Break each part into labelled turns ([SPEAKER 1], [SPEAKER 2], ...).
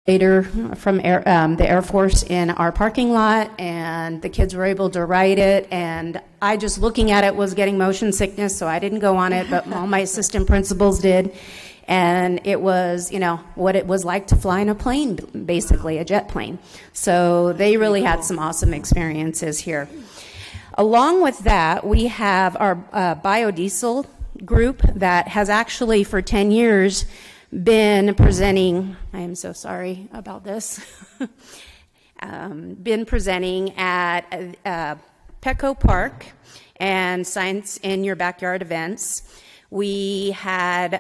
[SPEAKER 1] later from the Air Force in our parking lot, and the kids were able to ride it, and I just looking at it was getting motion sickness, so I didn't go on it, but all my assistant principals did. And it was, you know, what it was like to fly in a plane, basically, a jet plane. So they really had some awesome experiences here. Along with that, we have our biodiesel group that has actually, for 10 years, been presenting, I am so sorry about this, been presenting at Petco Park and Science in Your Backyard events. We had,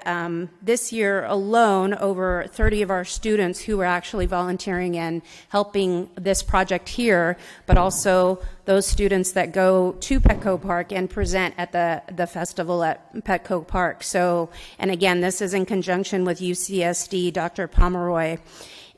[SPEAKER 1] this year alone, over 30 of our students who were actually volunteering and helping this project here, but also those students that go to Petco Park and present at the festival at Petco Park. So, and again, this is in conjunction with UCSD, Dr. Pomeroy.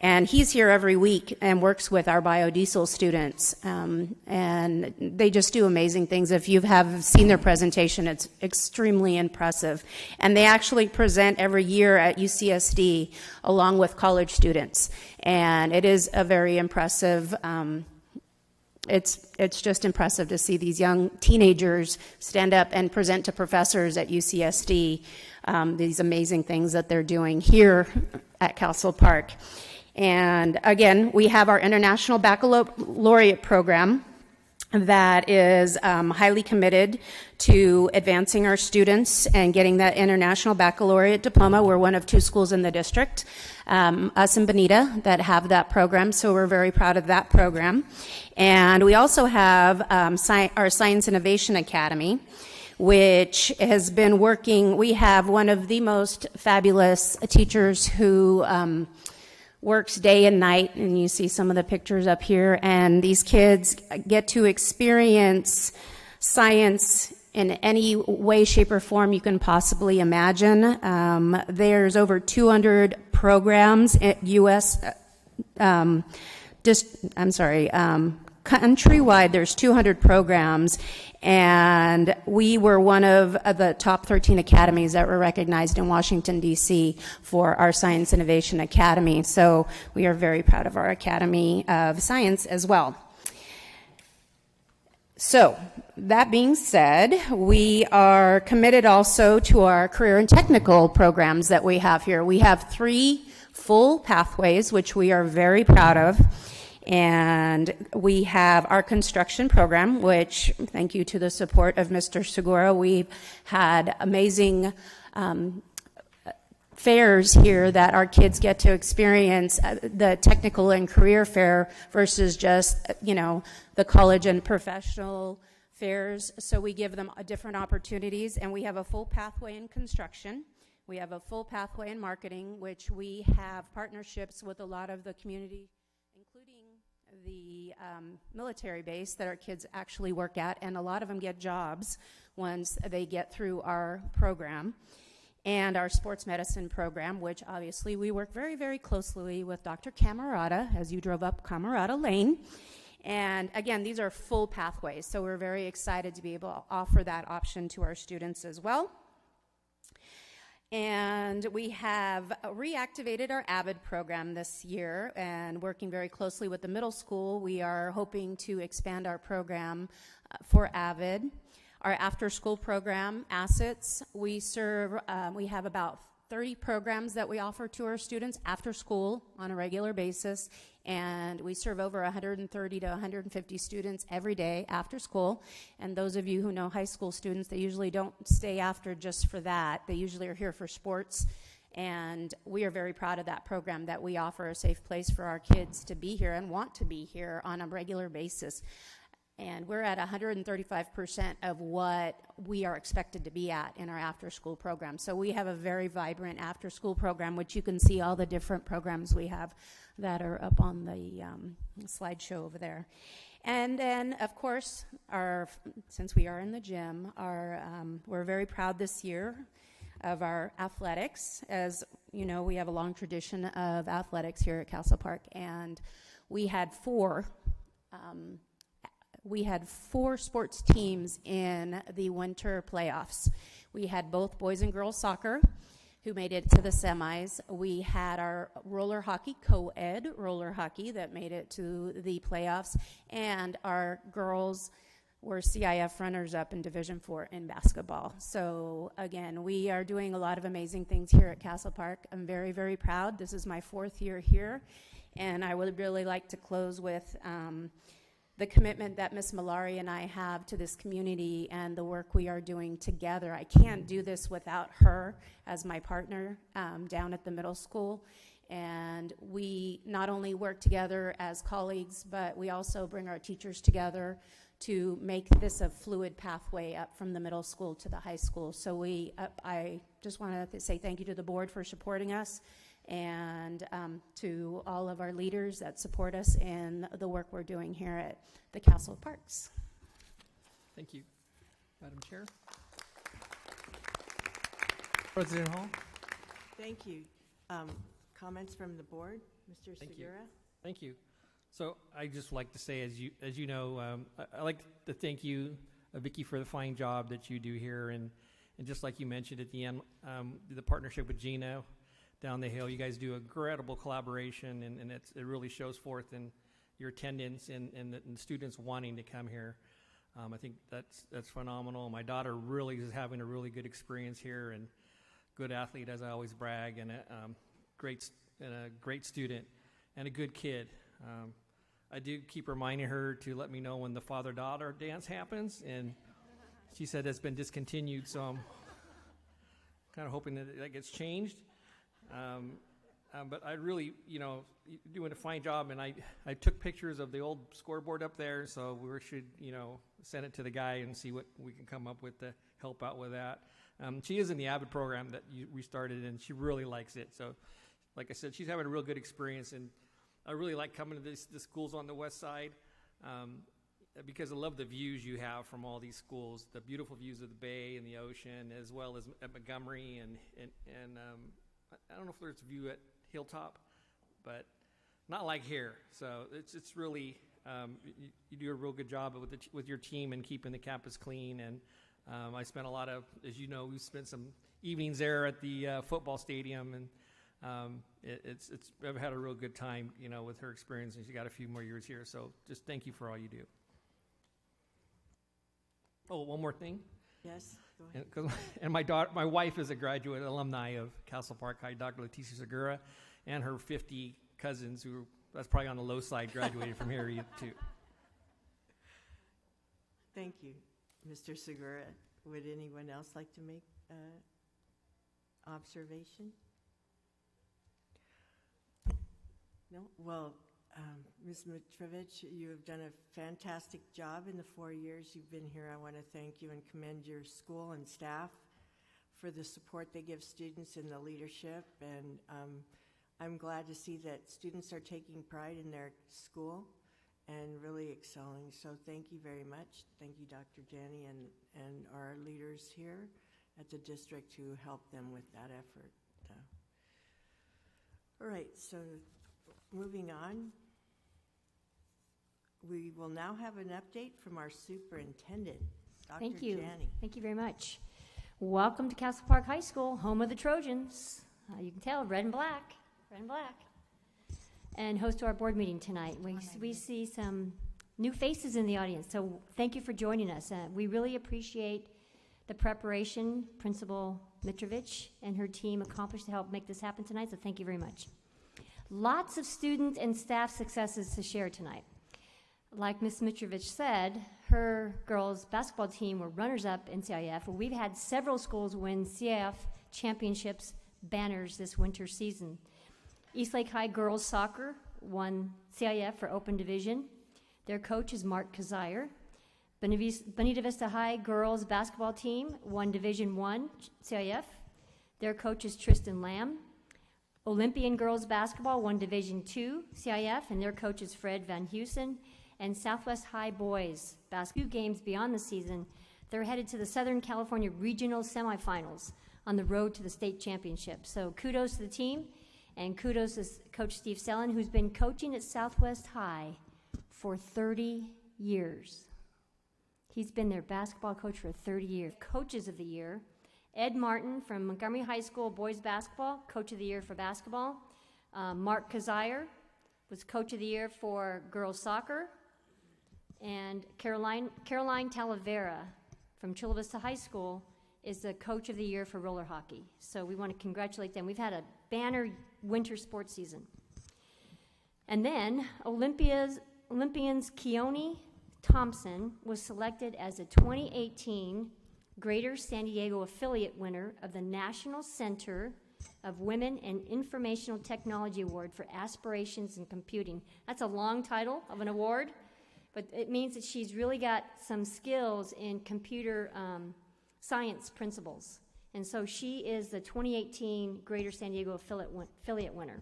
[SPEAKER 1] And he's here every week and works with our biodiesel students. And they just do amazing things. If you have seen their presentation, it's extremely impressive. And they actually present every year at UCSD along with college students. And it is a very impressive, it's just impressive to see these young teenagers stand up and present to professors at UCSD these amazing things that they're doing here at Castle Park. And again, we have our International Baccalaureate program that is highly committed to advancing our students and getting that International Baccalaureate diploma. We're one of 2 schools in the district, us and Bonita, that have that program, so we're very proud of that program. And we also have our Science Innovation Academy, which has been working. We have one of the most fabulous teachers who works day and night, and you see some of the pictures up here, and these kids get to experience science in any way, shape, or form you can possibly imagine. There's over 200 programs at countrywide, there's 200 programs, and we were one of the top 13 academies that were recognized in Washington, D.C. for our Science Innovation Academy. So we are very proud of our Academy of Science as well. So that being said, we are committed also to our career and technical programs that we have here. We have 3 full pathways, which we are very proud of. And we have our construction program, which, thank you to the support of Mr. Segura, we've had amazing fairs here that our kids get to experience, the technical and career fair versus just, you know, the college and professional fairs. So we give them different opportunities, and we have a full pathway in construction. We have a full pathway in marketing, which we have partnerships with a lot of the community, including the military base that our kids actually work at, and a lot of them get jobs once they get through our program. And our sports medicine program, which obviously we work very, very closely with Dr. Camerata as you drove up Camerata Lane. And again, these are full pathways, so we're very excited to be able to offer that option to our students as well. And we have reactivated our AVID program this year, and working very closely with the middle school, we are hoping to expand our program for AVID. Our after-school program, Assets, we have about 30 programs that we offer to our students after school on a regular basis, and we serve over 130 to 150 students every day after school. And those of you who know high school students, they usually don't stay after just for that. They usually are here for sports, and we are very proud of that program, that we offer a safe place for our kids to be here and want to be here on a regular basis. And we're at 135% of what we are expected to be at in our after-school program. So we have a very vibrant after-school program, which you can see all the different programs we have that are up on the slideshow over there. And then, of course, since we are in the gym, we're very proud this year of our athletics. As you know, we have a long tradition of athletics here at Castle Park, and we had four sports teams in the winter playoffs. We had both boys and girls soccer, who made it to the semis. We had our roller hockey, co-ed roller hockey, that made it to the playoffs, and our girls were CIF runners-up in Division IV in basketball. So again, we are doing a lot of amazing things here at Castle Park. I'm very, very proud. This is my 4th year here, and I would really like to close with the commitment that Ms. Malari and I have to this community and the work we are doing together. I can't do this without her as my partner down at the middle school. And we not only work together as colleagues, but we also bring our teachers together to make this a fluid pathway up from the middle school to the high school. So I just want to say thank you to the board for supporting us, and to all of our leaders that support us in the work we're doing here at the Castle Parks.
[SPEAKER 2] Thank you. Madam Chair. President Hall.
[SPEAKER 3] Thank you. Comments from the board, Mr. Segura?
[SPEAKER 2] Thank you. So I just like to say, as you know, I like to thank you, Vicki, for the fine job that you do here, and just like you mentioned at the end, the partnership with Gina down the hill. You guys do incredible collaboration, and it really shows forth in your attendance and the students wanting to come here. I think that's phenomenal. My daughter really is having a really good experience here, and good athlete, as I always brag, and a great student and a good kid. I do keep reminding her to let me know when the father-daughter dance happens, and she said it's been discontinued, so I'm kind of hoping that gets changed. But I really, you're doing a fine job, and I took pictures of the old scoreboard up there, so we should, send it to the guy and see what we can come up with to help out with that. She is in the AVID program that we started, and she really likes it. So, like I said, she's having a real good experience, and I really like coming to the schools on the west side because I love the views you have from all these schools, the beautiful views of the bay and the ocean, as well as at Montgomery, and I don't know if there's a view at Hilltop, but not like here. So it's really you do a real good job with your team and keeping the campus clean. And I spent a lot of, as you know, we spent some evenings there at the football stadium, and I've had a real good time, with her experience, and she got a few more years here. So just thank you for all you do. Oh, one more thing.
[SPEAKER 3] Yes, go ahead.
[SPEAKER 2] And my wife is a graduate alumni of Castle Park High, Dr. Leticia Segura, and her 50 cousins who, that's probably on the low side, graduated from here too.
[SPEAKER 3] Thank you, Mr. Segura. Would anyone else like to make observation? No? Well, Ms. Mitrovic, you have done a fantastic job in the 4 years you've been here. I want to thank you and commend your school and staff for the support they give students in the leadership, and I'm glad to see that students are taking pride in their school and really excelling. So thank you very much. Thank you, Dr. Janney, and our leaders here at the district who helped them with that effort. All right, so moving on, we will now have an update from our superintendent, Dr.
[SPEAKER 4] Thank you.
[SPEAKER 3] Janney.
[SPEAKER 4] Thank you very much. Welcome to Castle Park High School, home of the Trojans. You can tell, red and black, and host to our board meeting tonight. We see some new faces in the audience, so thank you for joining us. We really appreciate the preparation Principal Mitrovic and her team accomplished to help make this happen tonight, so thank you very much. Lots of student and staff successes to share tonight. Like Ms. Mitrovic said, her girls' basketball team were runners-up in CIF. We've had several schools win CIF championships banners this winter season. Eastlake High girls soccer won CIF for Open Division. Their coach is Mark Kazire. Bonita Vista High girls basketball team won Division I CIF. Their coach is Tristan Lamb. Olympian girls basketball won Division II CIF, and their coach is Fred Van Heusen. And Southwest High boys basketball 2 games beyond the season. They're headed to the Southern California Regional Semifinals on the road to the state championship. So kudos to the team, and kudos to Coach Steve Sellen, who's been coaching at Southwest High for 30 years. He's been their basketball coach for 30 years. Coaches of the Year, Ed Martin from Montgomery High School Boys Basketball, Coach of the Year for basketball. Mark Kazire was Coach of the Year for girls soccer. And Caroline Talavera from Chula Vista High School is the Coach of the Year for roller hockey. So we want to congratulate them. We've had a banner winter sports season. And then Olympians Keone Thompson was selected as the 2018 Greater San Diego Affiliate winner of the National Center of Women and Informational Technology Award for Aspirations in Computing. That's a long title of an award, but it means that she's really got some skills in computer science principles. And so she is the 2018 Greater San Diego Affiliate winner.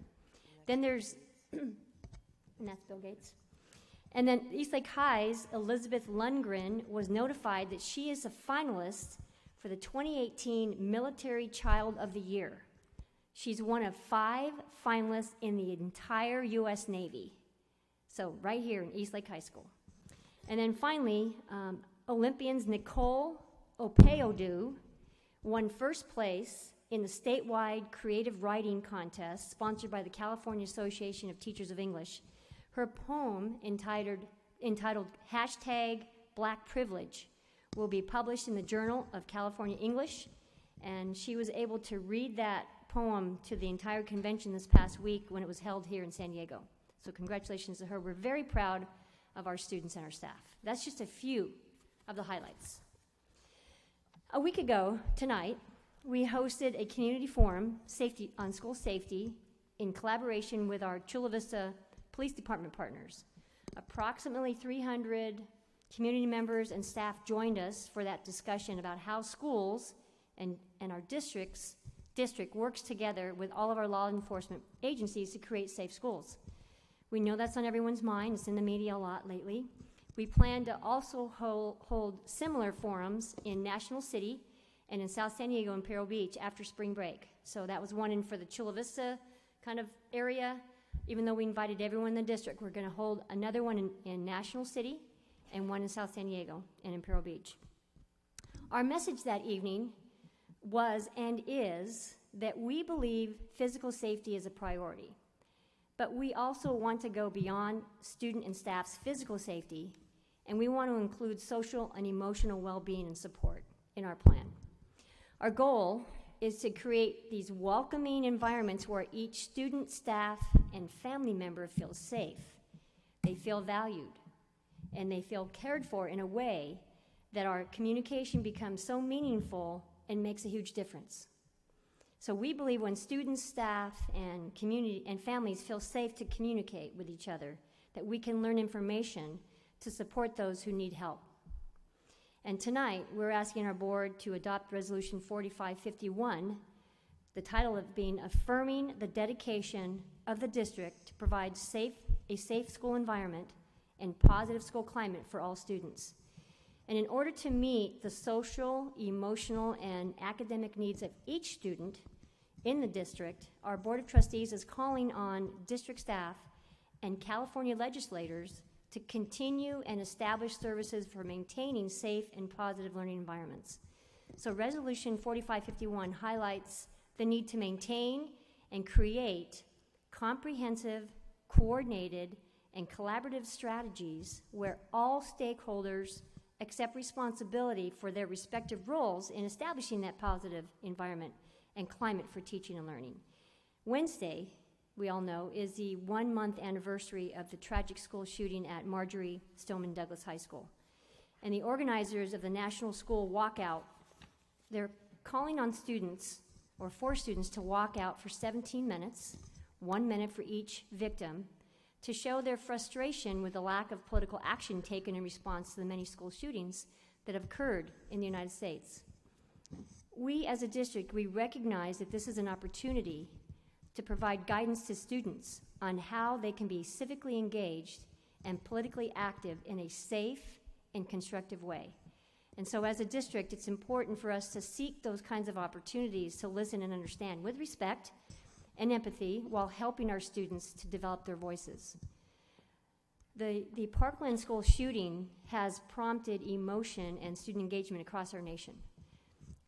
[SPEAKER 4] Then there's, and that's Bill Gates. And then Eastlake High's Elizabeth Lundgren was notified that she is a finalist for the 2018 Military Child of the Year. She's one of 5 finalists in the entire U.S. Navy. So right here in Eastlake High School. And then finally, Olympians Nicole Opeodu won first place in the statewide creative writing contest sponsored by the California Association of Teachers of English. Her poem entitled #Black Privilege will be published in the Journal of California English, and she was able to read that poem to the entire convention this past week when it was held here in San Diego. So congratulations to her. We're very proud of our students and our staff. That's just a few of the highlights. A week ago tonight, we hosted a community forum on school safety in collaboration with our Chula Vista Police Department partners. Approximately 300 community members and staff joined us for that discussion about how schools and our district works together with all of our law enforcement agencies to create safe schools. We know that's on everyone's mind. It's in the media a lot lately. We plan to also hold similar forums in National City and in South San Diego and Imperial Beach after spring break. So that was one in for the Chula Vista kind of area. Even though we invited everyone in the district, we're going to hold another one in National City and one in South San Diego and Imperial Beach. Our message that evening was and is that we believe physical safety is a priority, but we also want to go beyond student and staff's physical safety, and we want to include social and emotional well-being and support in our plan. Our goal is to create these welcoming environments where each student, staff, and family member feels safe, they feel valued, and they feel cared for in a way that our communication becomes so meaningful and makes a huge difference. So we believe when students, staff, and community and families feel safe to communicate with each other, that we can learn information to support those who need help. And tonight, we're asking our board to adopt Resolution 4551, the title of being Affirming the Dedication of the District to Provide a safe school environment and positive school climate for all students. And in order to meet the social, emotional, and academic needs of each student in the district, our Board of Trustees is calling on district staff and California legislators to continue and establish services for maintaining safe and positive learning environments. So Resolution 4551 highlights the need to maintain and create comprehensive, coordinated, and collaborative strategies where all stakeholders accept responsibility for their respective roles in establishing that positive environment and climate for teaching and learning. Wednesday, we all know, is the 1-month anniversary of the tragic school shooting at Marjorie Stoneman Douglas High School. And the organizers of the National School Walkout, they're calling on students, or for students, to walk out for 17 minutes, 1 minute for each victim, to show their frustration with the lack of political action taken in response to the many school shootings that have occurred in the United States. We as a district, we recognize that this is an opportunity to provide guidance to students on how they can be civically engaged and politically active in a safe and constructive way. And so as a district, it's important for us to seek those kinds of opportunities to listen and understand with respect and empathy while helping our students to develop their voices. The Parkland school shooting has prompted emotion and student engagement across our nation.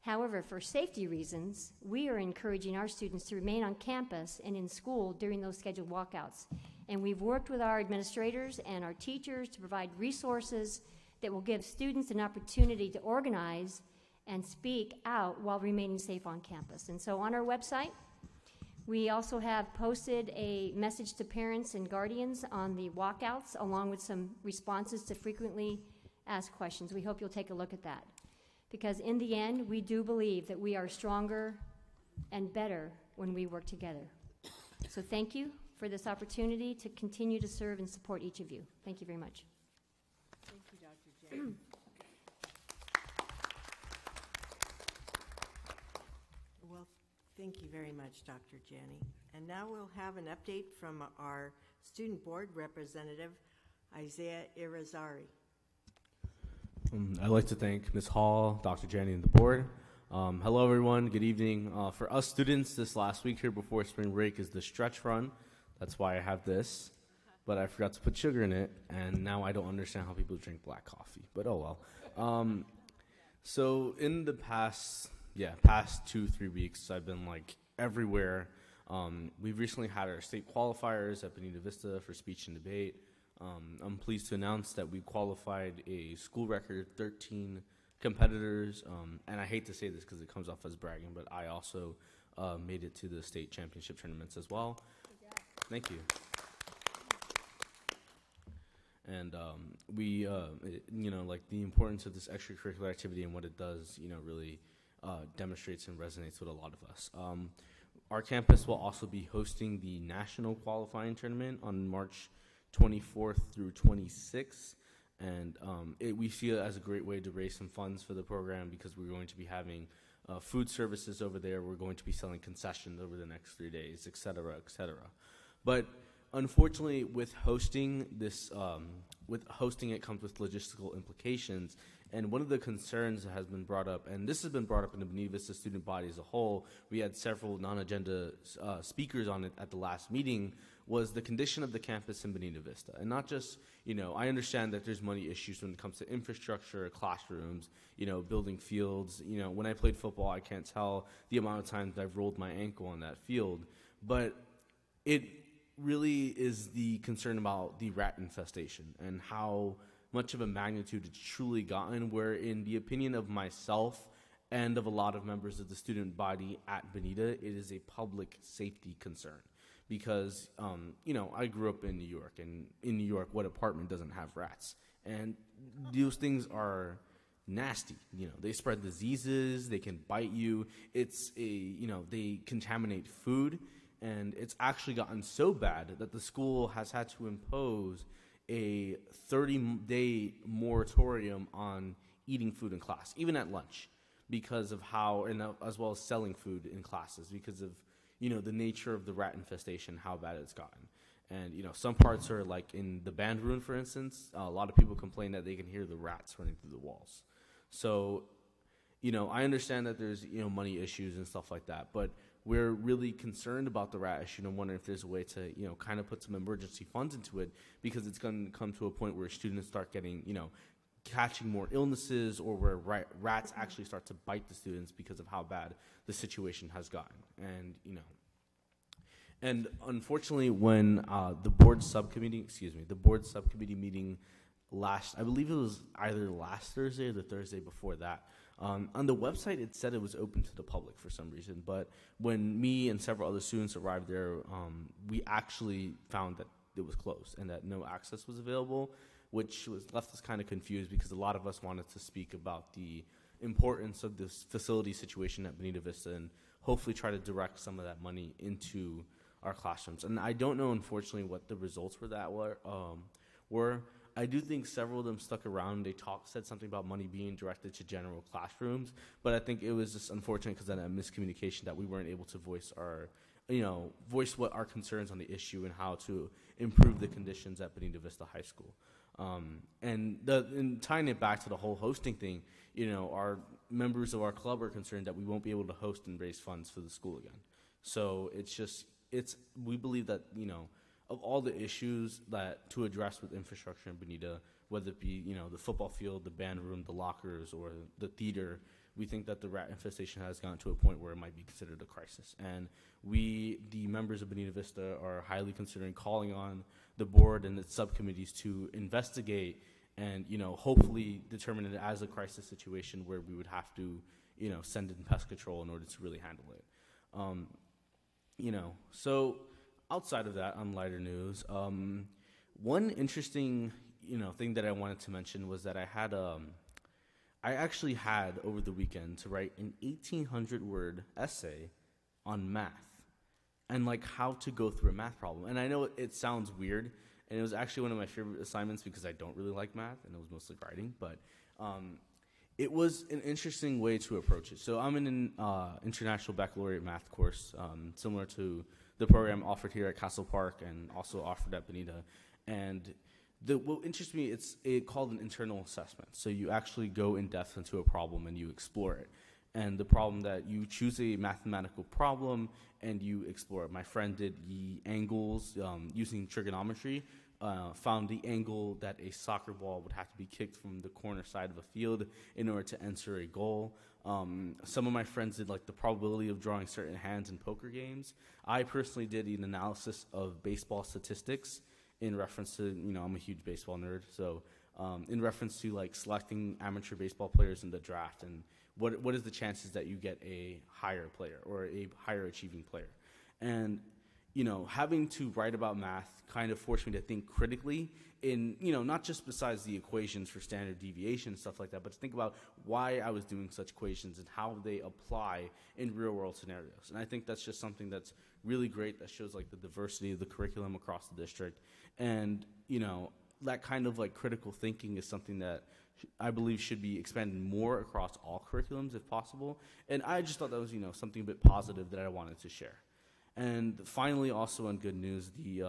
[SPEAKER 4] However, for safety reasons, we are encouraging our students to remain on campus and in school during those scheduled walkouts. And we've worked with our administrators and our teachers to provide resources that will give students an opportunity to organize and speak out while remaining safe on campus. And so on our website, we also have posted a message to parents and guardians on the walkouts, along with some responses to frequently asked questions. We hope you'll take a look at that, because in the end, we do believe that we are stronger and better when we work together. So thank you for this opportunity to continue to serve and support each of you. Thank you very much.
[SPEAKER 3] Thank you, Dr. Jane. Well, thank you very much, Dr. Janney. And now we'll have an update from our student board representative, Isaiah Irizarry.
[SPEAKER 5] I'd like to thank Ms. Hall, Dr. Janney, and the board. Hello, everyone. Good evening. For us students, this last week here before spring break is the stretch run. That's why I have this. But I forgot to put sugar in it, and now I don't understand how people drink black coffee. But oh well. So in the past 2-3 weeks, I've been like everywhere. We've recently had our state qualifiers at Bonita Vista for speech and debate. I'm pleased to announce that we qualified a school record 13 competitors, and I hate to say this because it comes off as bragging, but I also made it to the state championship tournaments as well. Thank you. And we, like the importance of this extracurricular activity and what it does, really demonstrates and resonates with a lot of us. Our campus will also be hosting the national qualifying tournament on March 24th through 26th, and we see it as a great way to raise some funds for the program because we're going to be having food services over there. We're going to be selling concessions over the next 3 days, et cetera, et cetera. But unfortunately, with hosting this, it comes with logistical implications. And one of the concerns that has been brought up, and this has been brought up in the Bonita Vista student body as a whole, we had several non-agenda speakers on it at the last meeting, was the condition of the campus in Bonita Vista. And not just, I understand that there's money issues when it comes to infrastructure, classrooms, building fields. When I played football, I can't tell the amount of times I've rolled my ankle on that field. But it really is the concern about the rat infestation and how much of a magnitude it's truly gotten, where in the opinion of myself and of a lot of members of the student body at Bonita, it is a public safety concern. Because, I grew up in New York, and in New York, what apartment doesn't have rats? And those things are nasty. They spread diseases, they can bite you. They contaminate food, and it's actually gotten so bad that the school has had to impose a 30-day moratorium on eating food in class, even at lunch, because of how, and as well as selling food in classes, because of the nature of the rat infestation, how bad it's gotten. And, some parts are like in the band room, for instance, a lot of people complain that they can hear the rats running through the walls. So, I understand that there's, money issues and stuff like that, but we're really concerned about the rat issue and wondering if there's a way to, kind of put some emergency funds into it, because it's going to come to a point where students start getting, catching more illnesses, or where rats actually start to bite the students because of how bad the situation has gotten. And, and unfortunately, when the board subcommittee meeting I believe it was either last Thursday or the Thursday before that, on the website it said it was open to the public for some reason, but when me and several other students arrived there, we actually found that it was closed and that no access was available, which left us kind of confused because a lot of us wanted to speak about the importance of this facility situation at Bonita Vista and hopefully try to direct some of that money into our classrooms. And I don't know, unfortunately, what the results were. I do think several of them stuck around. They said something about money being directed to general classrooms, but I think it was just unfortunate because of that miscommunication that we weren't able to voice what our concerns on the issue and how to improve the conditions at Bonita Vista High School. And tying it back to the whole hosting thing, our members of our club are concerned that we won't be able to host and raise funds for the school again. So we believe that, of all the issues that to address with infrastructure in Bonita, whether it be, the football field, the band room, the lockers, or the theater, we think that the rat infestation has gotten to a point where it might be considered a crisis. And we, the members of Bonita Vista, are highly considering calling on the board and its subcommittees to investigate and, hopefully determine it as a crisis situation where we would have to, send in pest control in order to really handle it. So outside of that, on lighter news, one interesting, thing that I wanted to mention was that I actually had over the weekend to write an 1,800-word essay on math and like how to go through a math problem. And I know it sounds weird, and it was actually one of my favorite assignments because I don't really like math, and it was mostly writing, but it was an interesting way to approach it. So I'm in an international baccalaureate math course, similar to the program offered here at Castle Park and also offered at Bonita. And what interests me, it's called an internal assessment. So you actually go in depth into a problem and you explore it. And the problem that you choose a mathematical problem and you explore it. My friend did the angles using trigonometry, found the angle that a soccer ball would have to be kicked from the corner side of a field in order to enter a goal. Some of my friends did like the probability of drawing certain hands in poker games. I personally did an analysis of baseball statistics in reference to, I'm a huge baseball nerd, so in reference to like selecting amateur baseball players in the draft and what is the chances that you get a higher player or a higher achieving player. And, having to write about math kind of forced me to think critically in, not just besides the equations for standard deviation and stuff like that, but to think about why I was doing such equations and how they apply in real world scenarios. And I think that's just something that's really great that shows like the diversity of the curriculum across the district. And, that kind of like critical thinking is something that I believe should be expanded more across all curriculums if possible. And I just thought that was, something a bit positive that I wanted to share. And finally, also on good news, the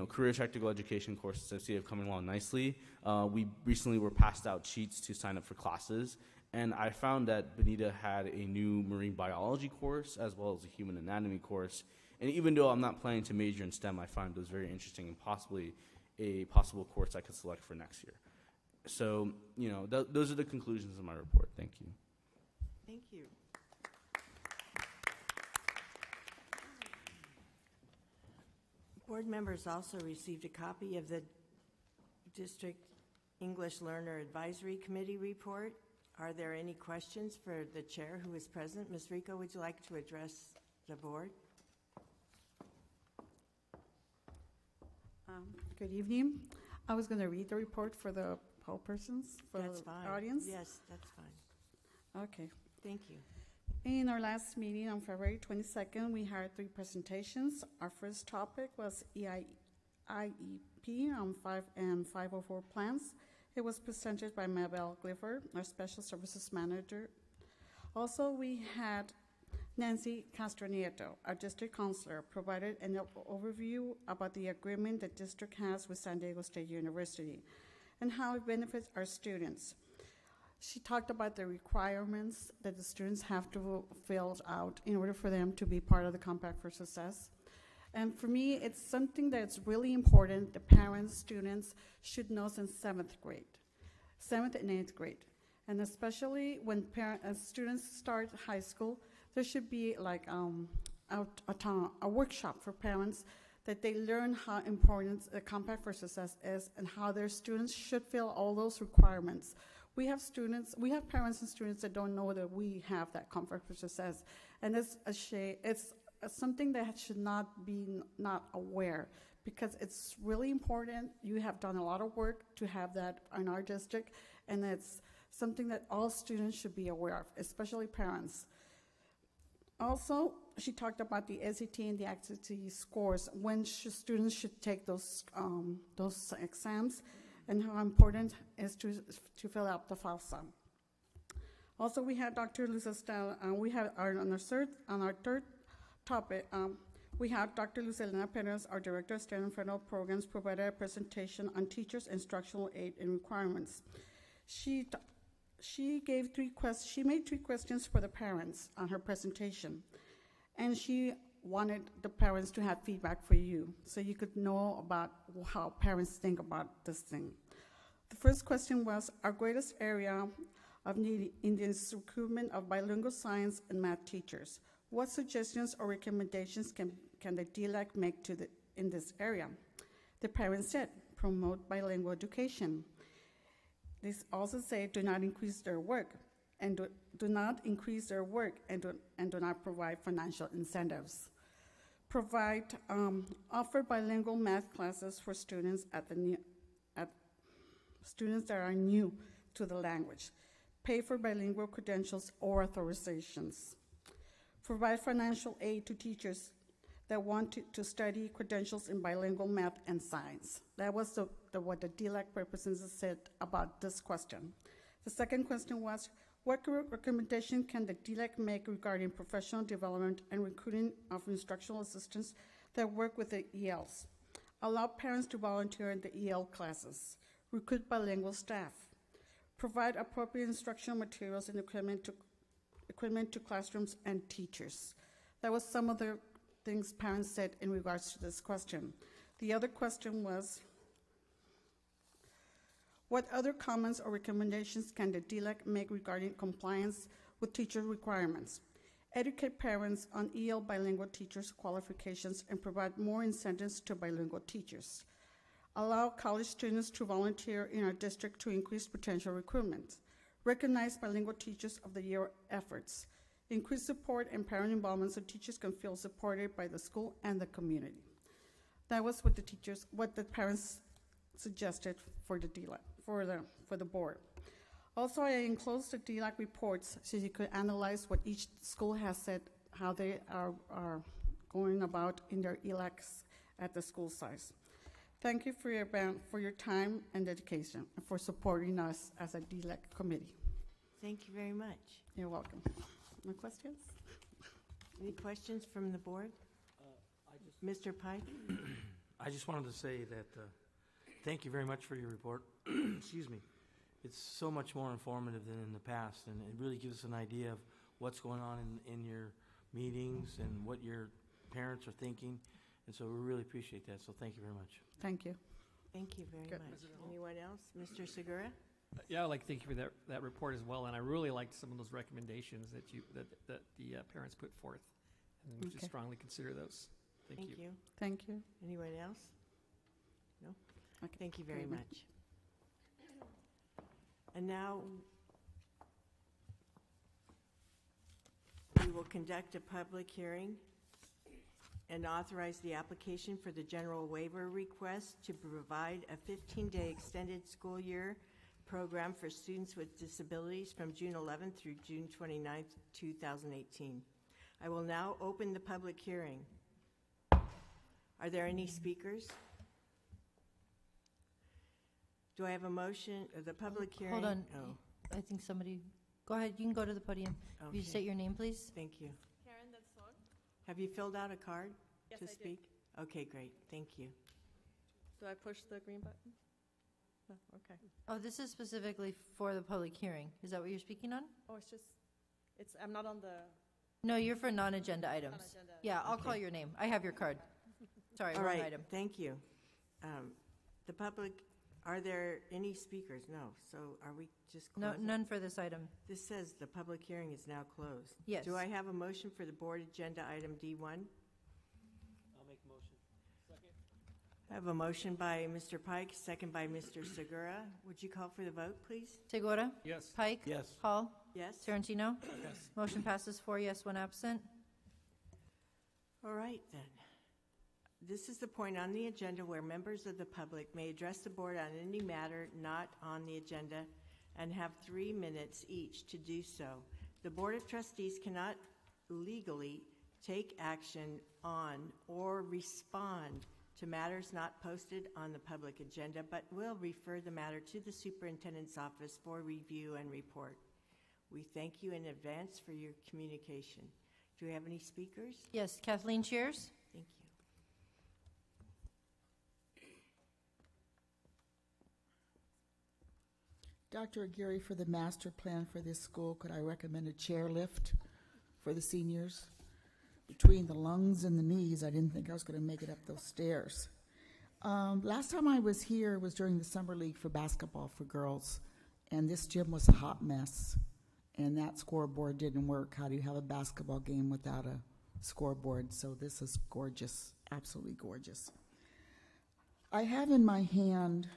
[SPEAKER 5] career technical education courses I see have coming along nicely. We recently were passed out sheets to sign up for classes, and I found that Bonita had a new marine biology course as well as a human anatomy course. And even though I'm not planning to major in STEM, I find those very interesting and possibly a possible course I could select for next year. So, those are the conclusions of my report. Thank you.
[SPEAKER 3] Thank you. Board members also received a copy of the District English Learner Advisory Committee report. Are there any questions for the chair who is present? Ms. Rico, would you like to address the board?
[SPEAKER 6] Good evening. I was going to read the report for the whole persons, for
[SPEAKER 3] That's
[SPEAKER 6] the
[SPEAKER 3] fine.
[SPEAKER 6] audience.
[SPEAKER 3] Yes, that's fine.
[SPEAKER 6] Okay.
[SPEAKER 3] Thank you.
[SPEAKER 6] In our last meeting on February 22nd, we had 3 presentations. Our first topic was IEP on 5 and 504 plans. It was presented by Mabel Gliffer, our Special Services Manager. Also, we had Nancy Castro Nieto, our district counselor, provided an overview about the agreement the district has with San Diego State University and how it benefits our students. She talked about the requirements that the students have to fill out in order for them to be part of the Compact for Success. And for me, it's something that's really important the parents, students should know since 7th grade, 7th and 8th grade. And especially when students start high school, there should be like a workshop for parents that they learn how important the Compact for Success is and how their students should fill all those requirements. We have parents and students that don't know that we have that Compact for Success, and it's a shame. It's something that should not be not aware because it's really important. You have done a lot of work to have that in our district, and it's something that all students should be aware of, especially parents. Also, she talked about the SAT and the activity scores, when students should take those exams, and how important it is to fill out the FAFSA. Also, we had Dr. Luz Estela, we have on our third topic, we have Dr. Luz Elena Perez, our Director of State and Federal Programs, provided a presentation on teachers' instructional aid and requirements. She made 3 questions for the parents on her presentation, and she wanted the parents to have feedback for you so you could know about how parents think about this thing. The first question was, our greatest area of needing Indians' recruitment of bilingual science and math teachers. What suggestions or recommendations can the DLAC make in this area? The parents said, promote bilingual education. They also say, do not increase their work, and do not increase their work, and do not provide financial incentives. Offer bilingual math classes for students students that are new to the language. Pay for bilingual credentials or authorizations. Provide financial aid to teachers that want to study credentials in bilingual math and science. That was what the DLAC representative said about this question. The second question was, what recommendation can the DLAC make regarding professional development and recruiting of instructional assistants that work with the ELs? Allow parents to volunteer in the EL classes. Recruit bilingual staff. Provide appropriate instructional materials and equipment to classrooms and teachers. That was some of the things parents said in regards to this question. The other question was, what other comments or recommendations can the DLAC make regarding compliance with teacher requirements? Educate parents on EL bilingual teachers' qualifications and provide more incentives to bilingual teachers. Allow college students to volunteer in our district to increase potential recruitment. Recognize bilingual teachers of the year efforts. Increase support and parent involvement so teachers can feel supported by the school and the community. That was what the parents suggested for the DLAC, for the board. Also, I enclosed the DLAC reports so you could analyze what each school has said, how they are going about in their ELACs at the school size. Thank you for your time and dedication and for supporting us as a DLAC committee.
[SPEAKER 3] Thank you very much.
[SPEAKER 6] You're welcome. More questions?
[SPEAKER 3] Any questions from the board? Mr. Pike?
[SPEAKER 7] I just wanted to say that thank you very much for your report. Excuse me. It's so much more informative than in the past, and it really gives us an idea of what's going on in your meetings and what your parents are thinking, and so we really appreciate that, so thank you very much.
[SPEAKER 6] Thank you.
[SPEAKER 3] Thank you very
[SPEAKER 6] Good.
[SPEAKER 3] much. Anyone else? Mr. Segura?
[SPEAKER 2] Yeah, I'd like to thank you for that report as well, and I really liked some of those recommendations that the parents put forth, and we should strongly consider those. Thank you.
[SPEAKER 6] Thank you.
[SPEAKER 3] Anyone else? No?
[SPEAKER 6] Okay.
[SPEAKER 3] Thank you very
[SPEAKER 6] Very
[SPEAKER 3] much. And now we will conduct a public hearing and authorize the application for the general waiver request to provide a 15-day extended school year program for students with disabilities from June 11th through June 29th, 2018. I will now open the public hearing. Are there any speakers? Do I have a motion? The public hearing.
[SPEAKER 8] Hold on.
[SPEAKER 3] Oh,
[SPEAKER 8] I think somebody, go ahead, you can go to the podium. If you
[SPEAKER 3] okay.
[SPEAKER 8] state your name, please.
[SPEAKER 3] Thank you.
[SPEAKER 9] Karen Del Sol.
[SPEAKER 3] Have you filled out a card
[SPEAKER 9] Yes,
[SPEAKER 3] to
[SPEAKER 9] I did.
[SPEAKER 3] speak? Okay, great. Thank you.
[SPEAKER 9] Do I push the green button? No, okay.
[SPEAKER 8] Oh, this is specifically for the public hearing. Is that what you're speaking on?
[SPEAKER 9] Oh, I'm not on the
[SPEAKER 8] No, you're for non-agenda items.
[SPEAKER 9] agenda.
[SPEAKER 8] Yeah, I'll call
[SPEAKER 3] Okay.
[SPEAKER 8] your name. I have your card. Sorry,
[SPEAKER 3] All
[SPEAKER 8] wrong
[SPEAKER 3] right,
[SPEAKER 8] item.
[SPEAKER 3] thank you. The public, are there any speakers? No. So are we just
[SPEAKER 8] No,
[SPEAKER 3] closing?
[SPEAKER 8] none for this item.
[SPEAKER 3] This says the public hearing is now closed.
[SPEAKER 8] Yes.
[SPEAKER 3] Do I have a motion for the board agenda item D1?
[SPEAKER 7] I'll make a motion.
[SPEAKER 3] I have a motion by Mr. Pike, second by Mr. Segura. Would you call for the vote, please?
[SPEAKER 8] Segura?
[SPEAKER 2] Yes.
[SPEAKER 8] Pike?
[SPEAKER 7] Yes.
[SPEAKER 8] Hall?
[SPEAKER 3] Yes?
[SPEAKER 8] Sorrentino?
[SPEAKER 2] Yes.
[SPEAKER 8] Motion passes 4 yes, 1 absent.
[SPEAKER 3] All right, then. This is the point on the agenda where members of the public may address the board on any matter not on the agenda and have 3 minutes each to do so. The Board of Trustees cannot legally take action on or respond to matters not posted on the public agenda, but will refer the matter to the superintendent's office for review and report. We thank you in advance for your communication. Do we have any speakers?
[SPEAKER 8] Yes, Kathleen Cheers?
[SPEAKER 3] Thank you.
[SPEAKER 10] Dr. Aguirre, for the master plan for this school, could I recommend a chair lift for the seniors? Between the lungs and the knees, I didn't think I was going to make it up those stairs. Last time I was here was during the Summer League for basketball for girls, And this gym was a hot mess, and that scoreboard didn't work. How do you have a basketball game without a scoreboard? So this is gorgeous, absolutely gorgeous. I have in my hand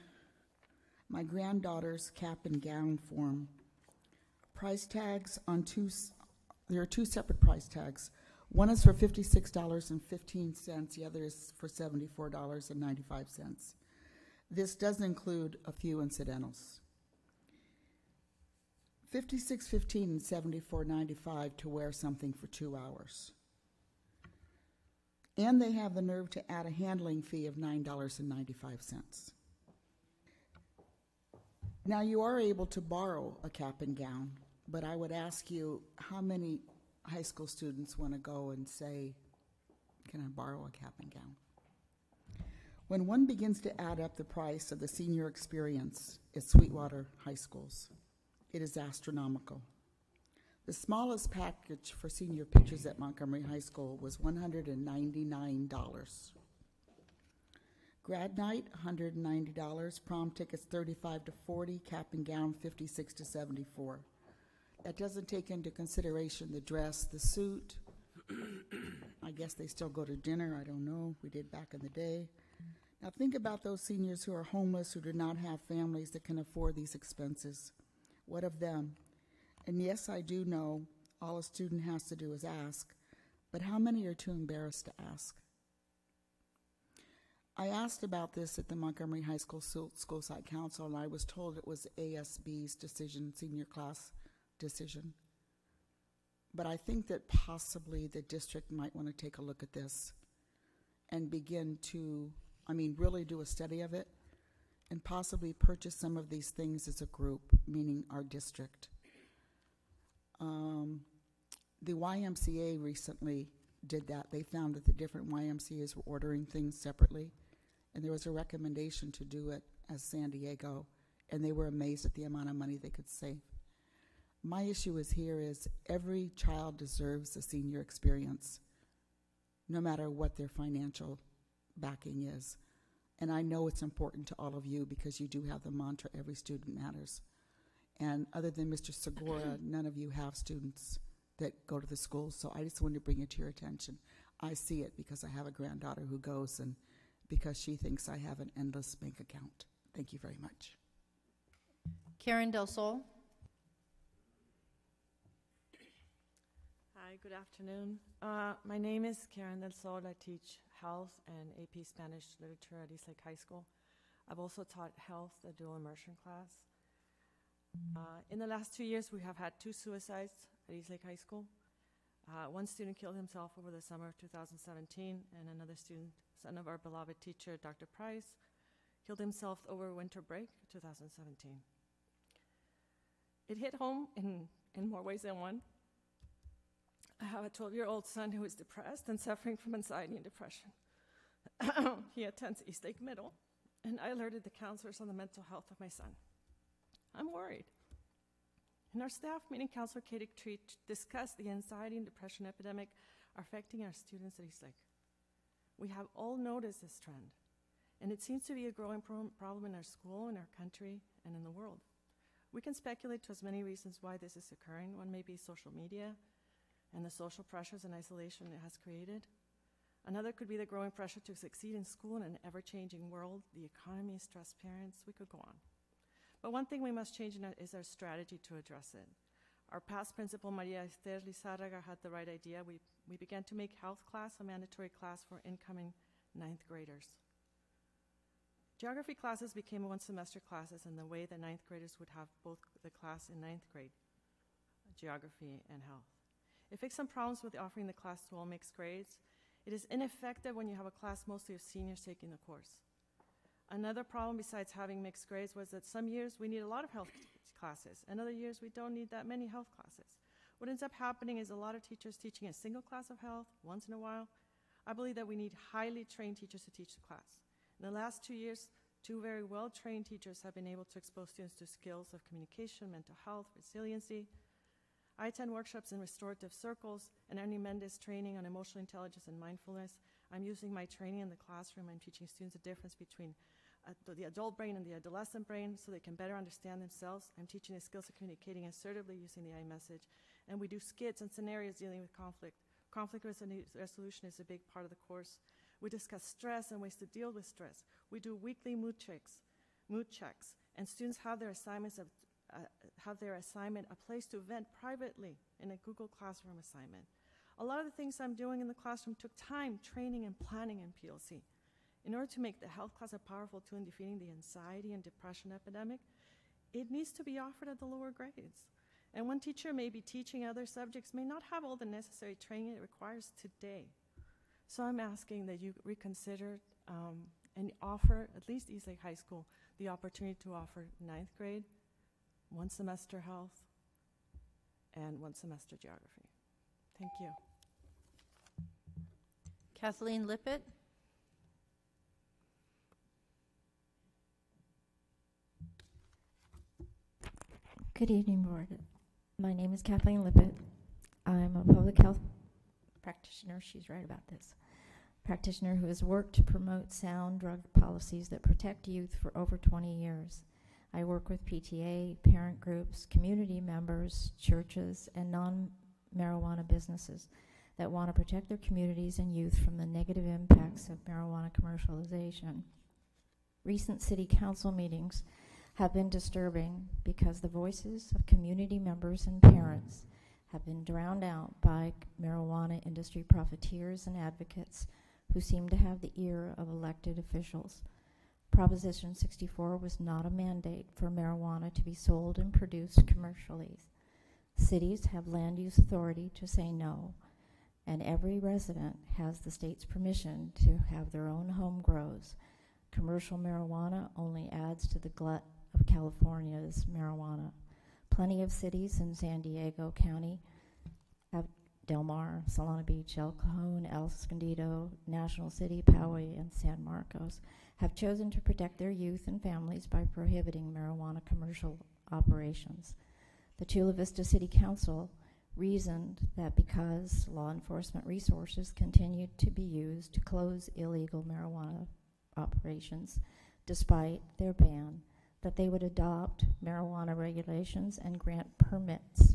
[SPEAKER 10] my granddaughter's cap and gown form. Price tags on there are two separate price tags. One is for $56.15, the other is for $74.95. This does include a few incidentals. $56.15 and $74.95 to wear something for 2 hours. And they have the nerve to add a handling fee of $9.95. Now, you are able to borrow a cap and gown, but I would ask you, how many high school students want to go and say, can I borrow a cap and gown? When one begins to add up the price of the senior experience at Sweetwater High Schools, it is astronomical. The smallest package for senior pictures at Montgomery High School was $199. Grad night, $190. Prom tickets, $35 to $40. Cap and gown, $56 to $74. That doesn't take into consideration the dress, the suit. I guess they still go to dinner. I don't know. We did back in the day. Now think about those seniors who are homeless, who do not have families that can afford these expenses. What of them? And yes, I do know all a student has to do is ask, but how many are too embarrassed to ask? I asked about this at the Montgomery High School School Site Council, and I was told it was ASB's decision, senior class decision. But I think that possibly the district might want to take a look at this and begin to, really do a study of it and possibly purchase some of these things as a group, meaning our district. The YMCA recently did that. They found that the different YMCAs were ordering things separately, and there was a recommendation to do it as San Diego, and they were amazed at the amount of money they could save. My issue is every child deserves a senior experience, no matter what their financial backing is. And I know it's important to all of you because you do have the mantra, every student matters. And other than Mr. Segura, none of you have students that go to the schools, so I just wanted to bring it to your attention. I see it because I have a granddaughter who goes, and because she thinks I have an endless bank account. Thank you very much.
[SPEAKER 8] Karen Del Sol.
[SPEAKER 9] Hi, good afternoon. My name is Karen Del Sol. I teach health and AP Spanish literature at East Lake High School. I've also taught health, a dual immersion class. In the last 2 years, we have had 2 suicides at East Lake High School. One student killed himself over the summer of 2017, and another student, son of our beloved teacher, Dr. Price, killed himself over winter break 2017. It hit home in more ways than one. I have a 12-year-old son who is depressed and suffering from anxiety and depression. He attends East Lake Middle, and I alerted the counselors on the mental health of my son. I'm worried. In our staff meeting, Counselor Katie Treat discussed the anxiety and depression epidemic affecting our students at East Lake. We have all noticed this trend, and it seems to be a growing problem in our school, in our country, and in the world. We can speculate to as many reasons why this is occurring. One may be social media and the social pressures and isolation it has created. Another could be the growing pressure to succeed in school in an ever-changing world, the economy, stressed parents. We could go on. But one thing we must change is our strategy to address it. Our past principal, Maria Esther Lizárraga, had the right idea. We began to make health class a mandatory class for incoming 9th graders. Geography classes became one-semester classes in the way that 9th graders would have both the class in 9th grade, geography and health. It fixed some problems with offering the class to all mixed grades. It is ineffective when you have a class mostly of seniors taking the course. Another problem besides having mixed grades was that some years we need a lot of health classes, and other years we don't need that many health classes. What ends up happening is a lot of teachers teaching a single class of health once in a while. I believe that we need highly trained teachers to teach the class. In the last 2 years, 2 very well-trained teachers have been able to expose students to skills of communication, mental health, resiliency. I attend workshops in restorative circles and Ernie Mendez training on emotional intelligence and mindfulness. I'm using my training in the classroom. I'm teaching students the difference between the adult brain and the adolescent brain so they can better understand themselves. I'm teaching the skills of communicating assertively using the iMessage. And we do skits and scenarios dealing with conflict. Conflict resolution is a big part of the course. We discuss stress and ways to deal with stress. We do weekly mood checks, and students have their assignment a place to vent privately in a Google Classroom assignment. A lot of the things I'm doing in the classroom took time, training, and planning in PLC. In order to make the health class a powerful tool in defeating the anxiety and depression epidemic, it needs to be offered at the lower grades. And one teacher may be teaching other subjects, may not have all the necessary training it requires today. So I'm asking that you reconsider and offer, at least East Lake High School, the opportunity to offer 9th grade, 1 semester health, and 1 semester geography. Thank you.
[SPEAKER 8] Kathleen Lippett.
[SPEAKER 11] Good evening, Board. My name is Kathleen Lippett. I'm a public health practitioner. She's right about this. Practitioner who has worked to promote sound drug policies that protect youth for over 20 years. I work with PTA, parent groups, community members, churches, and non-marijuana businesses that want to protect their communities and youth from the negative impacts of marijuana commercialization. Recent city council meetings have been disturbing because the voices of community members and parents have been drowned out by marijuana industry profiteers and advocates who seem to have the ear of elected officials. Proposition 64 was not a mandate for marijuana to be sold and produced commercially. Cities have land use authority to say no, and every resident has the state's permission to have their own home grows. Commercial marijuana only adds to the glut of California's marijuana. Plenty of cities in San Diego County have Del Mar, Solana Beach, El Cajon, El Escondido, National City, Poway, and San Marcos have chosen to protect their youth and families by prohibiting marijuana commercial operations. The Chula Vista City Council reasoned that because law enforcement resources continued to be used to close illegal marijuana operations despite their ban, that they would adopt marijuana regulations and grant permits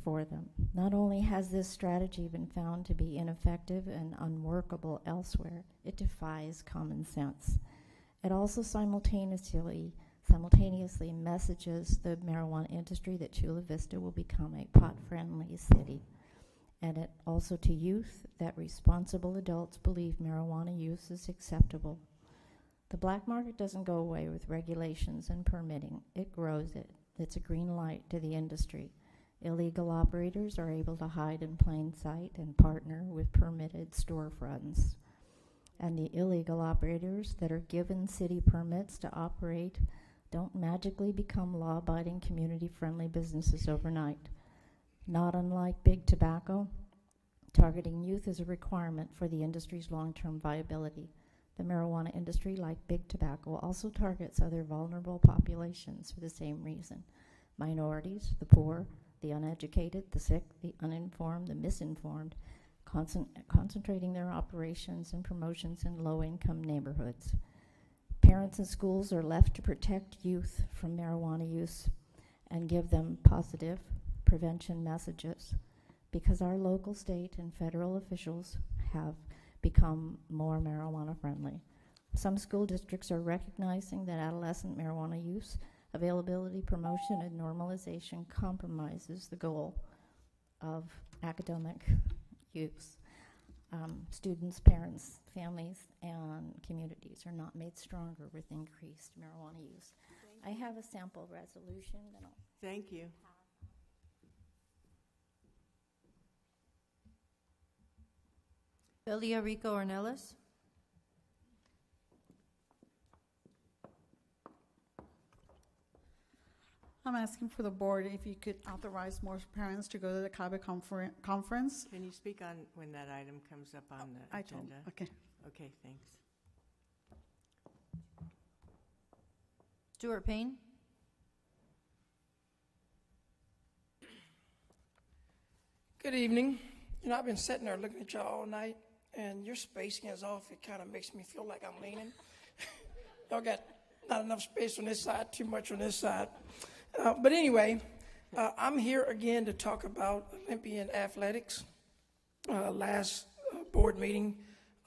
[SPEAKER 11] for them. Not only has this strategy been found to be ineffective and unworkable elsewhere, it defies common sense. It also simultaneously messages the marijuana industry that Chula Vista will become a pot-friendly city. And it also to youth that responsible adults believe marijuana use is acceptable. The black market doesn't go away with regulations and permitting. It grows it. It's a green light to the industry. Illegal operators are able to hide in plain sight and partner with permitted storefronts. And the illegal operators that are given city permits to operate don't magically become law-abiding, community-friendly businesses overnight. Not unlike big tobacco, targeting youth is a requirement for the industry's long-term viability. The marijuana industry, like big tobacco, also targets other vulnerable populations for the same reason. Minorities, the poor, the uneducated, the sick, the uninformed, the misinformed, concentrating their operations and promotions in low-income neighborhoods. Parents and schools are left to protect youth from marijuana use and give them positive prevention messages because our local, state, and federal officials have become more marijuana friendly. Some school districts are recognizing that adolescent marijuana use, availability, promotion, and normalization compromises the goal of academic use. Students, parents, families, and communities are not made stronger with increased marijuana use. I have a sample resolution that I'll
[SPEAKER 3] Thank you.
[SPEAKER 8] Belia Rico Ornelas.
[SPEAKER 6] I'm asking for the board if you could authorize more parents to go to the CABE conference.
[SPEAKER 3] Can you speak on when that item comes up on the agenda?
[SPEAKER 6] Okay.
[SPEAKER 3] Okay, thanks.
[SPEAKER 8] Stuart Payne.
[SPEAKER 12] Good evening. You know, I've been sitting there looking at y'all all night, and your spacing is off. It kind of makes me feel like I'm leaning. Y'all got not enough space on this side, too much on this side. But anyway, I'm here again to talk about Olympian athletics. Last board meeting,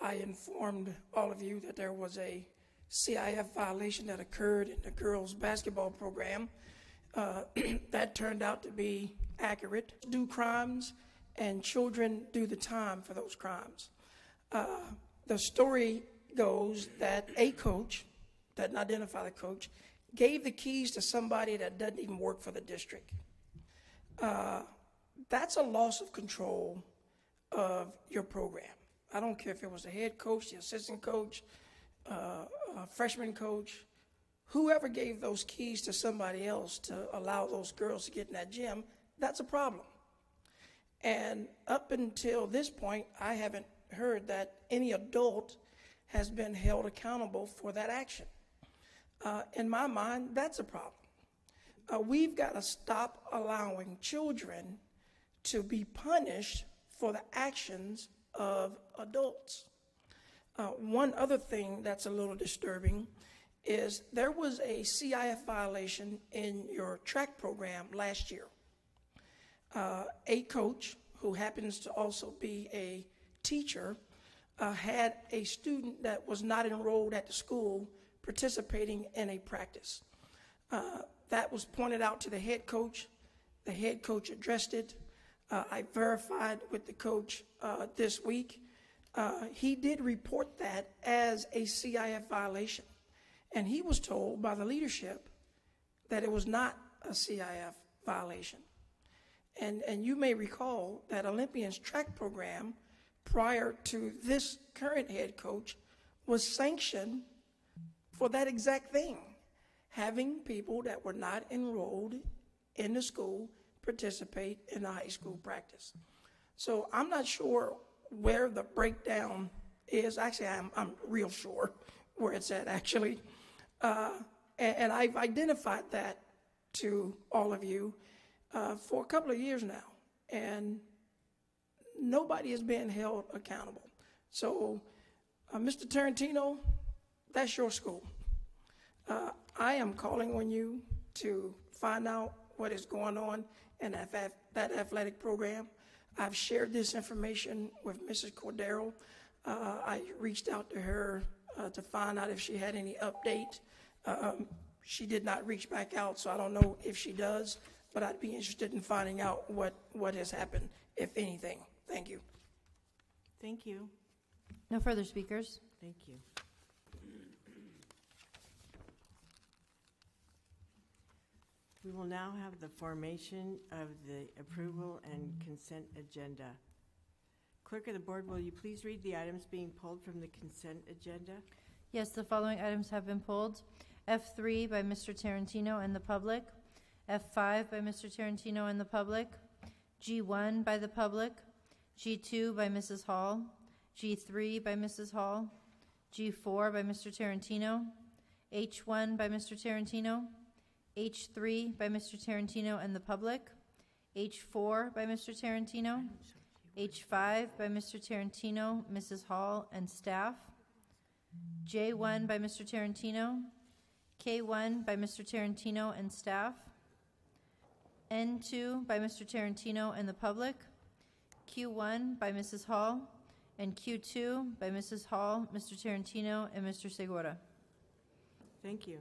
[SPEAKER 12] I informed all of you that there was a CIF violation that occurred in the girls' basketball program. That turned out to be accurate. Do crimes, and children do the time for those crimes. The story goes that a coach, doesn't identify the coach, gave the keys to somebody that doesn't even work for the district. That's a loss of control of your program. I don't care if it was the head coach, the assistant coach, a freshman coach, whoever gave those keys to somebody else to allow those girls to get in that gym, that's a problem. And up until this point, I haven't heard that any adult has been held accountable for that action. In my mind, that's a problem. We've got to stop allowing children to be punished for the actions of adults. One other thing that's a little disturbing is there was a CIF violation in your track program last year. A coach, who happens to also be a teacher, had a student that was not enrolled at the school participating in a practice. That was pointed out to the head coach. The head coach addressed it. I verified with the coach this week. He did report that as a CIF violation. And he was told by the leadership that it was not a CIF violation. And you may recall that Olympians track program prior to this current head coach was sanctioned for that exact thing, having people that were not enrolled in the school participate in a high school practice. So I'm not sure where the breakdown is. Actually, I'm real sure where it's at, actually. And I've identified that to all of you for a couple of years now, and nobody is being held accountable. So, Mr. Tarantino, that's your school. I am calling on you to find out what is going on in that athletic program. I've shared this information with Mrs. Cordero. I reached out to her to find out if she had any update. She did not reach back out, so I don't know if she does, but I'd be interested in finding out what has happened, if anything. Thank you.
[SPEAKER 3] Thank you.
[SPEAKER 8] No further speakers.
[SPEAKER 3] Thank you. We will now have the formation of the approval and consent agenda. Clerk of the board, will you please read the items being pulled from the consent agenda?
[SPEAKER 8] Yes, the following items have been pulled. F3 by Mr. Tarantino and the public. F5 by Mr. Tarantino and the public. G1 by the public. G2 by Mrs. Hall. G3 by Mrs. Hall. G4 by Mr. Tarantino. H1 by Mr. Tarantino. H3 by Mr. Tarantino and the public. H4 by Mr. Tarantino. H5 by Mr. Tarantino, Mrs. Hall, and staff. J1 by Mr. Tarantino. K1 by Mr. Tarantino and staff. N2 by Mr. Tarantino and the public. Q1 by Mrs. Hall. And Q2 by Mrs. Hall, Mr. Tarantino, and Mr. Segura.
[SPEAKER 3] Thank you.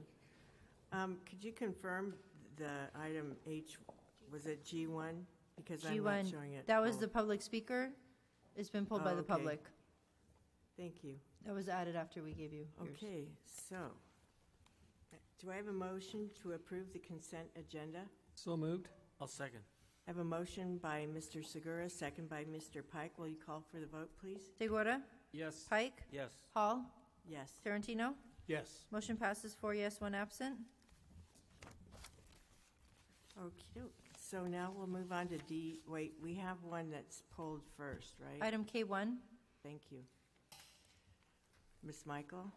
[SPEAKER 3] Could you confirm the item H, was it G1? Because I'm not
[SPEAKER 8] G1,
[SPEAKER 3] showing it.
[SPEAKER 8] that was the public speaker. It's been pulled by the
[SPEAKER 3] okay.
[SPEAKER 8] public.
[SPEAKER 3] Thank you.
[SPEAKER 8] That was added after we gave you yours.
[SPEAKER 3] Okay, so, do I have a motion to approve the consent agenda?
[SPEAKER 2] So moved.
[SPEAKER 7] I'll second.
[SPEAKER 3] I have a motion by Mr. Segura, second by Mr. Pike. Will you call for the vote, please?
[SPEAKER 8] Segura,
[SPEAKER 2] Yes.
[SPEAKER 8] Pike,
[SPEAKER 7] Yes.
[SPEAKER 8] Hall,
[SPEAKER 3] Yes.
[SPEAKER 8] Tarantino.
[SPEAKER 2] Yes.
[SPEAKER 8] Motion passes 4 yes, 1 absent.
[SPEAKER 3] Okay, so now we'll move on to D. Wait, we have one that's pulled first, right?
[SPEAKER 8] Item K1.
[SPEAKER 3] Thank you. Ms. Michael?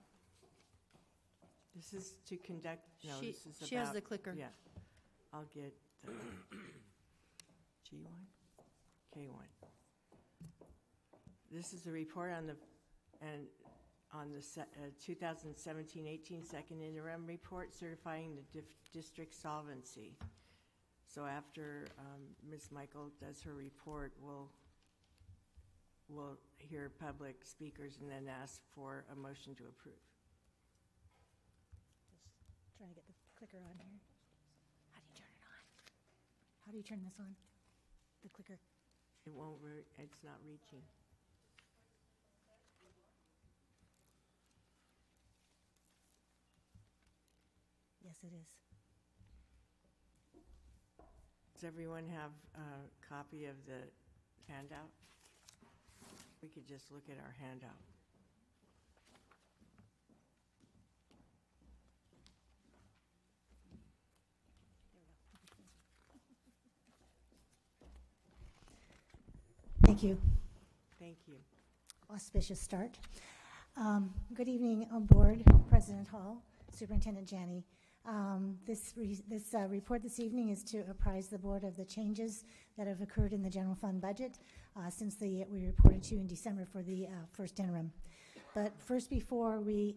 [SPEAKER 3] This is to conduct, no,
[SPEAKER 8] She-
[SPEAKER 3] this is about.
[SPEAKER 8] she has the clicker.
[SPEAKER 3] Yeah. I'll get the G1, K1. This is a report on the, and on the 2017-18 second interim report certifying the district solvency. So after Ms. Michael does her report, we'll hear public speakers and then ask for a motion to approve.
[SPEAKER 13] Just trying to get the clicker on here. How do you turn it on? How do you turn this on? The clicker.
[SPEAKER 3] It won't, it's not reaching.
[SPEAKER 13] Yes, it is.
[SPEAKER 3] Does everyone have a copy of the handout? We could just look at our handout.
[SPEAKER 13] Thank you.
[SPEAKER 3] Thank you.
[SPEAKER 13] Auspicious start. Good evening, Board, President Hall, Superintendent Janney. This report this evening is to apprise the Board of the changes that have occurred in the general fund budget since we reported to you in December for the first interim. But first, before we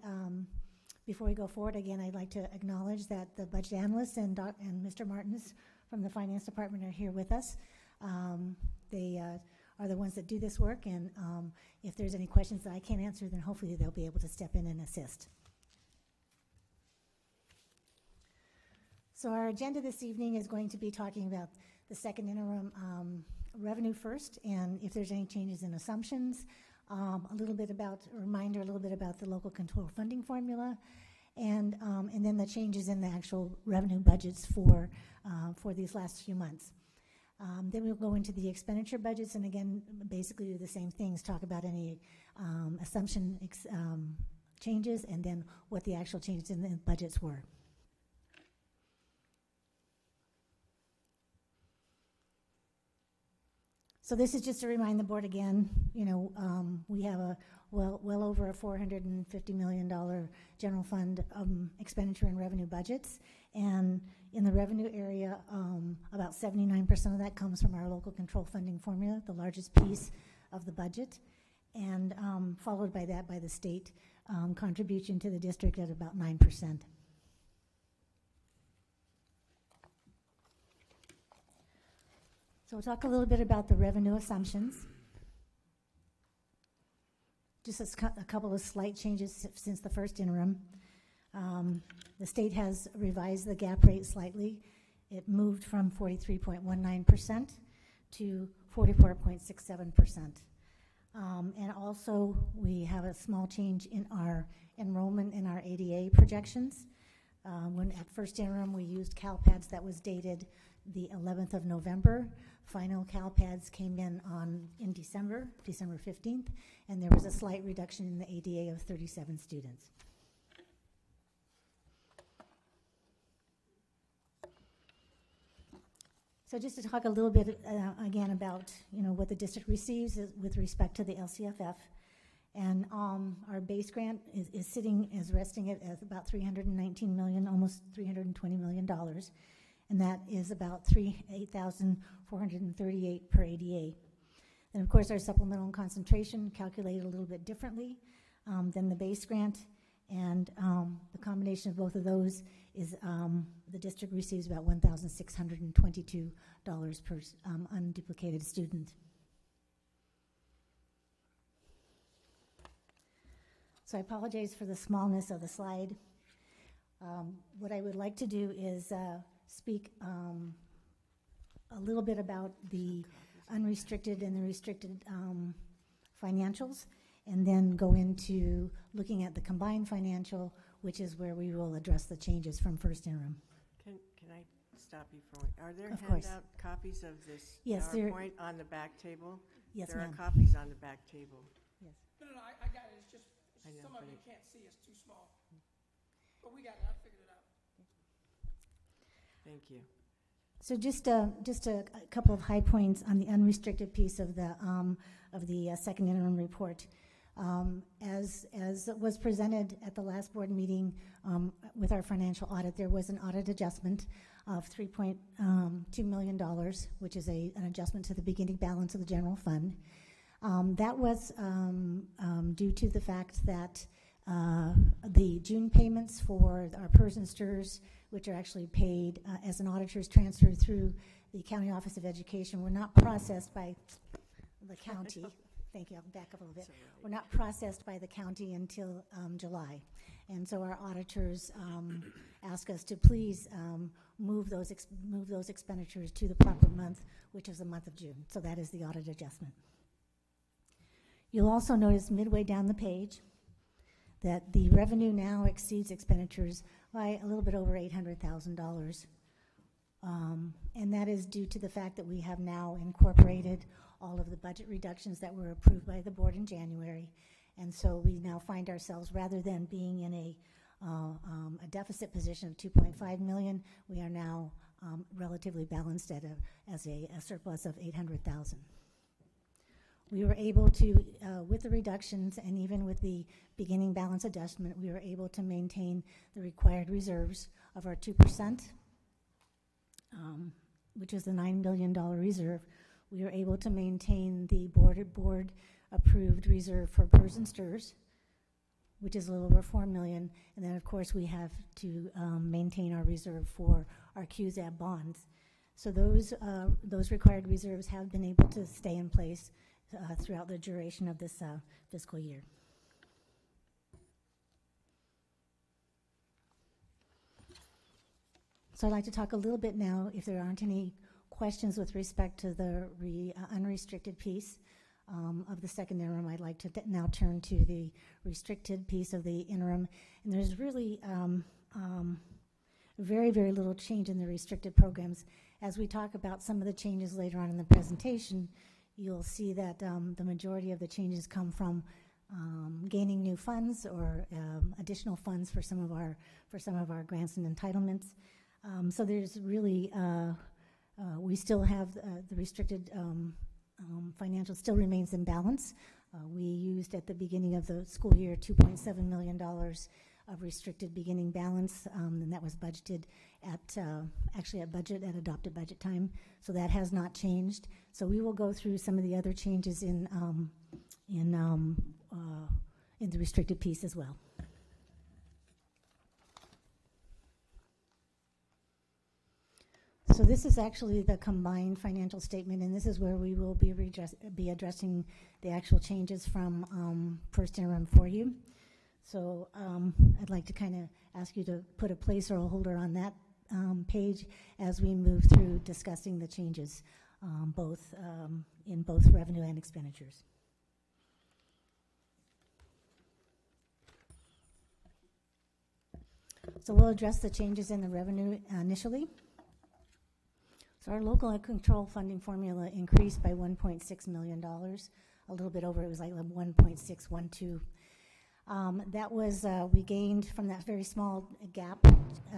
[SPEAKER 13] go forward, again, I'd like to acknowledge that the budget analysts and Mr. Martins from the Finance Department are here with us. They are the ones that do this work, and if there's any questions that I can't answer, then hopefully they'll be able to step in and assist. So our agenda this evening is going to be talking about the second interim revenue first, and if there's any changes in assumptions, a little bit about the local control funding formula, and then the changes in the actual revenue budgets for these last few months. Then we'll go into the expenditure budgets, and again, basically do the same things, talk about any assumption changes, and then what the actual changes in the budgets were. So this is just to remind the board again, we have a well over a $450 million general fund expenditure and revenue budgets. And in the revenue area, about 79% of that comes from our local control funding formula, the largest piece of the budget, and followed by that by the state contribution to the district at about 9%. So we'll talk a little bit about the revenue assumptions. Just a couple of slight changes since the first interim. The state has revised the gap rate slightly. It moved from 43.19% to 44.67%. And also, we have a small change in our enrollment in our ADA projections. When at first interim, we used CalPads that was dated the 11th of November. Final CalPads came in December 15th, and there was a slight reduction in the ADA of 37 students. So just to talk a little bit again about what the district receives with respect to the LCFF, and our base grant is resting at about $319 million, almost $320 million. And that is about $8,438 per ADA. And of course, our supplemental and concentration calculated a little bit differently than the base grant, and the combination of both of those is the district receives about $1,622 per unduplicated student. So I apologize for the smallness of the slide. What I would like to do is speak a little bit about the unrestricted and the restricted financials, and then go into looking at the combined financial, which is where we will address the changes from first interim.
[SPEAKER 3] Can I stop you for are there
[SPEAKER 13] Of
[SPEAKER 3] handout
[SPEAKER 13] course.
[SPEAKER 3] copies of this
[SPEAKER 13] Yes,
[SPEAKER 3] PowerPoint on the back table?
[SPEAKER 13] Yes,
[SPEAKER 3] there
[SPEAKER 13] ma'am.
[SPEAKER 3] are copies on the back table.
[SPEAKER 13] Yes.
[SPEAKER 12] No, I got it. It's just
[SPEAKER 3] I know,
[SPEAKER 12] some of
[SPEAKER 3] but
[SPEAKER 12] you
[SPEAKER 3] it-
[SPEAKER 12] can't see. It's too small. But we got it. I figured it out.
[SPEAKER 3] Thank you.
[SPEAKER 13] So just a couple of high points on the unrestricted piece of the second interim report. As was presented at the last board meeting with our financial audit, there was an audit adjustment of $3.2 million, which is an adjustment to the beginning balance of the general fund. That was due to the fact that the June payments for our PERS and STIRS, which are actually paid as an auditor's transfer through the County Office of Education, were not processed by the county. Thank you, I'll back up a little bit. Were not processed by the county until July. And so our auditors ask us to please move those expenditures to the proper month, which is the month of June. So that is the audit adjustment. You'll also notice midway down the page that the revenue now exceeds expenditures by a little bit over $800,000. And that is due to the fact that we have now incorporated all of the budget reductions that were approved by the board in January. And so we now find ourselves, rather than being in a deficit position of $2.5 million, we are now relatively balanced at as a surplus of $800,000. We were able to, with the reductions and even with the beginning balance adjustment, we were able to maintain the required reserves of our 2%, which is the $9 billion reserve. We were able to maintain the board approved reserve for PERS and STIRS, which is a little over $4 million. And then, of course, we have to maintain our reserve for our QZAB bonds. So those required reserves have been able to stay in place throughout the duration of this fiscal year. So I'd like to talk a little bit now, if there aren't any questions with respect to the unrestricted piece of the second interim, I'd like to now turn to the restricted piece of the interim. And there's really very, very little change in the restricted programs. As we talk about some of the changes later on in the presentation, you'll see that the majority of the changes come from gaining new funds or additional funds for some of our grants and entitlements. So there's really we still have the restricted financial still remains in balance. We used at the beginning of the school year $2.7 million of restricted beginning balance, and that was budgeted at actually at adopted budget time. So that has not changed. So we will go through some of the other changes in the restricted piece as well. So this is actually the combined financial statement, and this is where we will be addressing the actual changes from first interim for you. So I'd like to kind of ask you to put a placeholder on that page as we move through discussing the changes in both revenue and expenditures. So we'll address the changes in the revenue initially. So our local control funding formula increased by $1.6 million, a little bit over. It was like 1.612. That was, we gained from that very small gap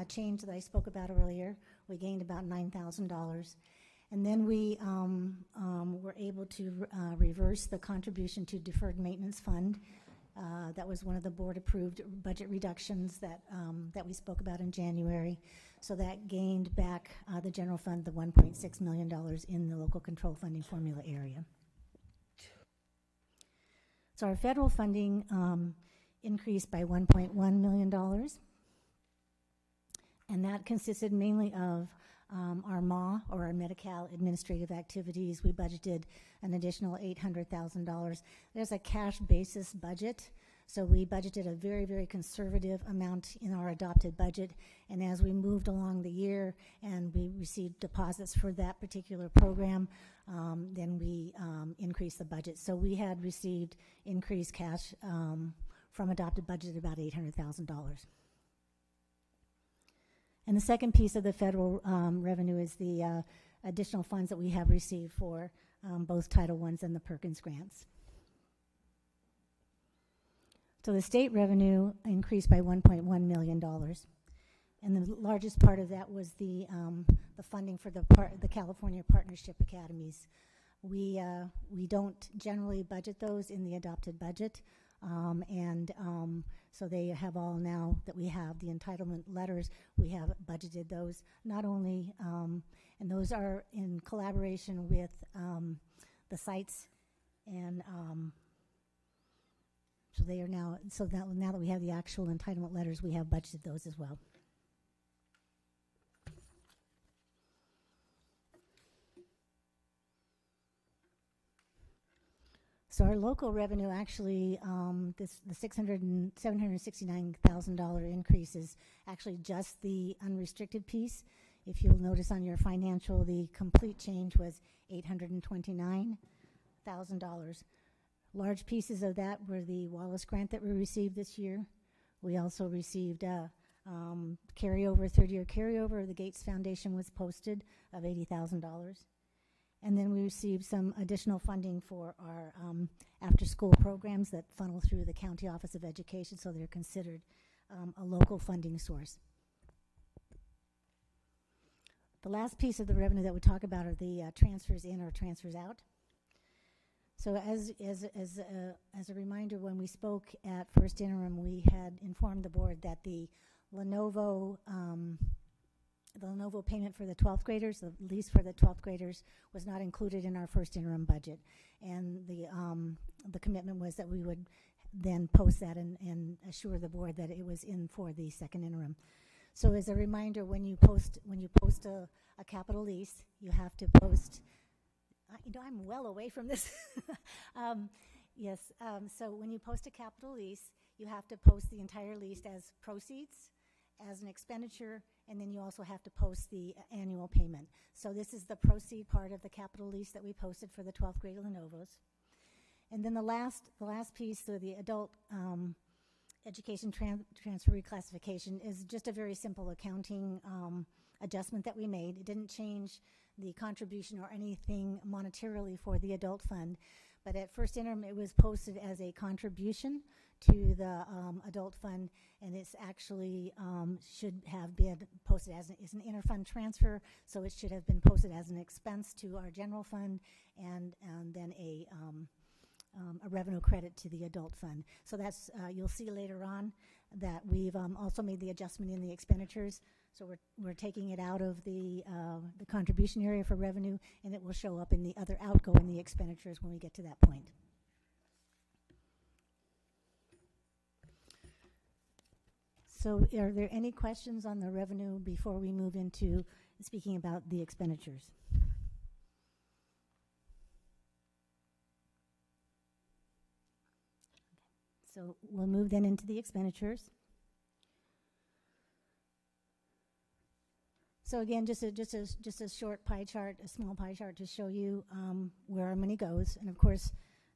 [SPEAKER 13] change that I spoke about earlier, we gained about $9,000. And then we were able to reverse the contribution to deferred maintenance fund. That was one of the board-approved budget reductions that we spoke about in January. So that gained back the general fund, the $1.6 million in the local control funding formula area. So our federal funding increased by $1.1 million. And that consisted mainly of our MA, or our Medi-Cal administrative activities. We budgeted an additional $800,000. There's a cash basis budget, so we budgeted a very, very conservative amount in our adopted budget. And as we moved along the year and we received deposits for that particular program, then we increased the budget. So we had received increased cash from adopted budget at about $800,000. And the second piece of the federal revenue is the additional funds that we have received for both Title I's and the Perkins grants. So the state revenue increased by $1.1 million. And the largest part of that was the funding for the California Partnership Academies. We don't generally budget those in the adopted budget. So they have all, now that we have the entitlement letters, we have budgeted those not only, and those are in collaboration with the sites and So they are now, so now that we have the actual entitlement letters, we have budgeted those as well. So our local revenue actually, the $769,000 increase is actually just the unrestricted piece. If you'll notice on your financial, the complete change was $829,000. Large pieces of that were the Wallace grant that we received this year. We also received carryover, third-year carryover. The Gates Foundation was posted of $80,000. And then we received some additional funding for our after-school programs that funnel through the County Office of Education, so they're considered a local funding source. The last piece of the revenue that we talk about are the transfers in or transfers out. So as a reminder, when we spoke at first interim, we had informed the board that the Lenovo payment for the 12th graders, the lease for the 12th graders, was not included in our first interim budget. And the commitment was that we would then post that and assure the board that it was in for the second interim. So as a reminder, when you post a capital lease, you have to post. I'm well away from this. Yes. So when you post a capital lease, you have to post the entire lease as proceeds, as an expenditure, and then you also have to post the annual payment. So this is the proceed part of the capital lease that we posted for the 12th grade Lenovos. And then the last piece, so the adult education transfer reclassification, is just a very simple accounting adjustment that we made. It didn't change the contribution or anything monetarily for the adult fund, but at first interim it was posted as a contribution to the adult fund, and it's actually should have been posted as an interfund transfer, so it should have been posted as an expense to our general fund and then a revenue credit to the adult fund. So that's, you'll see later on that we've also made the adjustment in the expenditures. So we're taking it out of the contribution area for revenue, and it will show up in the other outgo in the expenditures when we get to that point. So are there any questions on the revenue before we move into speaking about the expenditures? So we'll move then into the expenditures. So again, just a short pie chart, a small pie chart to show you where our money goes. And of course,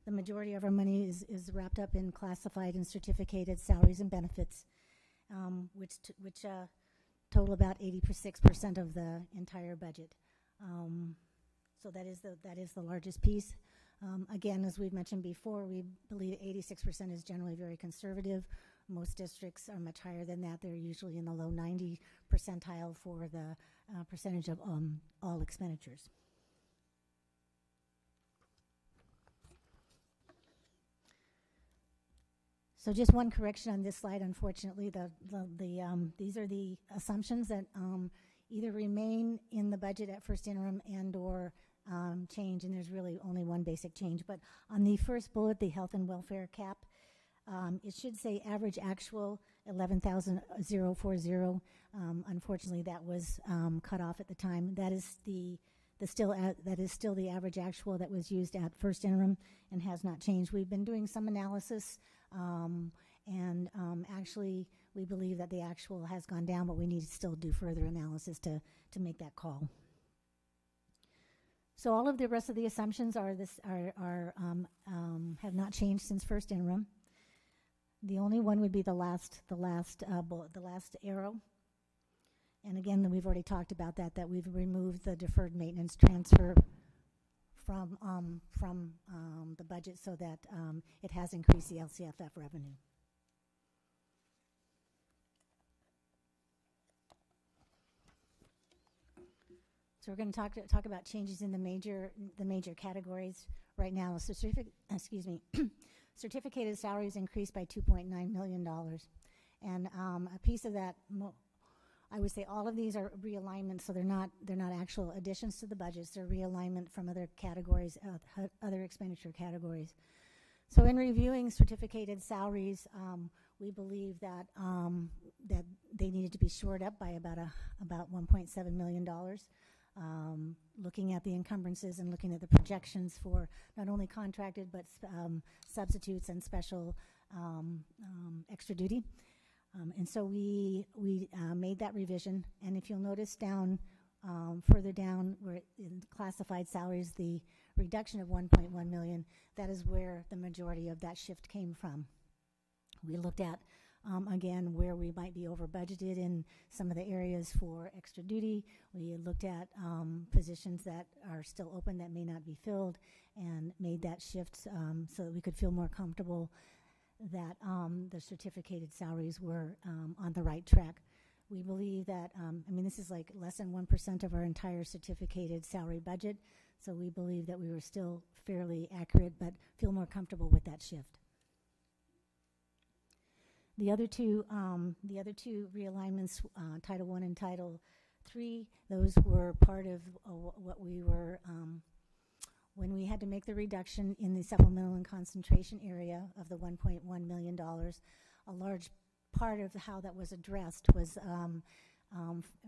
[SPEAKER 13] the majority of our money is wrapped up in classified and certificated salaries and benefits, which total about 86% of the entire budget. So that is the largest piece. Again, as we've mentioned before, we believe 86% is generally very conservative. Most districts are much higher than that. They're usually in the low 90 percentile for the percentage of all expenditures. So just one correction on this slide. Unfortunately, these are the assumptions that either remain in the budget at first interim and or change, and there's really only one basic change. But on the first bullet, the health and welfare cap, it should say average actual 11,040. Unfortunately, that was cut off at the time. That is that is still the average actual that was used at first interim and has not changed. We've been doing some analysis, and actually we believe that the actual has gone down, but we need to still do further analysis to make that call. So all of the rest of the assumptions are have not changed since first interim. The only one would be the last arrow. And again, we've already talked about that we've removed the deferred maintenance transfer from the budget so that it has increased the LCFF revenue. So we're going to talk about changes in the major categories right now. Certificated salaries increased by $2.9 million, and a piece of that, I would say, all of these are realignments. So they're not actual additions to the budgets. They're realignment from other categories, other expenditure categories. So in reviewing certificated salaries, we believe that that they needed to be shored up by about $1.7 million. Looking at the encumbrances and looking at the projections for not only contracted but substitutes and special extra duty. And so we made that revision. And if you'll notice down, further down where in classified salaries, the reduction of 1.1 million, that is where the majority of that shift came from. We looked at, again, where we might be over budgeted in some of the areas for extra duty. We looked at positions that are still open that may not be filled and made that shift so that we could feel more comfortable that the certificated salaries were on the right track. We believe that, this is like less than 1% of our entire certificated salary budget, so we believe that we were still fairly accurate, but feel more comfortable with that shift. The other two realignments, Title I and Title III, those were part of what we were, when we had to make the reduction in the supplemental and concentration area of the $1.1 million, a large part of how that was addressed was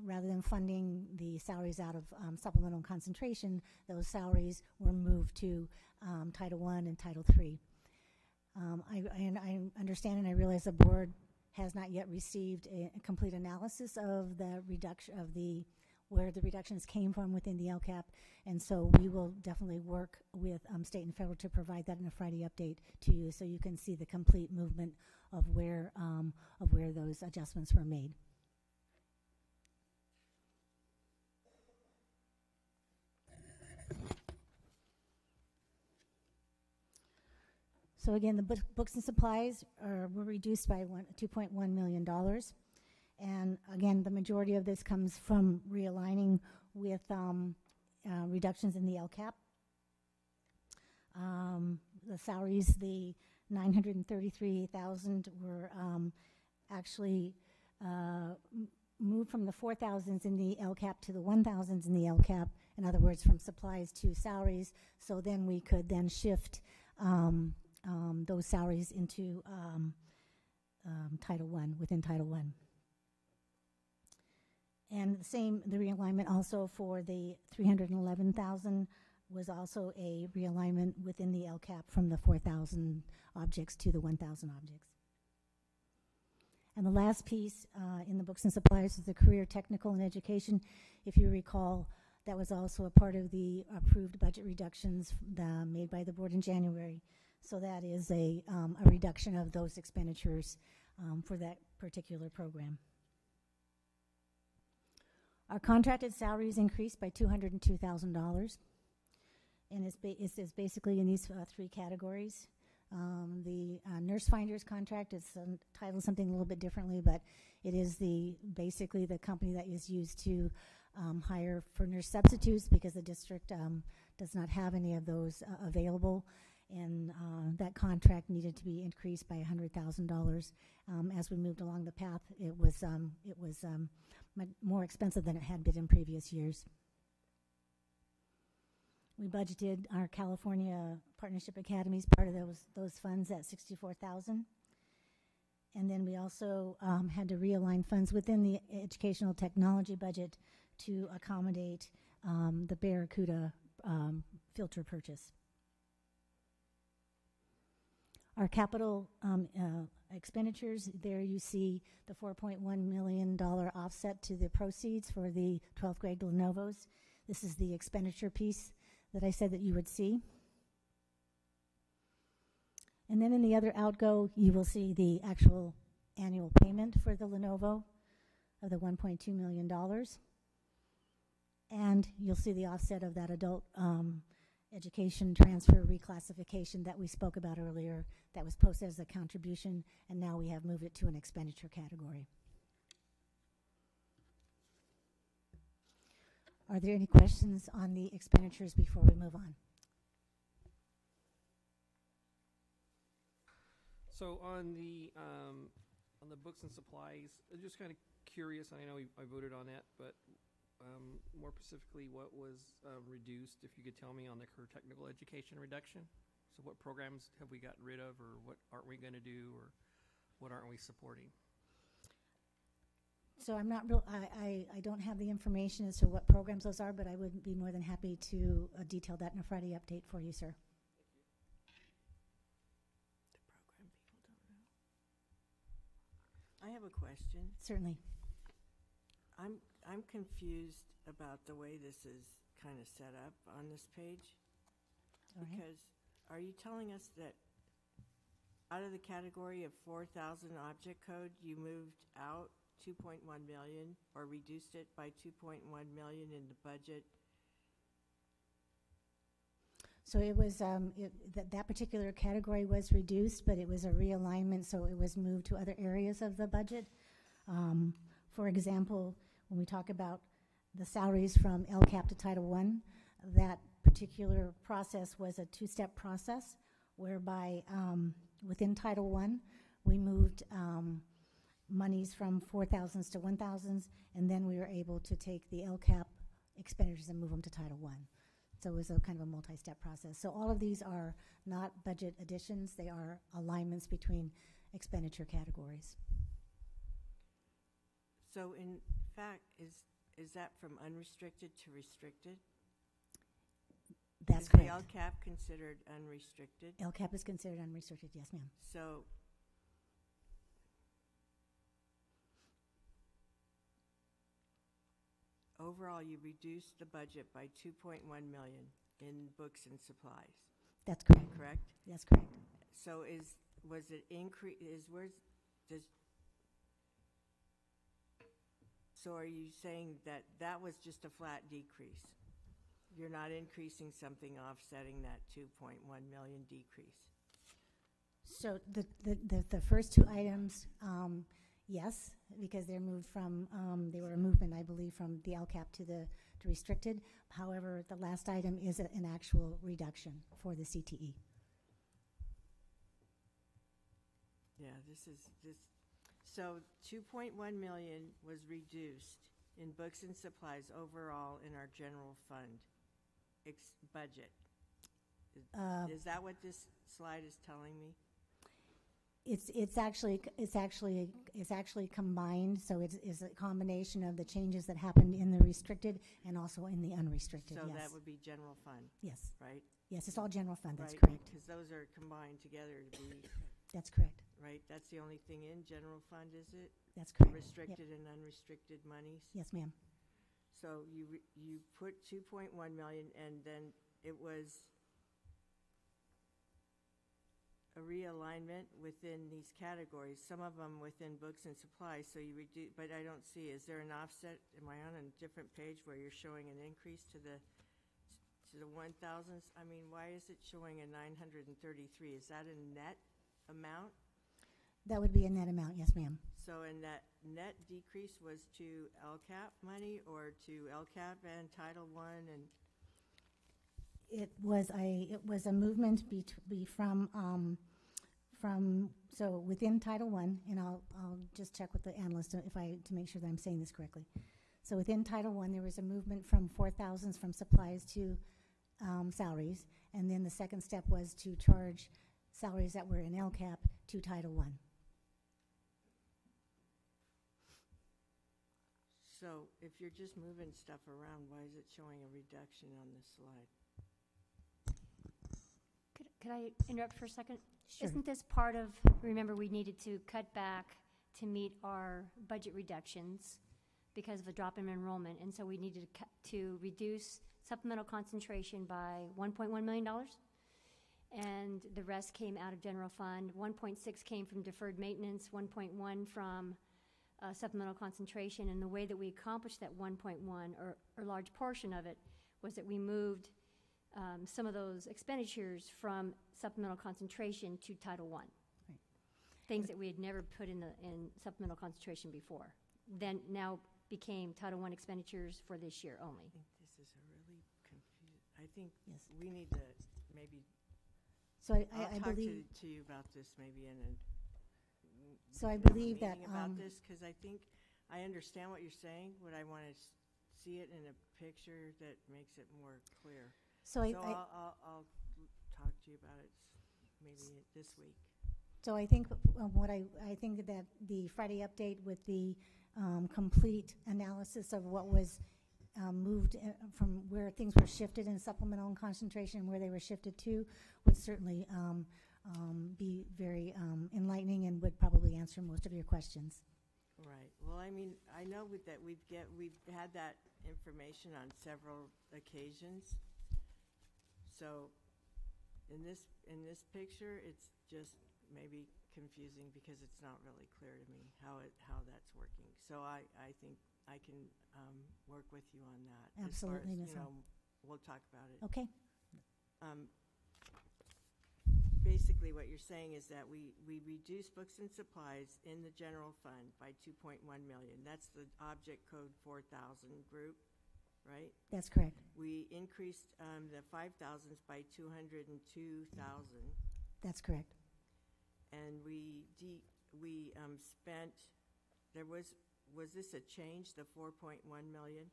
[SPEAKER 13] rather than funding the salaries out of supplemental and concentration, those salaries were moved to Title I and Title III. I understand and I realize the board has not yet received a complete analysis of the reduction of where the reductions came from within the LCAP, and so we will definitely work with state and federal to provide that in a Friday update to you, so you can see the complete movement of where those adjustments were made. So again, the books and supplies were reduced by $2.1 million. And again, the majority of this comes from realigning with reductions in the LCAP. The salaries, the $933,000 were actually moved from the 4,000s in the LCAP to the 1,000s in the LCAP. In other words, from supplies to salaries. So then we could then shift those salaries into Title I, within Title I. And the realignment also for the $311,000 was also a realignment within the LCAP from the 4,000 objects to the 1,000 objects. And the last piece in the books and supplies is the career technical and education. If you recall, that was also a part of the approved budget reductions made by the board in January. So that is a reduction of those expenditures for that particular program. Our contracted salaries increased by $202,000, and it's basically in these three categories. The nurse finder's contract is titled something a little bit differently, but it is basically the company that is used to hire for nurse substitutes because the district does not have any of those available. And that contract needed to be increased by $100,000. As we moved along the path, it was more expensive than it had been in previous years. We budgeted our California Partnership Academies, part of those funds, at $64,000. And then we also had to realign funds within the educational technology budget to accommodate the Barracuda filter purchase. Our capital expenditures, there you see the $4.1 million offset to the proceeds for the 12th grade Lenovo's. This is the expenditure piece that I said that you would see. And then in the other outgo, you will see the actual annual payment for the Lenovo of the $1.2 million. And you'll see the offset of that adult education transfer reclassification that we spoke about earlier that was posted as a contribution, and now we have moved it to an expenditure category. Are there any questions on the expenditures before we move on?
[SPEAKER 2] So on the books and supplies, I'm just kind of curious. I know I voted on that, but more specifically, what was reduced? If you could tell me on the career technical education reduction, So what programs have we gotten rid of, or what aren't we going to do, or what aren't we supporting?
[SPEAKER 13] So I'm not real, I don't have the information as to what programs those are, but I would be more than happy to detail that in a Friday update for you, sir.
[SPEAKER 3] The program people don't know. I have a question.
[SPEAKER 13] Certainly.
[SPEAKER 3] I'm confused about the way this is kind of set up on this page.
[SPEAKER 13] All right.
[SPEAKER 3] Because are you telling us that out of the category of 4,000 object code, you moved out 2.1 million or reduced it by 2.1 million in the budget?
[SPEAKER 13] So it was, that particular category was reduced, but it was a realignment, so it was moved to other areas of the budget. For example, when we talk about the salaries from LCAP to Title I, that particular process was a two-step process whereby within Title I, we moved monies from 4,000s to 1,000s, and then we were able to take the LCAP expenditures and move them to Title I. So it was a kind of a multi-step process. So all of these are not budget additions, they are alignments between expenditure categories.
[SPEAKER 3] So in fact, is that from unrestricted to restricted?
[SPEAKER 13] That's
[SPEAKER 3] is
[SPEAKER 13] correct.
[SPEAKER 3] Is the LCAP considered unrestricted?
[SPEAKER 13] LCAP is considered unrestricted, yes, ma'am.
[SPEAKER 3] So overall, you reduced the budget by 2.1 million in books and supplies.
[SPEAKER 13] That's correct.
[SPEAKER 3] Correct?
[SPEAKER 13] That's correct.
[SPEAKER 3] So was it increase? So are you saying that that was just a flat decrease? You're not increasing something offsetting that 2.1 million decrease?
[SPEAKER 13] So the first two items, yes, because they're moved from, they were a movement, I believe, from the LCAP to restricted. However, the last item is an actual reduction for the CTE.
[SPEAKER 3] Yeah, so 2.1 million was reduced in books and supplies overall in our general fund budget. Is that what this slide is telling me?
[SPEAKER 13] It's actually combined, so it's a combination of the changes that happened in the restricted and also in the unrestricted.
[SPEAKER 3] So
[SPEAKER 13] yes.
[SPEAKER 3] that would be general fund.
[SPEAKER 13] Yes.
[SPEAKER 3] Right.
[SPEAKER 13] Yes, it's all general fund. That's
[SPEAKER 3] right,
[SPEAKER 13] correct.
[SPEAKER 3] Because those are combined together to be.
[SPEAKER 13] That's correct.
[SPEAKER 3] Right. That's the only thing in general fund, is it?
[SPEAKER 13] That's correct.
[SPEAKER 3] Restricted and unrestricted monies.
[SPEAKER 13] Yes, ma'am.
[SPEAKER 3] So you put 2.1 million, and then it was a realignment within these categories, some of them within books and supplies, so you reduce, but I don't see, is there an offset? Am I on a different page where you're showing an increase to the 1,000s? I mean, why is it showing a 933? Is that a net amount?
[SPEAKER 13] That would be a net amount, yes, ma'am.
[SPEAKER 3] So, and that net decrease was to LCAP money or to LCAP and Title I and?
[SPEAKER 13] It was a movement so within Title I, and I'll just check with the analyst to make sure that I'm saying this correctly. So within Title I, there was a movement from 4,000s from supplies to salaries, and then the second step was to charge salaries that were in LCAP to Title I.
[SPEAKER 3] So if you're just moving stuff around, why is it showing a reduction on this slide?
[SPEAKER 4] Could I interrupt for a second?
[SPEAKER 13] Sure.
[SPEAKER 4] Isn't this part of, remember, we needed to cut back to meet our budget reductions because of a drop in enrollment, and so we needed to reduce supplemental concentration by $1.1 million, and the rest came out of general fund. 1.6 came from deferred maintenance, 1.1 from supplemental concentration, and the way that we accomplished that 1.1, or a large portion of it, was that we moved some of those expenditures from supplemental concentration to Title I.
[SPEAKER 13] Right.
[SPEAKER 4] Things that we had never put in supplemental concentration before. Then now became Title I expenditures for this year only.
[SPEAKER 3] I think this is a really confused. I think
[SPEAKER 13] Yes.
[SPEAKER 3] we need to maybe.
[SPEAKER 13] So
[SPEAKER 3] I'll
[SPEAKER 13] I
[SPEAKER 3] talk
[SPEAKER 13] believe.
[SPEAKER 3] to you about this maybe in a.
[SPEAKER 13] So I believe that
[SPEAKER 3] about this, because I think I understand what you're saying. What I want to see it in a picture that makes it more clear.
[SPEAKER 13] So
[SPEAKER 3] I'll talk to you about it maybe this week.
[SPEAKER 13] So I think I think that the Friday update with the complete analysis of what was moved from where things were shifted in supplemental and concentration and where they were shifted to would certainly be very enlightening and would probably answer most of your questions.
[SPEAKER 3] Right. Well, I mean, I know that we've had that information on several occasions. So in this picture, it's just maybe confusing because it's not really clear to me how that's working. So I think I can work with you on that.
[SPEAKER 13] Absolutely,
[SPEAKER 3] As
[SPEAKER 13] Ms.
[SPEAKER 3] far as,
[SPEAKER 13] Hall.
[SPEAKER 3] we'll talk about it.
[SPEAKER 13] Okay.
[SPEAKER 3] Basically, what you're saying is that we reduce books and supplies in the general fund by 2.1 million. That's the object code 4000 group, right?
[SPEAKER 13] That's correct.
[SPEAKER 3] We increased the 5,000s by 202,000,
[SPEAKER 13] That's correct.
[SPEAKER 3] and we spent. There was this a change? The 4.1 million.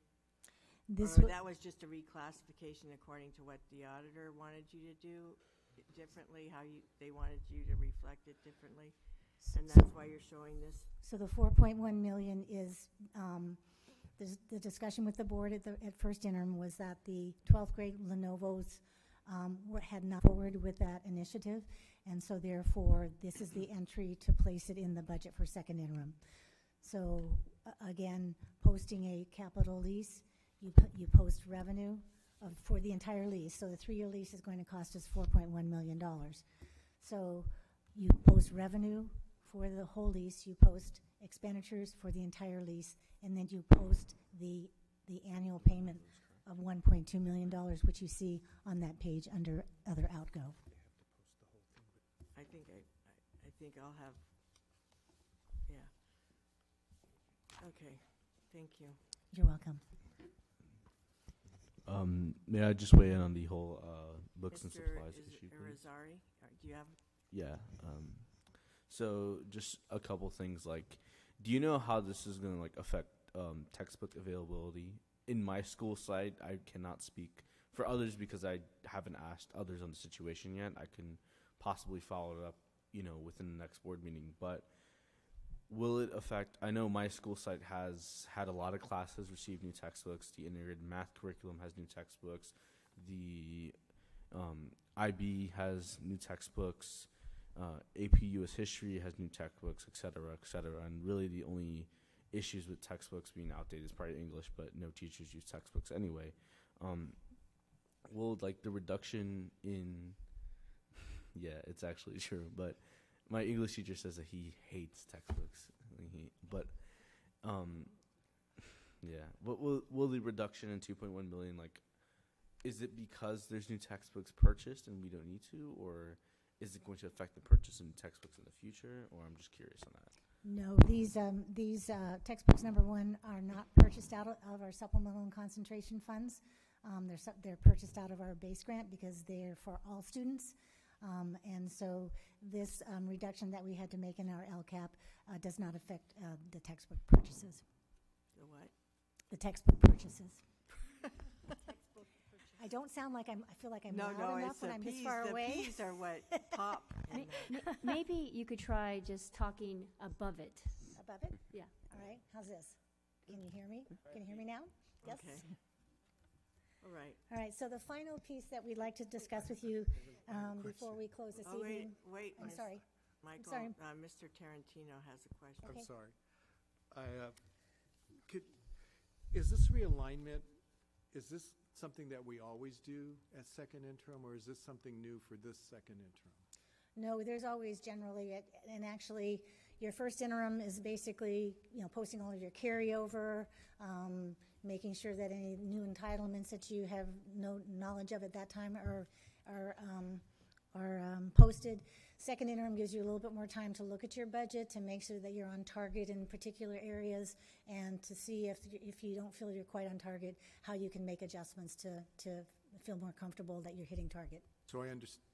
[SPEAKER 3] That was just a reclassification according to what the auditor wanted you to do differently. They wanted you to reflect it differently, and that's why you're showing this.
[SPEAKER 13] So the 4.1 million is the discussion with the board at first interim was that the 12th grade Lenovo's had not forward with that initiative, and so therefore this is the entry to place it in the budget for second interim. So again, posting a capital lease, you post revenue for the entire lease. So the 3-year lease is going to cost us $4.1 million. So you post revenue for the whole lease, you post expenditures for the entire lease, and then you post the annual payment of $1.2 million, which you see on that page under other outgo.
[SPEAKER 3] I think I'll have. Yeah. Okay. Thank you.
[SPEAKER 13] You're welcome.
[SPEAKER 5] May I just weigh in on the whole books and supplies issue, please?
[SPEAKER 3] Irizarry, do you have?
[SPEAKER 5] Yeah. So just a couple things. Like, do you know how this is going to affect textbook availability? In my school site, I cannot speak for others because I haven't asked others on the situation yet. I can possibly follow it up, within the next board meeting. But will it affect? I know my school site has had a lot of classes receive new textbooks. The integrated math curriculum has new textbooks. The IB has new textbooks. AP US History has new textbooks, et cetera. And really the only issues with textbooks being outdated is probably English, but no teachers use textbooks anyway. Will the reduction in yeah, it's actually true, but my English teacher says that he hates textbooks. Yeah. What will the reduction in 2.1 million, is it because there's new textbooks purchased and we don't need to, or is it going to affect the purchase of new textbooks in the future? Or I'm just curious on that.
[SPEAKER 13] No, these textbooks, number one, are not purchased out of our supplemental and concentration funds. They're purchased out of our base grant because they're for all students. And so this reduction that we had to make in our LCAP does not affect the textbook purchases.
[SPEAKER 3] The what?
[SPEAKER 13] The textbook purchases. I don't sound like I feel like I'm loud enough when I'm this far away.
[SPEAKER 3] The P's are what pop.
[SPEAKER 4] Maybe you could try just talking above it.
[SPEAKER 13] Above it?
[SPEAKER 4] Yeah.
[SPEAKER 13] All right. How's this? Can you hear me? Can you hear me now? Yes.
[SPEAKER 3] Okay. All right.
[SPEAKER 13] All right. So the final piece that we'd like to discuss with you before we close this evening.
[SPEAKER 3] Wait.
[SPEAKER 13] I'm sorry.
[SPEAKER 3] Michael,
[SPEAKER 13] I'm sorry.
[SPEAKER 3] Mr. Tarantino has a question.
[SPEAKER 13] Okay.
[SPEAKER 14] I'm sorry. Is this realignment, is this something that we always do at second interim, or is this something new for this second interim?
[SPEAKER 13] No, there's always generally, and actually, your first interim is basically, posting all of your carryover, making sure that any new entitlements that you have no knowledge of at that time are posted. Second interim gives you a little bit more time to look at your budget, to make sure that you're on target in particular areas, and to see if you don't feel you're quite on target, how you can make adjustments to feel more comfortable that you're hitting target.
[SPEAKER 14] So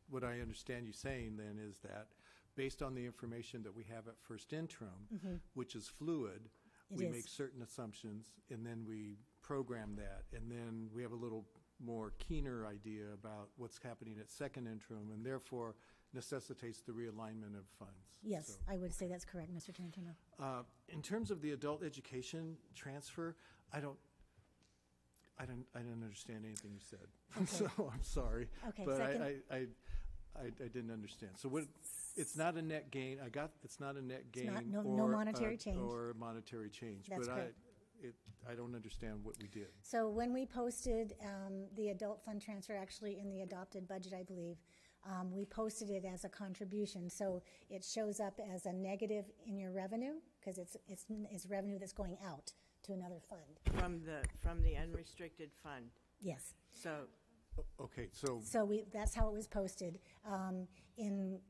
[SPEAKER 14] what I understand you saying then is that based on the information that we have at first interim, which is fluid, we make certain assumptions, and then we program that, and then we have a little more keener idea about what's happening at second interim, and therefore necessitates the realignment of funds.
[SPEAKER 13] Yes,
[SPEAKER 14] So,
[SPEAKER 13] I would say that's correct, Mr. Tarantino.
[SPEAKER 14] in terms of the adult education transfer, I don't understand anything you said.
[SPEAKER 13] Okay.
[SPEAKER 14] So I'm sorry,
[SPEAKER 13] Okay,
[SPEAKER 14] but
[SPEAKER 13] second.
[SPEAKER 14] I didn't understand. So what? It's not a net gain. It's not a net gain.
[SPEAKER 13] not- no
[SPEAKER 14] or
[SPEAKER 13] monetary change.
[SPEAKER 14] Or monetary change.
[SPEAKER 13] That's
[SPEAKER 14] but
[SPEAKER 13] correct.
[SPEAKER 14] I don't understand what we did.
[SPEAKER 13] So when we posted the adult fund transfer, actually in the adopted budget, I believe, we posted it as a contribution. So it shows up as a negative in your revenue because it's revenue that's going out to another fund.
[SPEAKER 3] From the unrestricted fund.
[SPEAKER 13] Yes.
[SPEAKER 3] So,
[SPEAKER 14] Okay, so
[SPEAKER 13] So that's how it was posted. In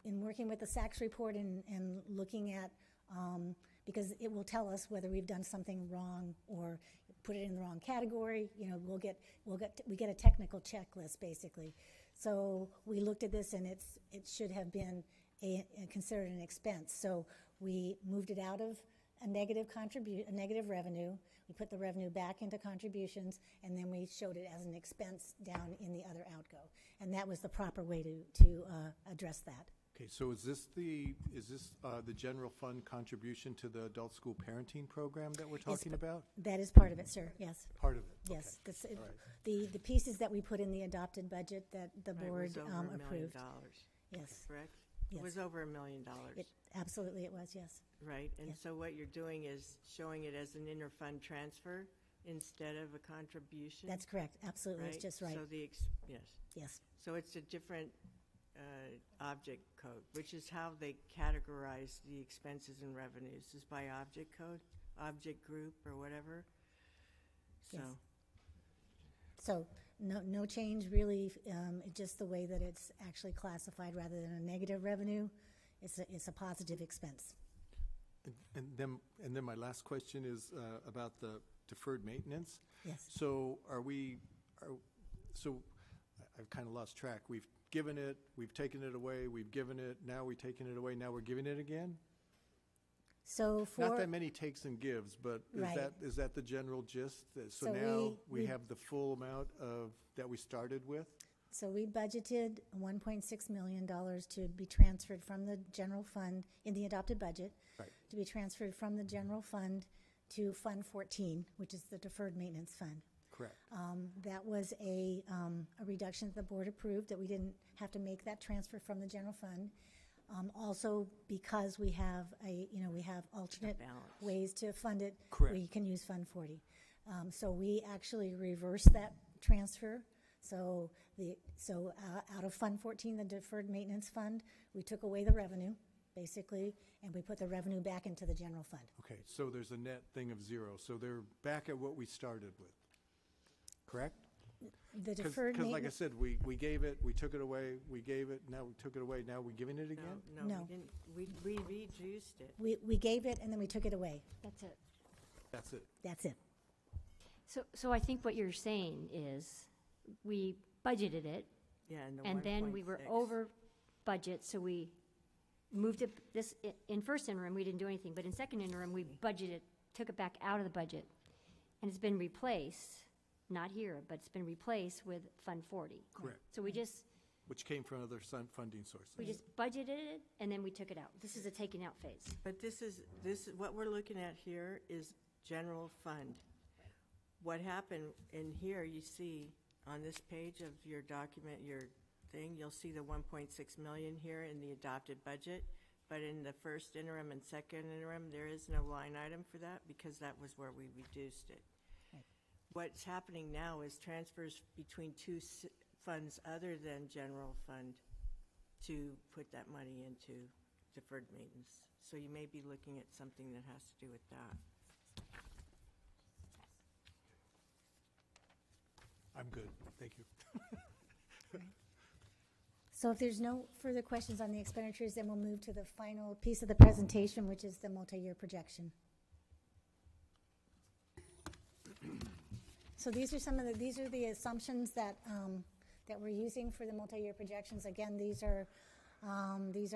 [SPEAKER 13] working with the SACS report and looking at, because it will tell us whether we've done something wrong or put it in the wrong category. You know, we get a technical checklist basically. So we looked at this and it should have been considered an expense. So we moved it out of a negative revenue. We put the revenue back into contributions, and then we showed it as an expense down in the other outgo. And that was the proper way to address that.
[SPEAKER 14] okay, so is this the general fund contribution to the adult school parenting program that we're talking about?
[SPEAKER 13] That is part of it, sir, yes.
[SPEAKER 14] Part of it.
[SPEAKER 13] Yes.
[SPEAKER 14] Okay. All right.
[SPEAKER 13] The pieces that we put in the adopted budget that the
[SPEAKER 3] right,
[SPEAKER 13] board
[SPEAKER 3] was over $1 million.
[SPEAKER 13] approved. Yes.
[SPEAKER 3] Correct?
[SPEAKER 13] Yes.
[SPEAKER 3] It was over $1 million.
[SPEAKER 13] Absolutely it was, yes.
[SPEAKER 3] Right, and
[SPEAKER 13] Yes.
[SPEAKER 3] so what you're doing is showing it as an interfund transfer instead of a contribution?
[SPEAKER 13] That's correct, absolutely, it's
[SPEAKER 3] right?
[SPEAKER 13] just right.
[SPEAKER 3] So yes.
[SPEAKER 13] Yes.
[SPEAKER 3] So it's a different object code, which is how they categorize the expenses and revenues, is by object code, object group, or whatever. So,
[SPEAKER 13] Yes. So no change really, just the way that it's actually classified rather than a negative revenue. It's a positive expense.
[SPEAKER 14] And then my last question is about the deferred maintenance.
[SPEAKER 13] Yes.
[SPEAKER 14] So so I've kind of lost track. We've given it, we've taken it away, we've given it, now we're taking it away, now we're giving it again?
[SPEAKER 13] So
[SPEAKER 14] Not that many takes and gives, but
[SPEAKER 13] Right.
[SPEAKER 14] is that the general gist? So
[SPEAKER 13] So
[SPEAKER 14] now
[SPEAKER 13] we
[SPEAKER 14] we have the full amount that we started with?
[SPEAKER 13] So we budgeted $1.6 million to be transferred from the general fund in the adopted budget,
[SPEAKER 14] Right.
[SPEAKER 13] to be transferred from the general fund to Fund 14, which is the deferred maintenance fund.
[SPEAKER 14] Correct.
[SPEAKER 13] That was a reduction that the board approved, that we didn't have to make that transfer from the general fund. Also, because we have we have alternate
[SPEAKER 3] balance.
[SPEAKER 13] ways to fund it.
[SPEAKER 14] Correct.
[SPEAKER 13] We can use Fund 40. So we actually reversed that transfer. So out of Fund 14, the deferred maintenance fund, we took away the revenue, basically, and we put the revenue back into the general fund.
[SPEAKER 14] Okay, so there's a net thing of zero. So they're back at what we started with, correct?
[SPEAKER 13] The deferred
[SPEAKER 14] Because like I
[SPEAKER 13] maintenance,
[SPEAKER 14] said, we gave it, we took it away, we gave it, now we took it away, now we're giving it again?
[SPEAKER 3] No,
[SPEAKER 13] No.
[SPEAKER 3] we didn't. We reduced it.
[SPEAKER 13] we gave it and then we took it away.
[SPEAKER 4] That's it.
[SPEAKER 14] That's it.
[SPEAKER 13] That's it.
[SPEAKER 4] So I think what you're saying is we budgeted it,
[SPEAKER 3] Yeah, and the
[SPEAKER 4] and then we were
[SPEAKER 3] 1.6.
[SPEAKER 4] over budget, so we moved it, in first interim, we didn't do anything, but in second interim, we budgeted, took it back out of the budget, and it's been replaced, not here, but it's been replaced with Fund 40.
[SPEAKER 14] Correct.
[SPEAKER 4] So we just
[SPEAKER 14] Which came from other funding sources.
[SPEAKER 4] budgeted it, and then we took it out. This is a taking out phase.
[SPEAKER 3] But this is what we're looking at here is general fund. What happened in here, you see on this page of your document, your thing, you'll see the 1.6 million here in the adopted budget. But in the first interim and second interim, there is no line item for that because that was where we reduced it. What's happening now is transfers between two funds other than general fund to put that money into deferred maintenance. So you may be looking at something that has to do with that.
[SPEAKER 14] I'm good, thank you.
[SPEAKER 13] So if there's no further questions on the expenditures, then we'll move to the final piece of the presentation, which is the multi-year projection. So these are the assumptions that we're using for the multi-year projections. Again, these are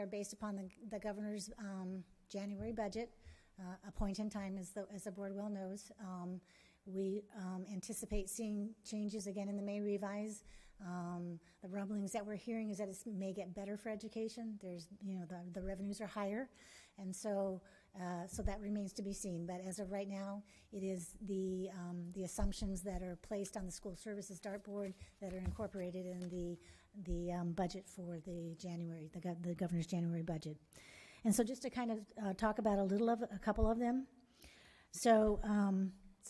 [SPEAKER 13] based upon the governor's January budget, a point in time, as the board well knows. We anticipate seeing changes again in the May revise. The rumblings that we're hearing is that it may get better for education. There's, the revenues are higher, and so that remains to be seen. But as of right now, it is the assumptions that are placed on the school services dartboard that are incorporated in the budget for the governor's January budget. And so just to kind of talk about a couple of them. So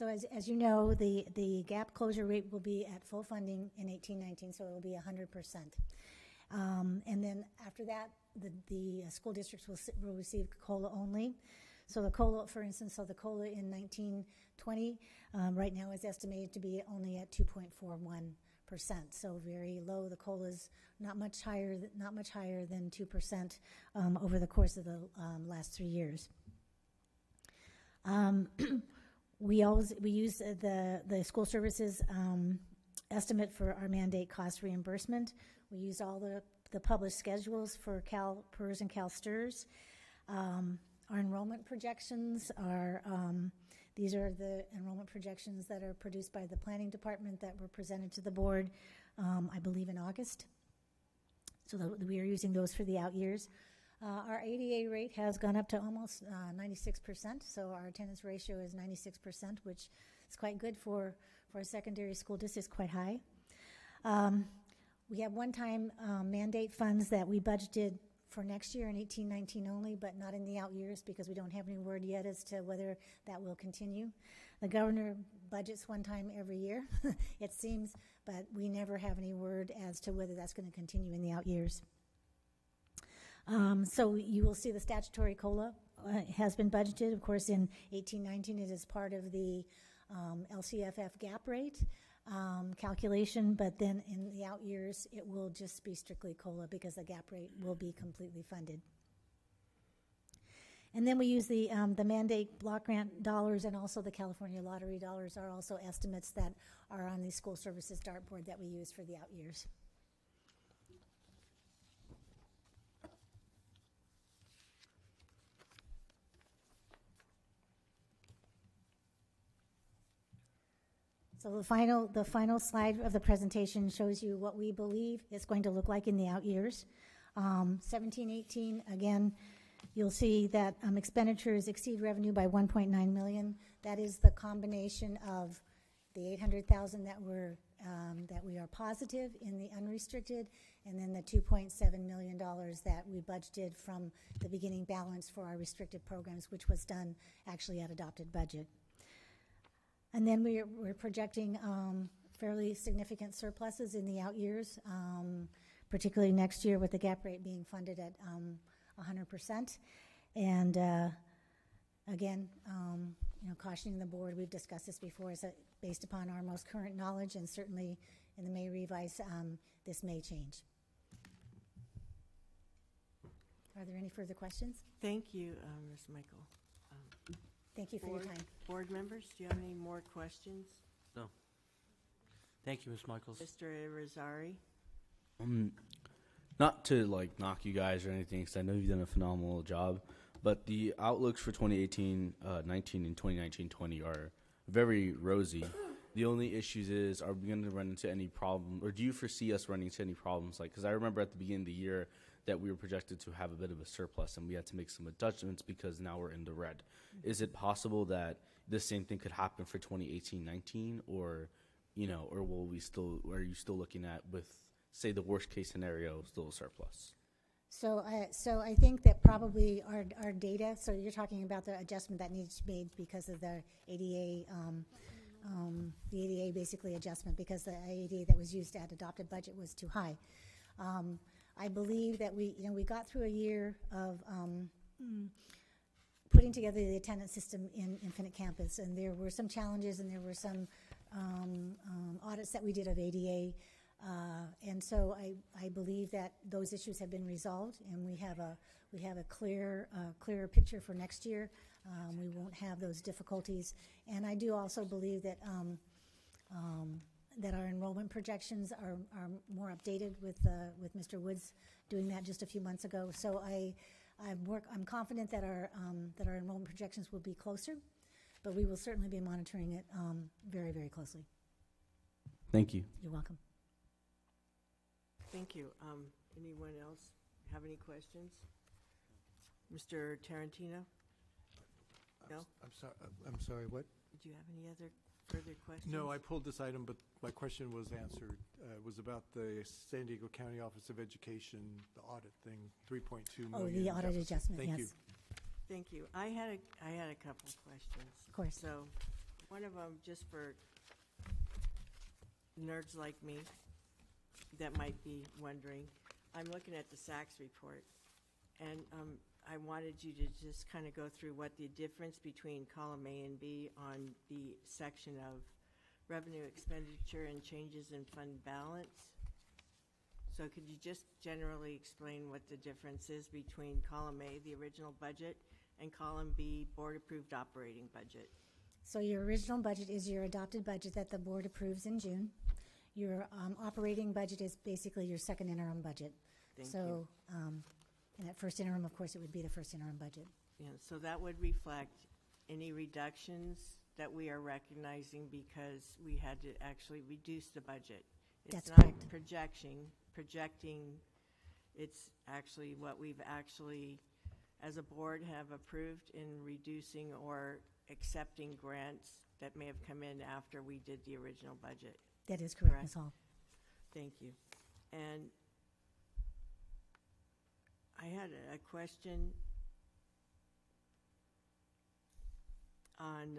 [SPEAKER 13] as you know, the gap closure rate will be at full funding in 18-19, so it will be 100%. And then after that, the school districts will receive COLA only. So the COLA, for instance, the COLA in 19-20 right now is estimated to be only at 2.41%. So very low. The COLA is not much higher than 2% over the course of the last 3 years. We use the school services estimate for our mandate cost reimbursement. We use all the published schedules for CalPERS and CalSTRS. Our enrollment projections are, these are the enrollment projections that are produced by the planning department that were presented to the board, I believe in August. So we are using those for the out years. Our ADA rate has gone up to almost 96%, so our attendance ratio is 96%, which is quite good for a secondary school district, quite high. We have one-time mandate funds that we budgeted for next year in 18-19 only, but not in the out years because we don't have any word yet as to whether that will continue. The governor budgets one time every year, it seems, but we never have any word as to whether that's going to continue in the out years. So you will see the statutory COLA has been budgeted. Of course, in 18-19, it is part of the LCFF gap rate calculation, but then in the out years, it will just be strictly COLA because the gap rate will be completely funded. And then we use the mandate block grant dollars and also the California lottery dollars are also estimates that are on the school services dartboard that we use for the out years. So the final slide of the presentation shows you what we believe it's going to look like in the out years. 17-18, again, you'll see that expenditures exceed revenue by 1.9 million. That is the combination of the 800,000 that we are positive in the unrestricted, and then the 2.7 million dollars that we budgeted from the beginning balance for our restricted programs, which was done actually at adopted budget. And then we're projecting fairly significant surpluses in the out years, particularly next year with the gap rate being funded at 100%. And again, cautioning the board, we've discussed this before, is that based upon our most current knowledge and certainly in the May revise, this may change. Are there any further questions?
[SPEAKER 3] Thank you, Ms. Michael.
[SPEAKER 13] Thank you for your time.
[SPEAKER 3] Board members, do you have any more questions?
[SPEAKER 7] No. Thank you, Ms. Michaels.
[SPEAKER 3] Mr. Irizarry?
[SPEAKER 5] Not to knock you guys or anything, because I know you've done a phenomenal job, but the outlooks for 2018-19 and 2019-20 are very rosy. The only issues is, are we going to run into any problem, or do you foresee us running into any problems? Because I remember at the beginning of the year that we were projected to have a bit of a surplus, and we had to make some adjustments because now we're in the red. Mm-hmm. Is it possible that the same thing could happen for 2018-19, or are you still looking at, with say the worst case scenario, still a surplus?
[SPEAKER 13] So I think that probably our data. So you're talking about the adjustment that needs to be made because of the ADA. The ADA basically adjustment because the ADA that was used at adopted budget was too high. I believe that we got through a year of putting together the attendance system in Infinite Campus, and there were some challenges and there were some audits that we did of ADA, and so I believe that those issues have been resolved, and we have a clearer picture for next year. We won't have those difficulties, and I do also believe that that our enrollment projections are more updated with Mr. Woods doing that just a few months ago. So I'm confident that our enrollment projections will be closer. but we will certainly be monitoring it very, very closely.
[SPEAKER 5] Thank you.
[SPEAKER 13] You're welcome.
[SPEAKER 3] Thank you. Anyone else have any questions? Mr. Tarantino? No?
[SPEAKER 14] I'm sorry, what?
[SPEAKER 3] Did you have any other further questions?
[SPEAKER 14] No, I pulled this item, but my question was answered. It was about the San Diego County Office of Education, the audit thing, 3.2 million.
[SPEAKER 13] Oh, the audit
[SPEAKER 14] deficit.
[SPEAKER 13] adjustment,
[SPEAKER 14] Thank
[SPEAKER 13] yes.
[SPEAKER 14] you.
[SPEAKER 3] Thank you. I had a couple of questions.
[SPEAKER 13] Of course.
[SPEAKER 3] So, one of them, just for nerds like me that might be wondering, I'm looking at the SACS report, and I wanted you to just kind of go through what the difference between column A and B on the section of revenue expenditure and changes in fund balance. So could you just generally explain what the difference is between column A, the original budget, and column B, board-approved operating budget?
[SPEAKER 13] So your original budget is your adopted budget that the board approves in June. Your operating budget is basically your second interim budget.
[SPEAKER 3] Thank
[SPEAKER 13] so,
[SPEAKER 3] you.
[SPEAKER 13] And that first interim, of course, it would be the first interim budget.
[SPEAKER 3] Yeah, so that would reflect any reductions that we are recognizing because we had to actually reduce the budget. It's
[SPEAKER 13] That's
[SPEAKER 3] not
[SPEAKER 13] correct.
[SPEAKER 3] projecting, it's actually what we've actually, as a board, have approved in reducing or accepting grants that may have come in after we did the original budget.
[SPEAKER 13] That is correct, Ms. Hall.
[SPEAKER 3] Thank you. And I had a question on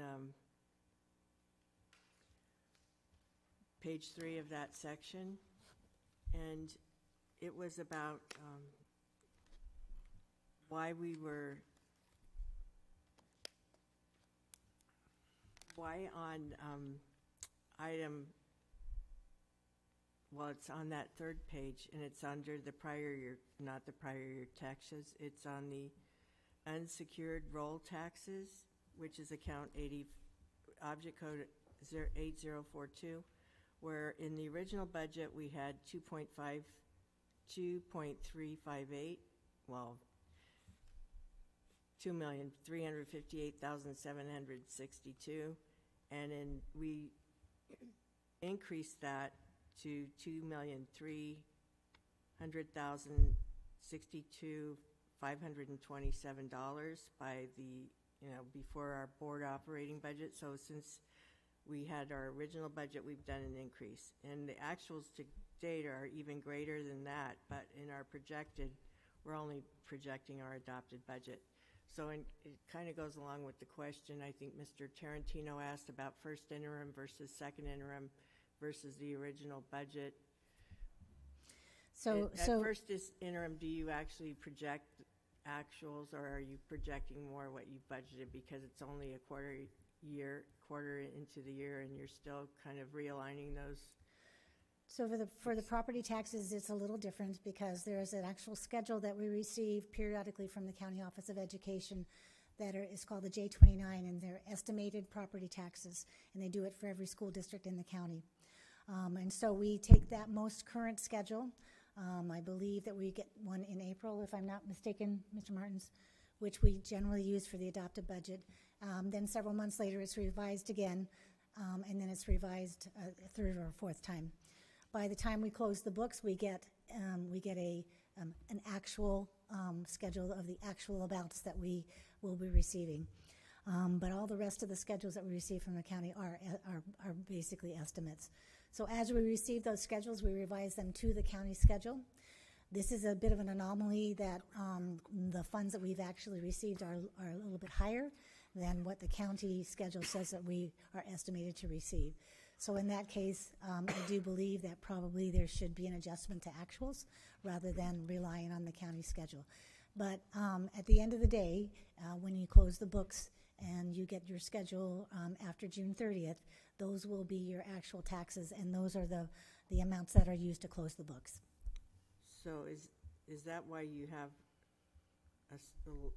[SPEAKER 3] page 3 of that section, and it was about why on item, well, it's on that third page, and it's under the prior year, not the prior year taxes. It's on the unsecured roll taxes, which is account 80, object code 8042, where in the original budget we had 2.358, well, 2,358,762, and then we increased that to $2,300,062,527 by the, before our board operating budget. So since we had our original budget, we've done an increase. And the actuals to date are even greater than that, but in our projected, we're only projecting our adopted budget. So it kind of goes along with the question I think Mr. Tarantino asked about first interim versus second interim versus the original budget.
[SPEAKER 13] So,
[SPEAKER 3] at first interim, do you actually project actuals, or are you projecting more what you budgeted because it's only a quarter into the year, and you're still kind of realigning those?
[SPEAKER 13] So for the property taxes, it's a little different because there is an actual schedule that we receive periodically from the County Office of Education that is called the J29, and they're estimated property taxes, and they do it for every school district in the county. And so we take that most current schedule. I believe that we get one in April, if I'm not mistaken, Mr. Martins, which we generally use for the adopted budget. Then several months later, it's revised again, and then it's revised a third or fourth time. By the time we close the books, we get an actual schedule of the actual amounts that we will be receiving. But all the rest of the schedules that we receive from the county are basically estimates. So as we receive those schedules, we revise them to the county schedule. This is a bit of an anomaly that the funds that we've actually received are a little bit higher than what the county schedule says that we are estimated to receive. So in that case, I do believe that probably there should be an adjustment to actuals rather than relying on the county schedule. But at the end of the day, when you close the books and you get your schedule after June 30th, those will be your actual taxes, and those are the amounts that are used to close the books.
[SPEAKER 3] So is that why you have a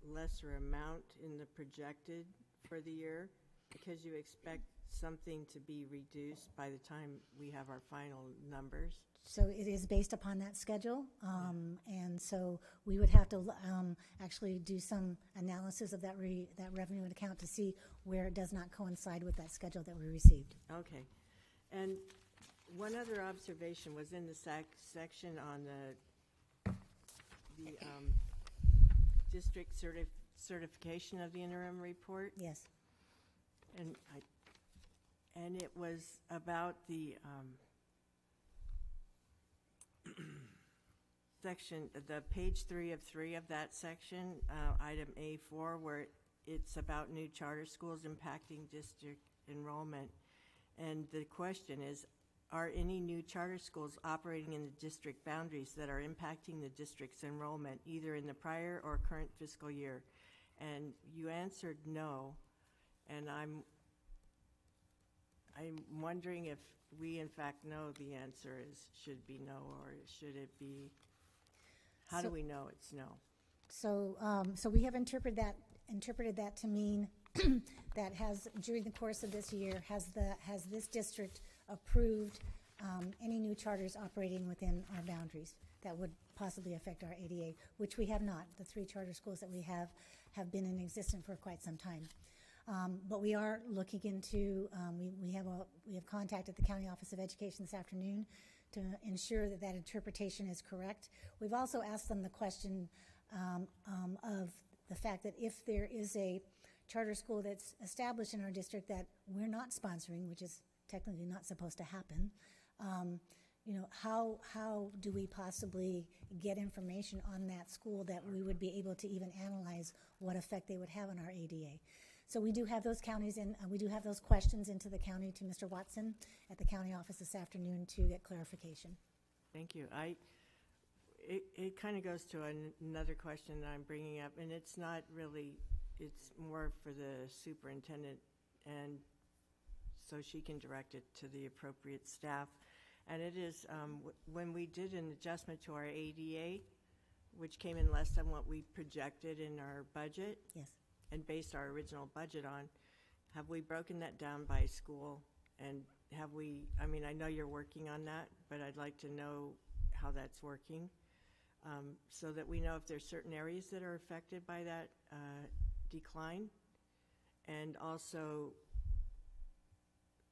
[SPEAKER 3] lesser amount in the projected for the year? Because you expect something to be reduced by the time we have our final numbers?
[SPEAKER 13] So it is based upon that schedule, and so we would have to actually do some analysis of that revenue account to see where it does not coincide with that schedule that we received.
[SPEAKER 3] Okay. And one other observation was in the section on the district certification of the interim report.
[SPEAKER 13] Yes.
[SPEAKER 3] And it was about the section, the page 3 of 3 of that section, item A4, where it's about new charter schools impacting district enrollment. And the question is, are any new charter schools operating in the district boundaries that are impacting the district's enrollment, either in the prior or current fiscal year? And you answered no, and I'm wondering if we in fact know the answer should be no, or should it be, how do we know it's no?
[SPEAKER 13] So we have interpreted that to mean that during the course of this year, has this district approved any new charters operating within our boundaries that would possibly affect our ADA, which we have not. The 3 charter schools that we have been in existence for quite some time. But we are looking into, we have contacted the County Office of Education this afternoon to ensure that interpretation is correct. We've also asked them the question of the fact that if there is a charter school that's established in our district that we're not sponsoring, which is technically not supposed to happen, how do we possibly get information on that school that we would be able to even analyze what effect they would have on our ADA? So we do have those counties we do have those questions into the county to Mr. Watson at the county office this afternoon to get clarification.
[SPEAKER 3] Thank you. It kind of goes to another question that I'm bringing up, and it's not really, it's more for the superintendent, and so she can direct it to the appropriate staff. And it is, when we did an adjustment to our ADA, which came in less than what we projected in our budget,
[SPEAKER 13] yes,
[SPEAKER 3] and based our original budget on, have we broken that down by school? And have we, I know you're working on that, but I'd like to know how that's working, so that we know if there's certain areas that are affected by that decline. And also,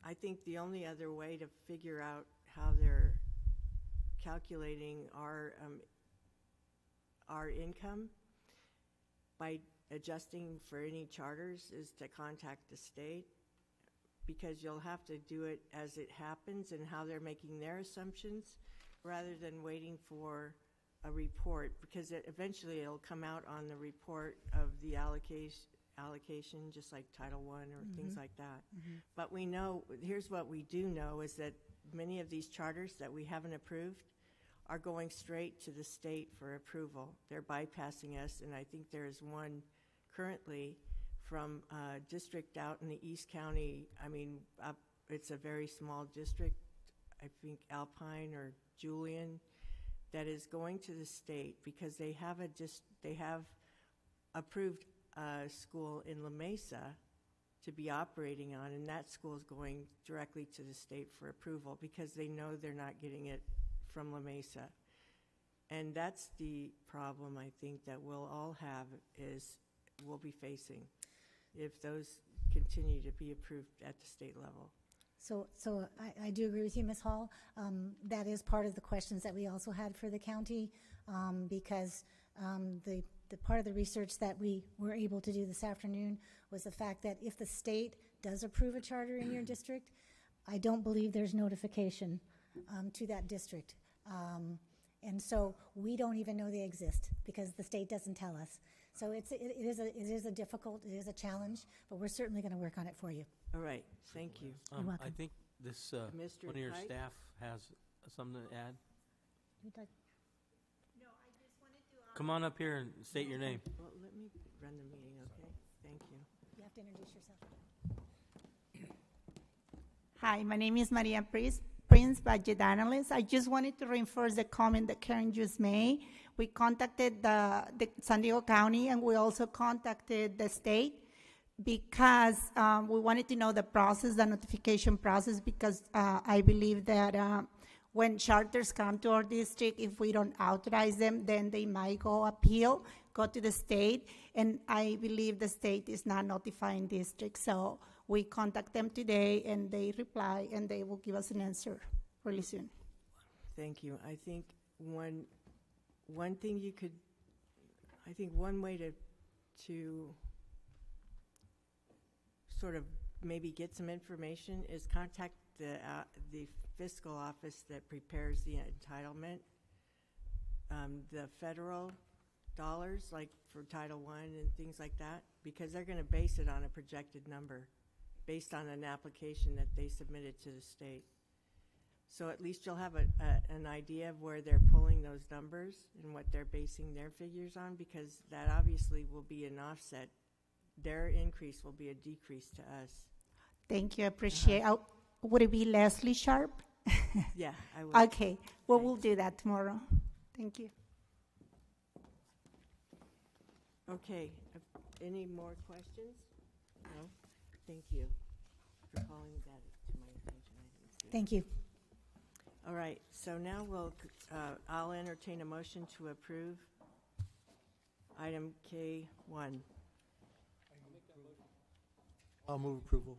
[SPEAKER 3] I think the only other way to figure out how they're calculating our income by adjusting for any charters is to contact the state, because you'll have to do it as it happens and how they're making their assumptions rather than waiting for a report, because eventually it'll come out on the report of the allocation, just like Title I or things like that. But we know, here's what we do know, is that many of these charters that we haven't approved are going straight to the state for approval. They're bypassing us, and I think there's one currently from a district out in the East County. It's a very small district, I think Alpine or Julian, that is going to the state because they have approved a school in La Mesa to be operating on, and that school is going directly to the state for approval because they know they're not getting it from La Mesa. And that's the problem I think that we'll all have, we'll be facing if those continue to be approved at the state level.
[SPEAKER 13] So I do agree with you, Ms. Hall. That is part of the questions that we also had for the county, because the part of the research that we were able to do this afternoon was the fact that if the state does approve a charter in your district, I don't believe there's notification to that district. And so we don't even know they exist because the state doesn't tell us. So it is a challenge, but we're certainly going to work on it for you.
[SPEAKER 3] All right, thank you.
[SPEAKER 13] You're welcome.
[SPEAKER 7] I think this one of your staff has something to add. Come on up here and state your name.
[SPEAKER 3] Well, let me run the meeting, okay? Thank you.
[SPEAKER 13] You have to introduce yourself.
[SPEAKER 15] Hi, my name is Maria Prince, budget analyst. I just wanted to reinforce the comment that Karen just made. We contacted the San Diego County, and we also contacted the state because we wanted to know the process, the notification process, because I believe that when charters come to our district, if we don't authorize them, then they might go to the state, and I believe the state is not notifying districts. So we contact them today, and they reply, and they will give us an answer really soon.
[SPEAKER 3] Thank you. I think one thing you could, I think one way to sort of maybe get some information is contact the fiscal office that prepares the entitlement. The federal dollars, like for Title I and things like that, because they're going to base it on a projected number based on an application that they submitted to the state. So at least you'll have an idea of where they're pulling those numbers and what they're basing their figures on, because that obviously will be an offset. Their increase will be a decrease to us.
[SPEAKER 15] Thank you. I appreciate it. Would it be Leslie Sharp?
[SPEAKER 3] Yeah, I would.
[SPEAKER 15] Okay. Well, we'll do that tomorrow. Thank you.
[SPEAKER 3] Okay. Any more questions? No? Thank you for calling that to my attention. I didn't see it.
[SPEAKER 13] Thank you.
[SPEAKER 3] All right. So now I'll entertain a motion to approve item K1.
[SPEAKER 14] I'll move approval.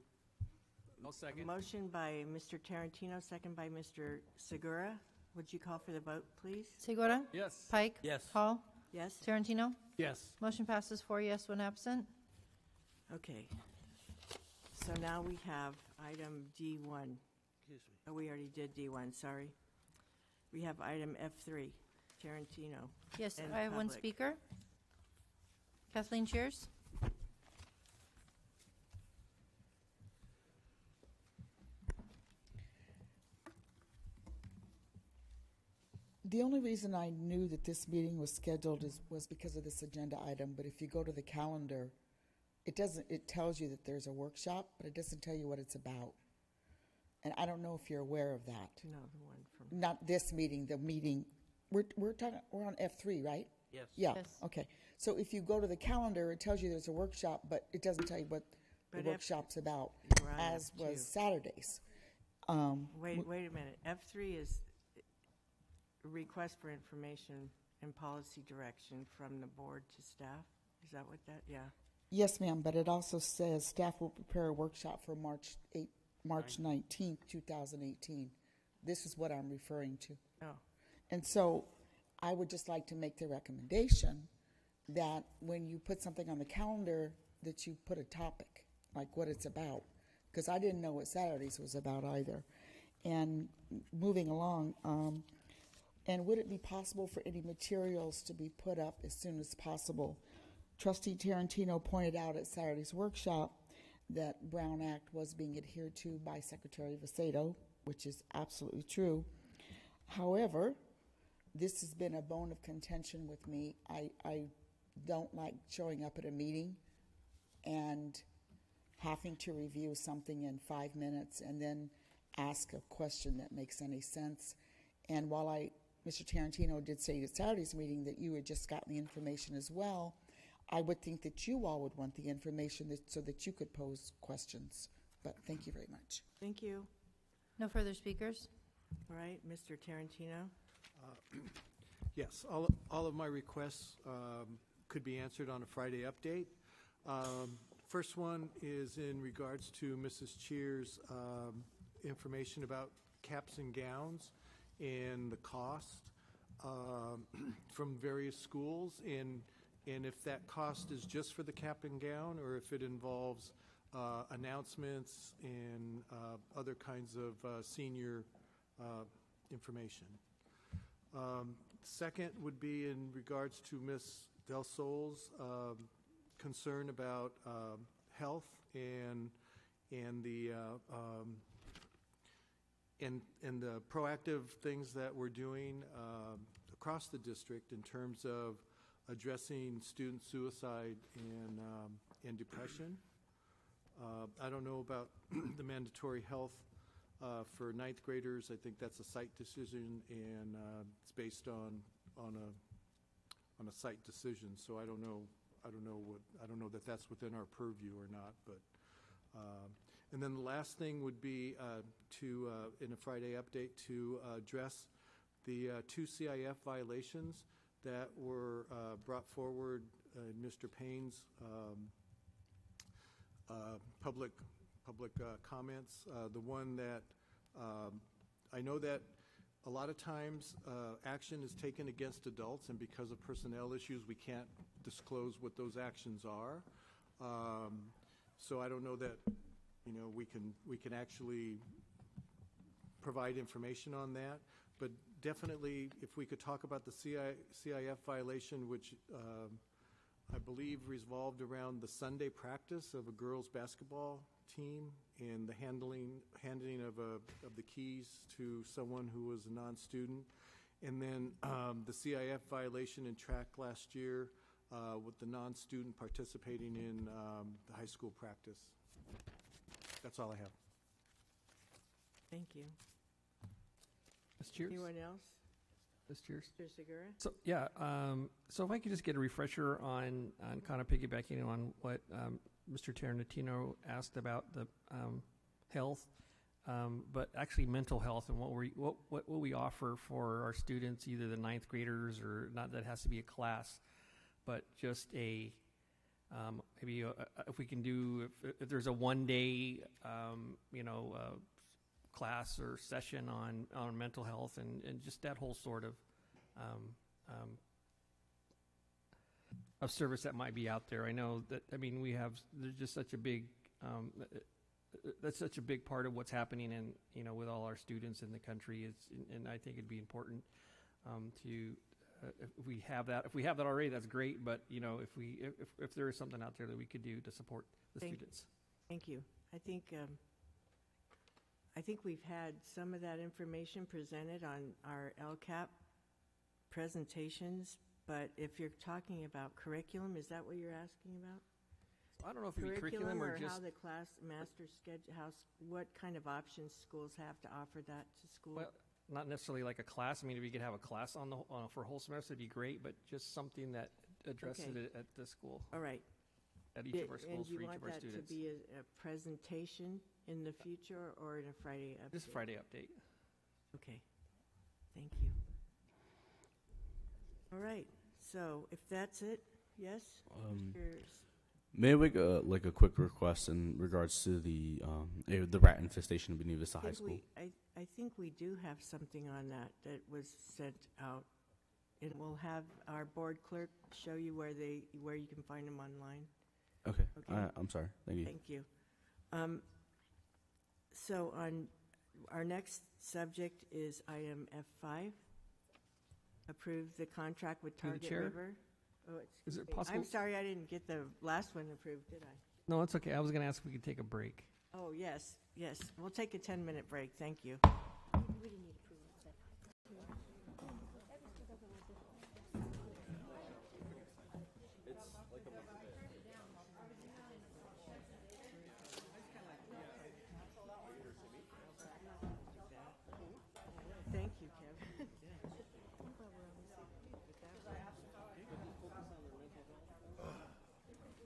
[SPEAKER 2] I'll second.
[SPEAKER 3] Motion by Mr. Tarantino, second by Mr. Segura. Would you call for the vote, please?
[SPEAKER 8] Segura?
[SPEAKER 2] Yes.
[SPEAKER 8] Pike?
[SPEAKER 7] Yes.
[SPEAKER 8] Hall?
[SPEAKER 3] Yes?
[SPEAKER 8] Tarantino?
[SPEAKER 2] Yes.
[SPEAKER 8] Motion passes 4 yes, 1 absent.
[SPEAKER 3] Okay. So now we have item D1.
[SPEAKER 7] Excuse me.
[SPEAKER 3] Oh, we already did D1, sorry. We have item F3, Tarantino.
[SPEAKER 8] Yes,
[SPEAKER 3] and
[SPEAKER 8] I have one
[SPEAKER 3] public.
[SPEAKER 8] speaker. Kathleen Cheers?
[SPEAKER 10] The only reason I knew that this meeting was scheduled was because of this agenda item, but if you go to the calendar, it tells you that there's a workshop, but it doesn't tell you what it's about. And I don't know if you're aware of that.
[SPEAKER 3] No, the one from.
[SPEAKER 10] Not this meeting, the meeting, we're on F3, right?
[SPEAKER 7] Yes.
[SPEAKER 10] Yeah,
[SPEAKER 8] Yes.
[SPEAKER 10] okay. So if you go to the calendar, it tells you there's a workshop, but it doesn't tell you what the
[SPEAKER 3] But
[SPEAKER 10] workshop's about,
[SPEAKER 3] We're on
[SPEAKER 10] as
[SPEAKER 3] F2.
[SPEAKER 10] was Saturdays.
[SPEAKER 3] Wait a minute. F3 is request for information and policy direction from the board to staff. Is that what that? Yeah.
[SPEAKER 10] Yes, ma'am, but it also says staff will prepare a workshop for March 19th, 2018. This is what I'm referring to.
[SPEAKER 3] Oh.
[SPEAKER 10] And so I would just like to make the recommendation that when you put something on the calendar, that you put a topic, like what it's about, because I didn't know what Saturdays was about either. And moving along, and would it be possible for any materials to be put up as soon as possible? Trustee Tarantino pointed out at Saturday's workshop that Brown Act was being adhered to by Secretary Vacedo, which is absolutely true. However, this has been a bone of contention with me. I don't like showing up at a meeting and having to review something in 5 minutes and then ask a question that makes any sense. And while Mr. Tarantino did say at Saturday's meeting that you had just gotten the information as well, I would think that you all would want the information so that you could pose questions. But thank you very much.
[SPEAKER 3] Thank you.
[SPEAKER 8] No further speakers?
[SPEAKER 3] All right, Mr. Tarantino.
[SPEAKER 14] Yes, all of my requests could be answered on a Friday update. First one is in regards to Mrs. Cheer's information about caps and gowns and the cost from various schools, and if that cost is just for the cap and gown or if it involves announcements and other kinds of senior information. Second would be in regards to Ms. Del Sol's concern about health and the proactive things that we're doing across the district in terms of addressing student suicide and depression. I don't know about the mandatory health for ninth graders. I think that's a site decision, and it's based on a site decision. So I don't know I don't know that that's within our purview or not, but. And then the last thing would be in a Friday update, to address the 2 CIF violations that were brought forward in Mr. Payne's public comments. The one that I know that a lot of times action is taken against adults, and because of personnel issues, we can't disclose what those actions are. So I don't know that, we can actually provide information on that. But definitely, if we could talk about the CIF violation, which I believe revolved around the Sunday practice of a girls' basketball team and the handing of the keys to someone who was a non-student, and then the CIF violation in track last year with the non-student participating in the high school practice. That's all I have.
[SPEAKER 3] Thank you.
[SPEAKER 2] Ms. Cheers?
[SPEAKER 3] Anyone else?
[SPEAKER 2] Ms. Cheers?
[SPEAKER 3] Mr. Segura?
[SPEAKER 2] So, yeah, so if I could just get a refresher on kind of piggybacking on what Mr. Tarantino asked about the health, but actually mental health, and what we offer for our students, either the 9th graders, or not that it has to be a class, but just a maybe if we can do, if there's a one-day class or session on mental health, and just that whole sort of service that might be out there. I know that, there's just such a big that's such a big part of what's happening in with all our students in the country. And I think it'd be important to if we have that already, that's great. But if there is something out there that we could do to support the students.
[SPEAKER 3] Thank you. I think we've had some of that information presented on our LCAP presentations, but if you're talking about curriculum, is that what you're asking about?
[SPEAKER 2] I don't know if it would be curriculum or just
[SPEAKER 3] how the class master schedule, what kind of options schools have to offer that to schools?
[SPEAKER 2] Well, not necessarily like a class. If we could have a class for a whole semester, it'd be great, but just something that addresses it at the school.
[SPEAKER 3] All right.
[SPEAKER 2] At each of our schools for each of our
[SPEAKER 3] And do you want that to be a presentation in the future or in a Friday update?
[SPEAKER 2] Just Friday update.
[SPEAKER 3] Okay. Thank you. All right. So if that's it, yes?
[SPEAKER 5] May I make a quick request in regards to the rat infestation of Benita Vista High School?
[SPEAKER 3] I think we do have something on that was sent out, and we'll have our board clerk show you where you can find them online.
[SPEAKER 5] Okay. I'm sorry. Thank you.
[SPEAKER 3] Thank you. So on our next subject is item F5. Approve the contract with Target River. Oh,
[SPEAKER 2] is it possible?
[SPEAKER 3] I'm sorry, I didn't get the last one approved, did I?
[SPEAKER 2] No, it's okay. I was going to ask if we could take a break.
[SPEAKER 3] Oh, yes. We'll take a 10-minute break. Thank you. Thank you, Kevin.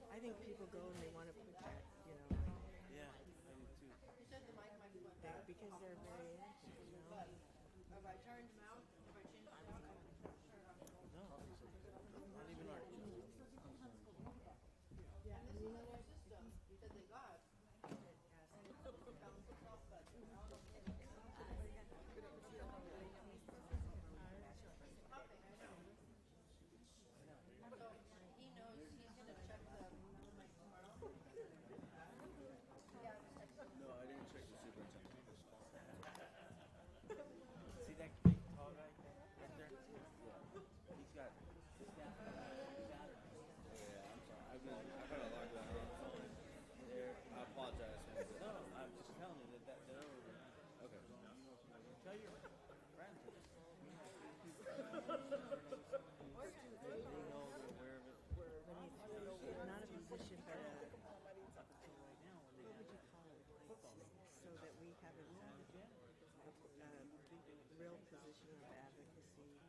[SPEAKER 3] I think people go and they want to put that,
[SPEAKER 7] Yeah, I do too.
[SPEAKER 3] because they're very into,
[SPEAKER 8] Have I turned them out? Have I changed them out?
[SPEAKER 7] No, not even our.
[SPEAKER 8] Yeah, this is their system that they got. He knows he's going to check them tomorrow.
[SPEAKER 5] No, I didn't check the superintendent.
[SPEAKER 7] See that big tall guy right there? Yeah. He's got. Yeah, I'm sorry. I've had a lot of that. I apologize. No, I'm just telling you that they're over there. Okay. Tell your friends. They know, they're aware of it.
[SPEAKER 3] not a position, but what would you call it? So that we have a real position of advocacy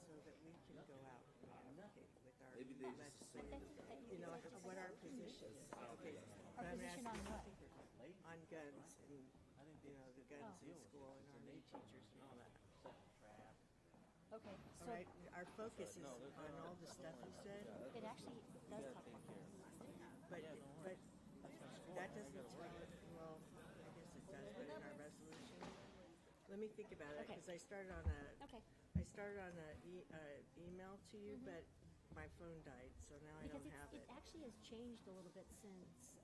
[SPEAKER 3] so that we can go out and advocate with our
[SPEAKER 5] Maybe they just say
[SPEAKER 3] legislators. what our position is. Okay.
[SPEAKER 13] Our position on what?
[SPEAKER 3] On guns and, the guns in school and our new teachers and all that.
[SPEAKER 13] Okay,
[SPEAKER 3] All
[SPEAKER 13] so
[SPEAKER 3] right, our focus is on all the stuff you said,
[SPEAKER 13] it actually does talk about that.
[SPEAKER 3] but that doesn't tell it, well, I guess it does, but in our resolution. Let me think about it,
[SPEAKER 13] Okay.
[SPEAKER 3] because I started on
[SPEAKER 13] Okay.
[SPEAKER 3] email to you, but my phone died, so now I
[SPEAKER 13] Because
[SPEAKER 3] don't have
[SPEAKER 13] it
[SPEAKER 3] it.
[SPEAKER 13] actually has changed a little bit since,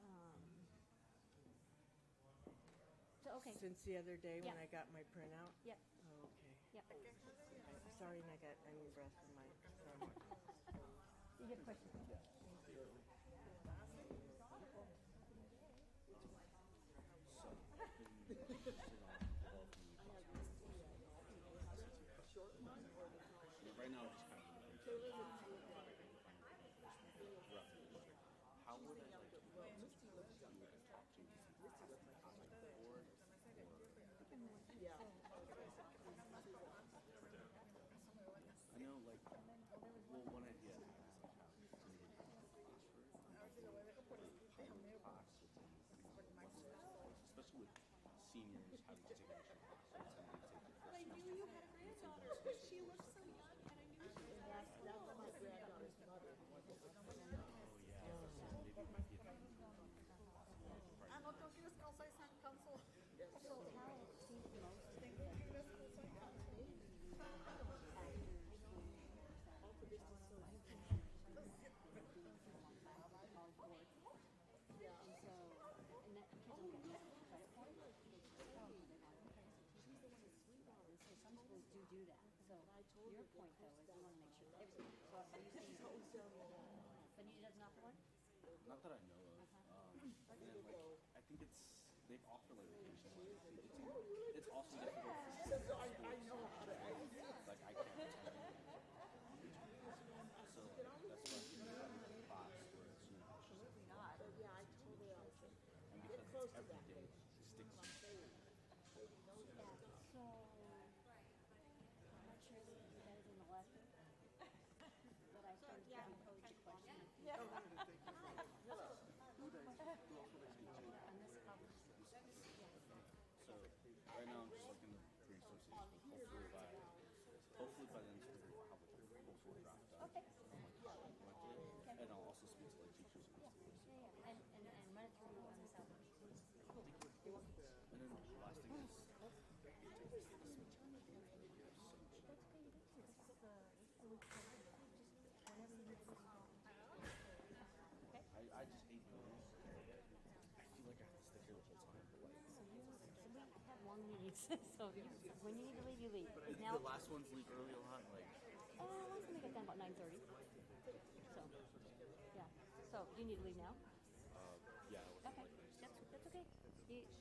[SPEAKER 13] so, okay.
[SPEAKER 3] Since the other day when
[SPEAKER 13] Yeah.
[SPEAKER 3] I got my printout?
[SPEAKER 13] Yep,
[SPEAKER 3] Oh, okay.
[SPEAKER 13] yep.
[SPEAKER 3] Sorry, and I'm in breath from my phone.
[SPEAKER 13] You have a question?
[SPEAKER 5] Right now, it's kind of how would I like to talk to board? I know, like, well, one idea I have especially with seniors having to take extra classes.
[SPEAKER 16] But I knew you had a granddaughter because she looks so young, and I knew she was
[SPEAKER 10] That's my granddaughter's mother.
[SPEAKER 16] Ah, no tengo que ir descalza y San Council.
[SPEAKER 13] So how it seems most
[SPEAKER 16] Tengo que ir descalza y San
[SPEAKER 13] do that. So your point though is you want to make sure that everything. So are you saying Bonita doesn't offer one?
[SPEAKER 5] Not that I know of. And like, I think they offer like vacation. It's also difficult for schools.
[SPEAKER 10] I know how to act.
[SPEAKER 5] Like I can't attend. So like, that's why I'm in a class where it's
[SPEAKER 10] Not. Yeah, I totally understand.
[SPEAKER 5] and because it's every day, it sticks to you.
[SPEAKER 13] Yeah. So I'm not sure that that is in the letter, but I started to pose the question. On this cover.
[SPEAKER 5] So right now I'm just looking to bring some seats. Hopefully by then we'll have like a full draft done.
[SPEAKER 13] Okay.
[SPEAKER 5] And I'll also speak to like teachers and students.
[SPEAKER 13] Yeah. And run it through on this album. Cool. You're welcome.
[SPEAKER 5] And then the last thing is I just hate doing this. I feel like I have to stick here the whole time. But like,
[SPEAKER 13] So we have long meetings, so when you need to leave, you leave.
[SPEAKER 5] the last ones leave early a lot. Like,
[SPEAKER 13] Once we get done about 9:30. So, yeah. So you need to leave now?
[SPEAKER 5] yeah.
[SPEAKER 13] Okay. That's okay.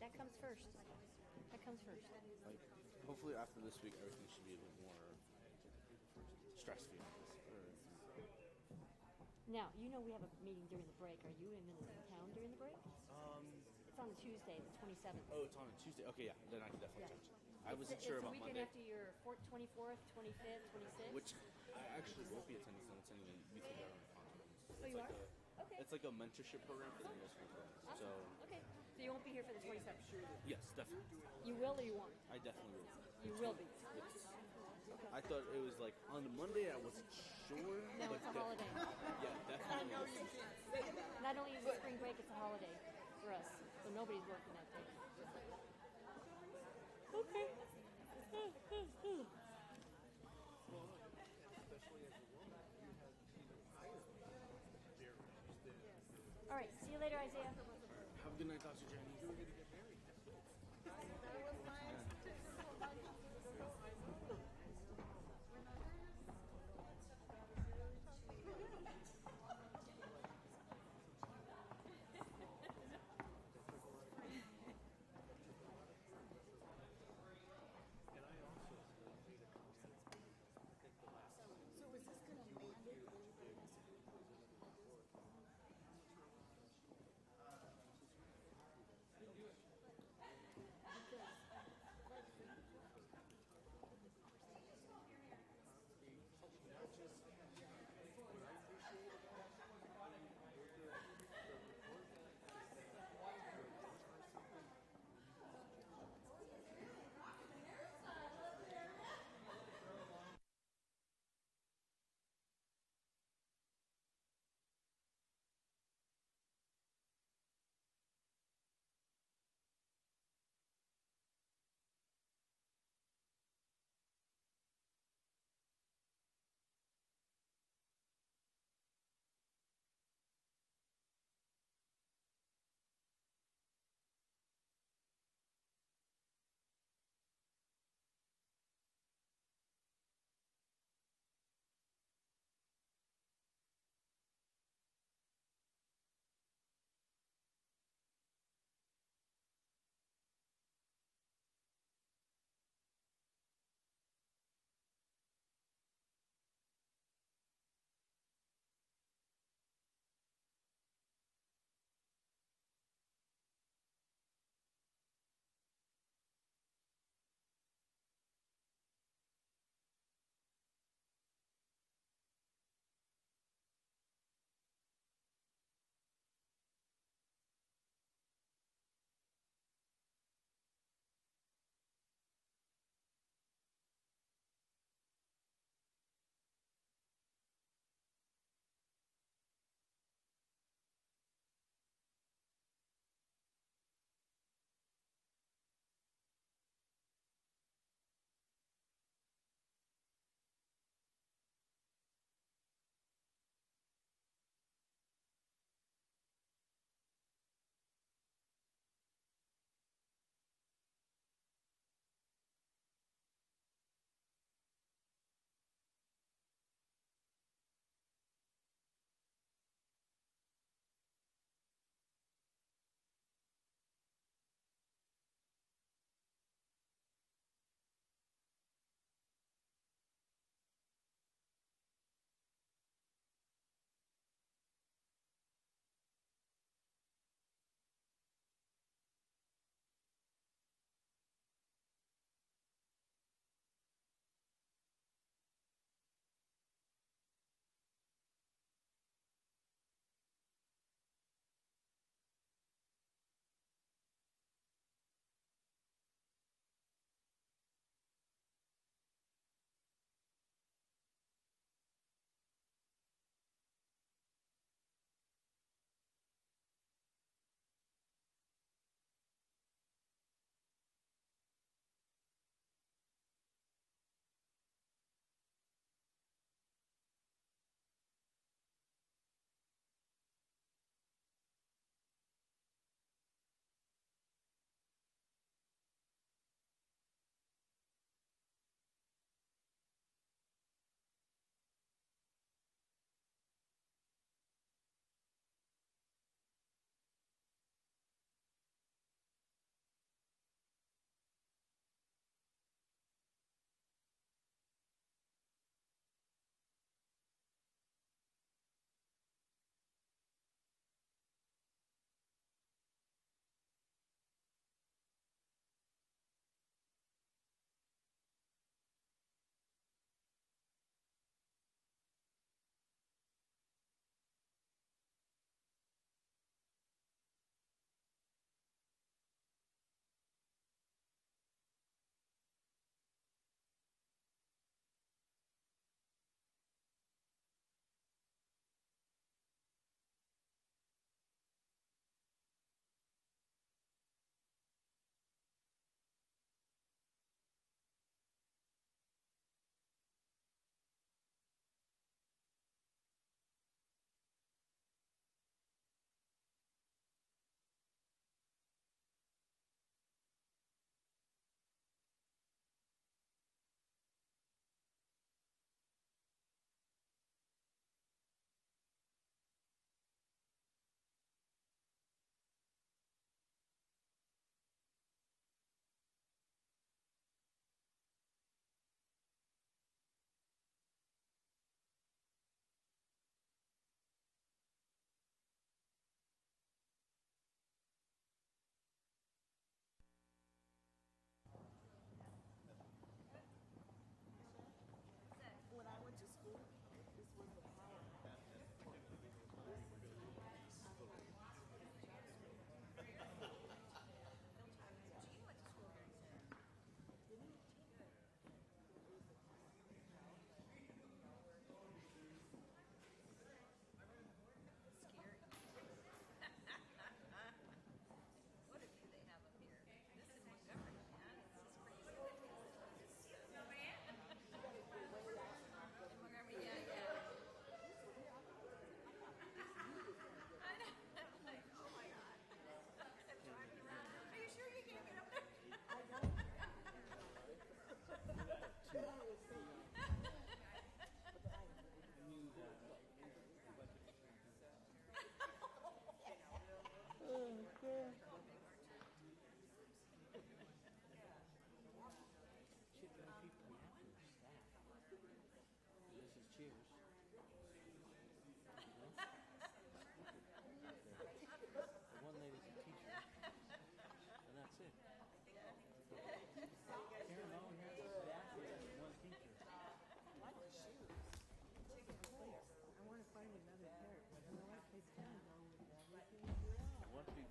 [SPEAKER 13] That comes first. That comes first.
[SPEAKER 5] Like, hopefully after this week, everything should be a bit more stress-free.
[SPEAKER 13] Now, you know we have a meeting during the break. Are you in town during the break? It's on Tuesday, the 27th.
[SPEAKER 5] Oh, it's on a Tuesday. Okay, yeah. Then I can definitely judge. I wasn't
[SPEAKER 13] It's
[SPEAKER 5] sure
[SPEAKER 13] the
[SPEAKER 5] about
[SPEAKER 13] weekend
[SPEAKER 5] Monday.
[SPEAKER 13] after your 24th, 25th, 26th.
[SPEAKER 5] Which I actually won't be attending. So I'm attending the Youth Environment Conference.
[SPEAKER 13] Oh, you are? Okay.
[SPEAKER 5] It's like a mentorship program for the middle school girls. So
[SPEAKER 13] Okay. So you won't be here for the 27th?
[SPEAKER 5] yes, definitely.
[SPEAKER 13] You will or you won't?
[SPEAKER 5] I definitely will.
[SPEAKER 13] You will be.
[SPEAKER 5] Yes. I thought it was like on Monday. I wasn't sure.
[SPEAKER 13] No,
[SPEAKER 5] but
[SPEAKER 13] it's a holiday.
[SPEAKER 5] Yeah, definitely.
[SPEAKER 13] Not only is it spring break, it's a holiday for us. So nobody's working that day. Okay. All right. See you later, Isaiah.
[SPEAKER 5] Have a good night, Dr. Jenny.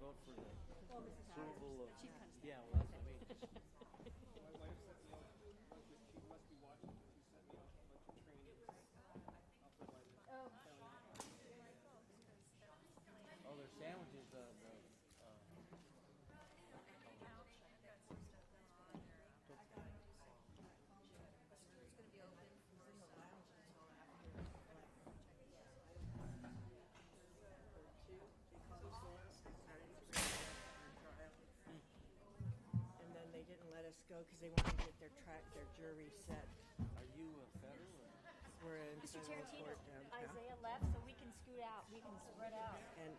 [SPEAKER 17] vote for the approval of, yeah, well, that's what I mean. Oh, their sandwiches,
[SPEAKER 3] And then they didn't let us go because they wanted to get their jury set.
[SPEAKER 17] Are you a federal or?
[SPEAKER 3] We're in
[SPEAKER 4] Mr.
[SPEAKER 3] federal
[SPEAKER 4] Tarantino,
[SPEAKER 3] court downtown.
[SPEAKER 4] Isaiah left, so we can scoot out. We can spread out.
[SPEAKER 3] And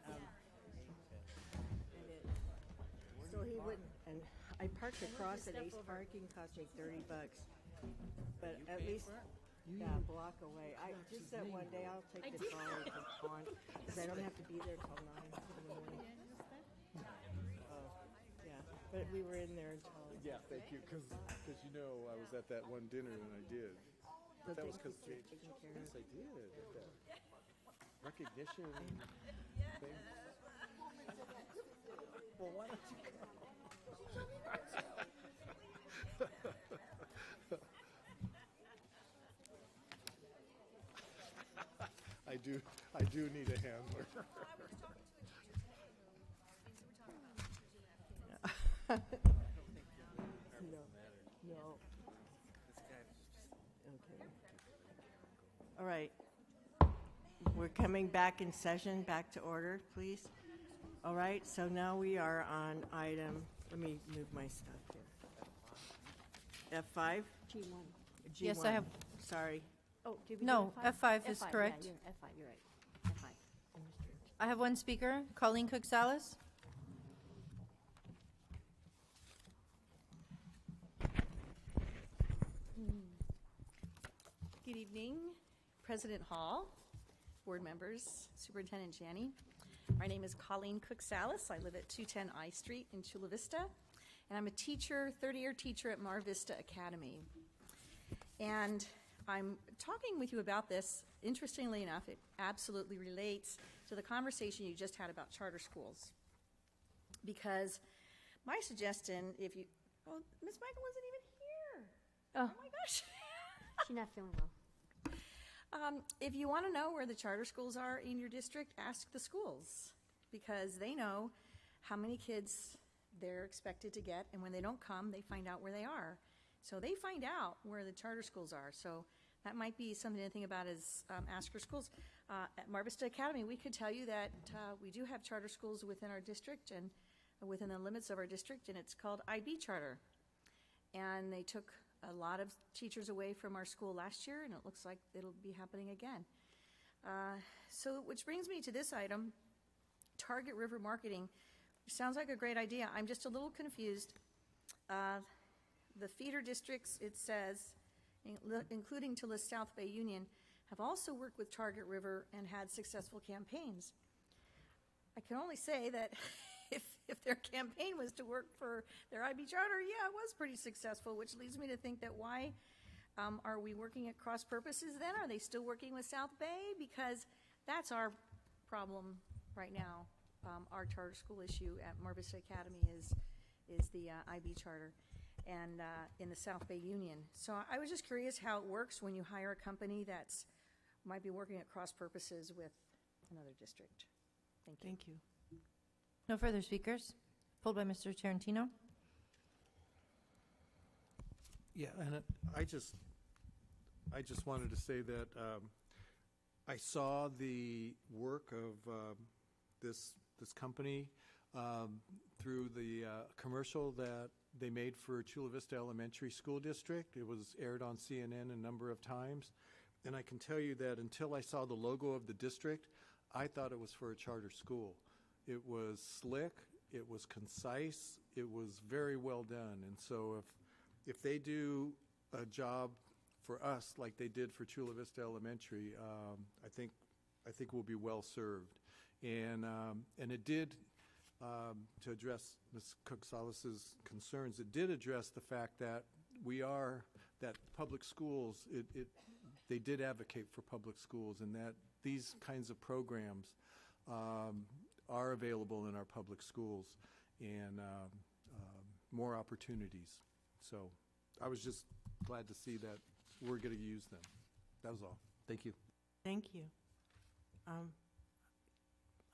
[SPEAKER 3] so he wouldn't, and I parked across at Ace Parking, cost me $30, but at least, yeah, a block away. I just said one day I'll take the trolley from Pond, because I don't have to be there till 9 in the morning. Oh, yeah, but we were in there until.
[SPEAKER 18] Yeah, thank you, because you know I was at that one dinner and I did.
[SPEAKER 3] So
[SPEAKER 18] That was
[SPEAKER 3] thank
[SPEAKER 18] because
[SPEAKER 3] you for taking care of
[SPEAKER 18] yes, I did. That recognition thing. Well, why don't you go? I do need a handler.
[SPEAKER 3] No. Okay. All right. We're coming back in session, back to order, please. All right, so now we are on item, let me move my stuff here. F5?
[SPEAKER 4] G1.
[SPEAKER 3] G1.
[SPEAKER 8] Yes, I have.
[SPEAKER 3] Sorry.
[SPEAKER 4] Oh, did we
[SPEAKER 8] No,
[SPEAKER 4] do
[SPEAKER 8] F5 is correct.
[SPEAKER 4] Yeah, F5, you're right. F5.
[SPEAKER 8] I have one speaker, Colleen Cook-Salas.
[SPEAKER 19] Good evening, President Hall, board members, Superintendent Janney. My name is Colleen Cook-Salas. I live at 210 I Street in Chula Vista, and I'm a teacher, 30-year teacher at Mar Vista Academy. And I'm talking with you about this. Interestingly enough, it absolutely relates to the conversation you just had about charter schools. Because my suggestion, if you, oh, Ms. Michael wasn't even here.
[SPEAKER 4] Oh
[SPEAKER 19] my gosh.
[SPEAKER 4] She's not feeling well.
[SPEAKER 19] If you want to know where the charter schools are in your district, ask the schools, because they know how many kids they're expected to get, and when they don't come, they find out where they are. So they find out where the charter schools are. So that might be something to think about as ask your schools. At Mar Vista Academy, we could tell you that we do have charter schools within our district and within the limits of our district, and it's called IB Charter. And they took a lot of teachers away from our school last year, and it looks like it'll be happening again. So, which brings me to this item, Target River Marketing. Sounds like a great idea. I'm just a little confused. The feeder districts, it says, including to list South Bay Union, have also worked with Target River and had successful campaigns. I can only say that if their campaign was to work for their IB charter, yeah, it was pretty successful, which leads me to think that why are we working at cross purposes then? Are they still working with South Bay? Because that's our problem right now. Our charter school issue at Mar Vista Academy is the IB charter and in the South Bay Union. So I was just curious how it works when you hire a company that's might be working at cross purposes with another district. Thank you.
[SPEAKER 3] Thank you.
[SPEAKER 8] No further speakers. Pulled by Mr. Tarantino.
[SPEAKER 14] Yeah, and I just wanted to say that I saw the work of this company through the commercial that they made for Chula Vista Elementary School District. It was aired on CNN a number of times, and I can tell you that until I saw the logo of the district, I thought it was for a charter school. It was slick, it was concise, it was very well done. And so if they do a job for us like they did for Chula Vista Elementary, I think we'll be well served. And it did, to address Ms. Cook-Salas's concerns, it did address the fact that that public schools, they did advocate for public schools, and that these kinds of programs are available in our public schools and more opportunities. So I was just glad to see that we're going to use them. That was all. Thank you.
[SPEAKER 3] Thank you.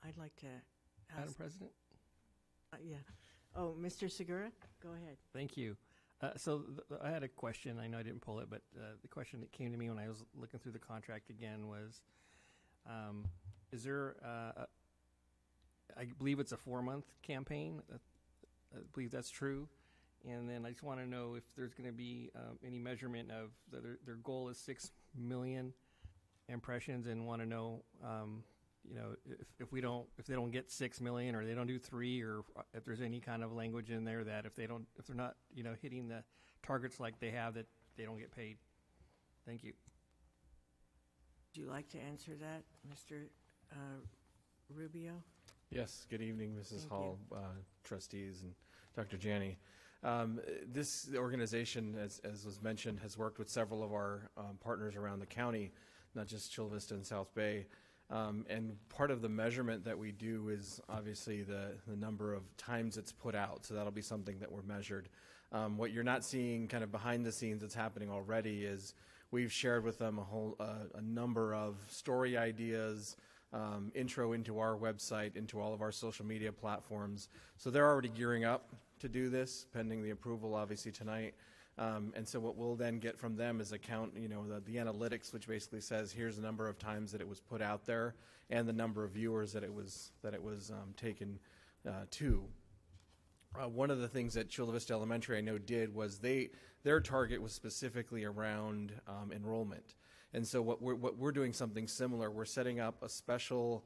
[SPEAKER 3] I'd like to ask.
[SPEAKER 2] Madam President?
[SPEAKER 3] Yeah. Oh, Mr. Segura, go ahead.
[SPEAKER 2] Thank you. I had a question. I know I didn't pull it, but the question that came to me when I was looking through the contract again was, is there, I believe it's a 4-month campaign. I believe that's true. And then I just want to know if there's going to be any measurement of their goal is 6 million impressions, and want to know, if they don't get 6 million, or they don't do 3, or if there's any kind of language in there that if they're not, hitting the targets like they have, that they don't get paid. Thank you.
[SPEAKER 3] Would you like to answer that, Mr. Rubio?
[SPEAKER 20] Yes. Good evening, Mrs. Hall, trustees, and Dr. Janney. This organization, as was mentioned, has worked with several of our partners around the county, not just Chula Vista and South Bay. And part of the measurement that we do is obviously the number of times it's put out. So that'll be something that we're measured. What you're not seeing kind of behind the scenes that's happening already is we've shared with them a number of story ideas, intro into our website, into all of our social media platforms. So they're already gearing up to do this, pending the approval, obviously, tonight. And so what we'll then get from them is the analytics, which basically says here's the number of times that it was put out there and the number of viewers that it was taken to. One of the things that Chula Vista Elementary I know did was their target was specifically around enrollment. And so what we're doing something similar. We're setting up a special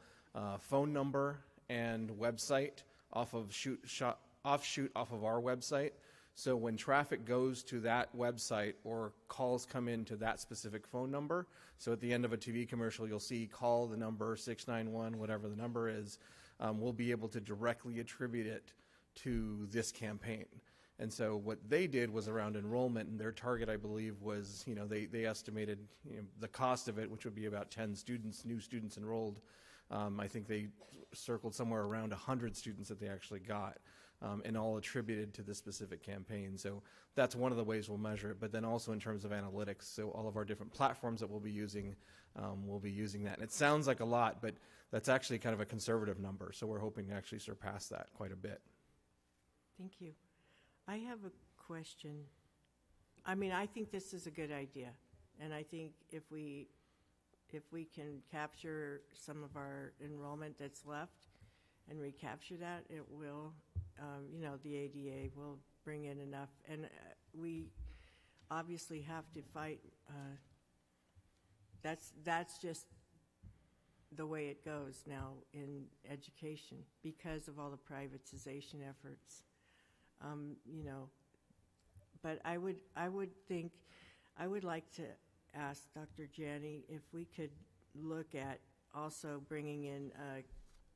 [SPEAKER 20] phone number and website offshoot off of our website. So when traffic goes to that website or calls come into that specific phone number, so at the end of a TV commercial, you'll see call the number 691, whatever the number is, we'll be able to directly attribute it to this campaign. And so what they did was around enrollment, and their target, I believe, was, they estimated the cost of it, which would be about 10 students, new students enrolled. I think they circled somewhere around 100 students that they actually got. And all attributed to this specific campaign. So that's one of the ways we'll measure it. But then also in terms of analytics, so all of our different platforms that we'll be using that. And it sounds like a lot, but that's actually kind of a conservative number. So we're hoping to actually surpass that quite a bit.
[SPEAKER 3] Thank you. I have a question. I mean, I think this is a good idea. And I think if we can capture some of our enrollment that's left and recapture that, it will, the ADA will bring in enough. And we obviously have to fight. That's just the way it goes now in education because of all the privatization efforts. But I would like to ask Dr. Janney if we could look at also bringing in a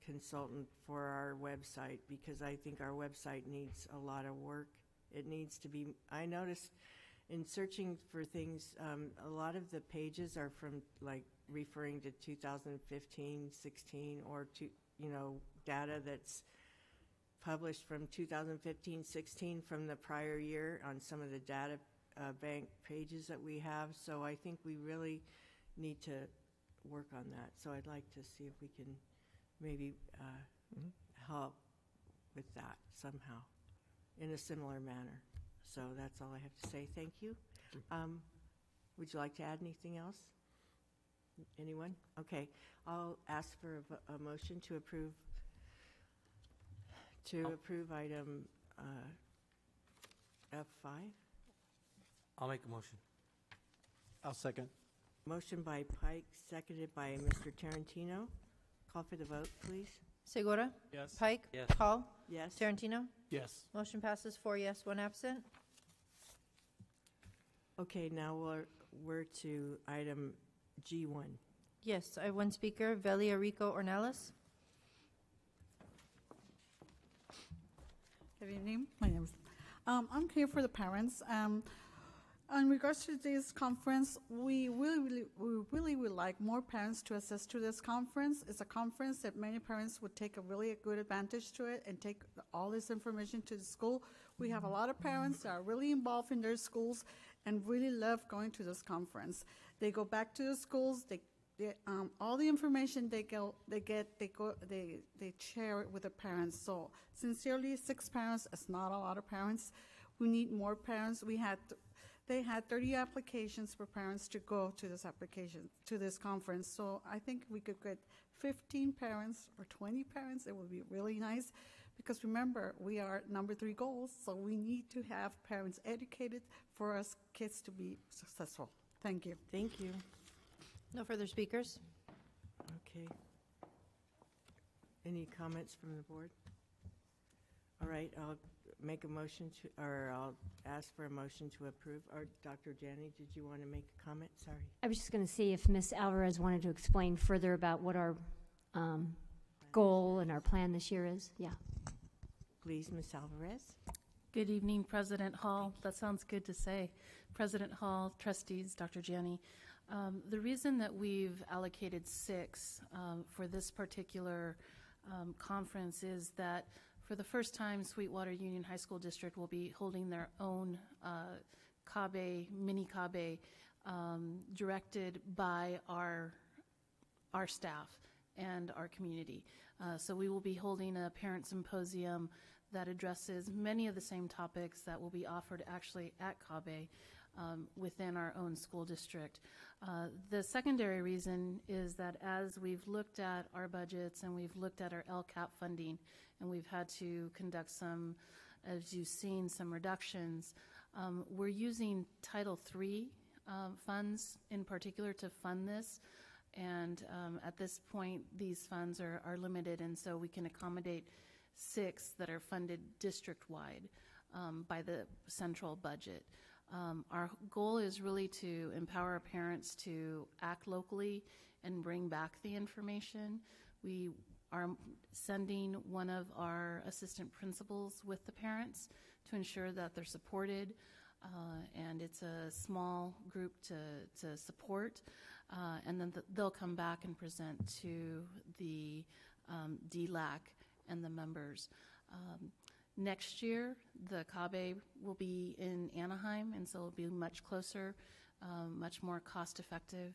[SPEAKER 3] consultant for our website, because I think our website needs a lot of work. It needs to be, I noticed in searching for things, a lot of the pages are from referring to 2015, 16, or data that's published from 2015, 16 from the prior year on some of the data bank pages that we have. So I think we really need to work on that. So I'd like to see if we can maybe help with that somehow in a similar manner. So that's all I have to say. Thank you. Would you like to add anything else? Anyone? Okay. I'll ask for a motion to approve item F5.
[SPEAKER 7] I'll make a motion.
[SPEAKER 14] I'll second.
[SPEAKER 3] Motion by Pike, seconded by Mr. Tarantino. Call for the vote, please.
[SPEAKER 8] Segura?
[SPEAKER 2] Yes.
[SPEAKER 8] Pike?
[SPEAKER 7] Yes.
[SPEAKER 8] Hall?
[SPEAKER 3] Yes.
[SPEAKER 8] Tarantino?
[SPEAKER 14] Yes.
[SPEAKER 8] Motion passes 4 yes, 1 absent.
[SPEAKER 3] Okay, now we're to item G1.
[SPEAKER 8] Yes, I have one speaker, Velia Rico Ornelas.
[SPEAKER 6] Good evening. My name is. I'm here for the parents. In regards to this conference, we really would like more parents to assist to this conference. It's a conference that many parents would take a really good advantage to it and take all this information to the school. We have a lot of parents that are really involved in their schools and really love going to this conference. They go back to the schools. All the information they share it with the parents. So sincerely, 6 parents is not a lot of parents. We need more parents. They had 30 applications for parents to go to this conference. So I think we could get 15 parents or 20 parents. It would be really nice because remember, we are number 3 goals, so we need to have parents educated for us kids to be successful. Thank you.
[SPEAKER 3] Thank you.
[SPEAKER 8] No further speakers?
[SPEAKER 3] Okay. Any comments from the board? All right, I'll make a motion to, or I'll ask for a motion to approve. Or Dr. Janney, did you want to make a comment? Sorry.
[SPEAKER 4] I was just going to see if Ms. Alvarez wanted to explain further about what our goal and our plan this year is. Yeah.
[SPEAKER 3] Please, Ms. Alvarez.
[SPEAKER 21] Good evening, President Hall. That sounds good to say. President Hall, trustees, Dr. Janney. The reason that we've allocated 6 for this particular conference is that for the first time, Sweetwater Union High School District will be holding their own mini CABE, directed by our staff and our community. So we will be holding a parent symposium that addresses many of the same topics that will be offered actually at CABE within our own school district. The secondary reason is that as we've looked at our budgets and we've looked at our LCAP funding, and we've had to conduct some, as you've seen, some reductions, we're using Title III funds in particular to fund this. And at this point, these funds are limited, and so we can accommodate 6 that are funded district-wide by the central budget. Our goal is really to empower parents to act locally and bring back the information. We are sending one of our assistant principals with the parents to ensure that they're supported, and it's a small group to support, and then they'll come back and present to the DLAC and the members. Next year, the CABE will be in Anaheim, and so it'll be much closer, much more cost-effective.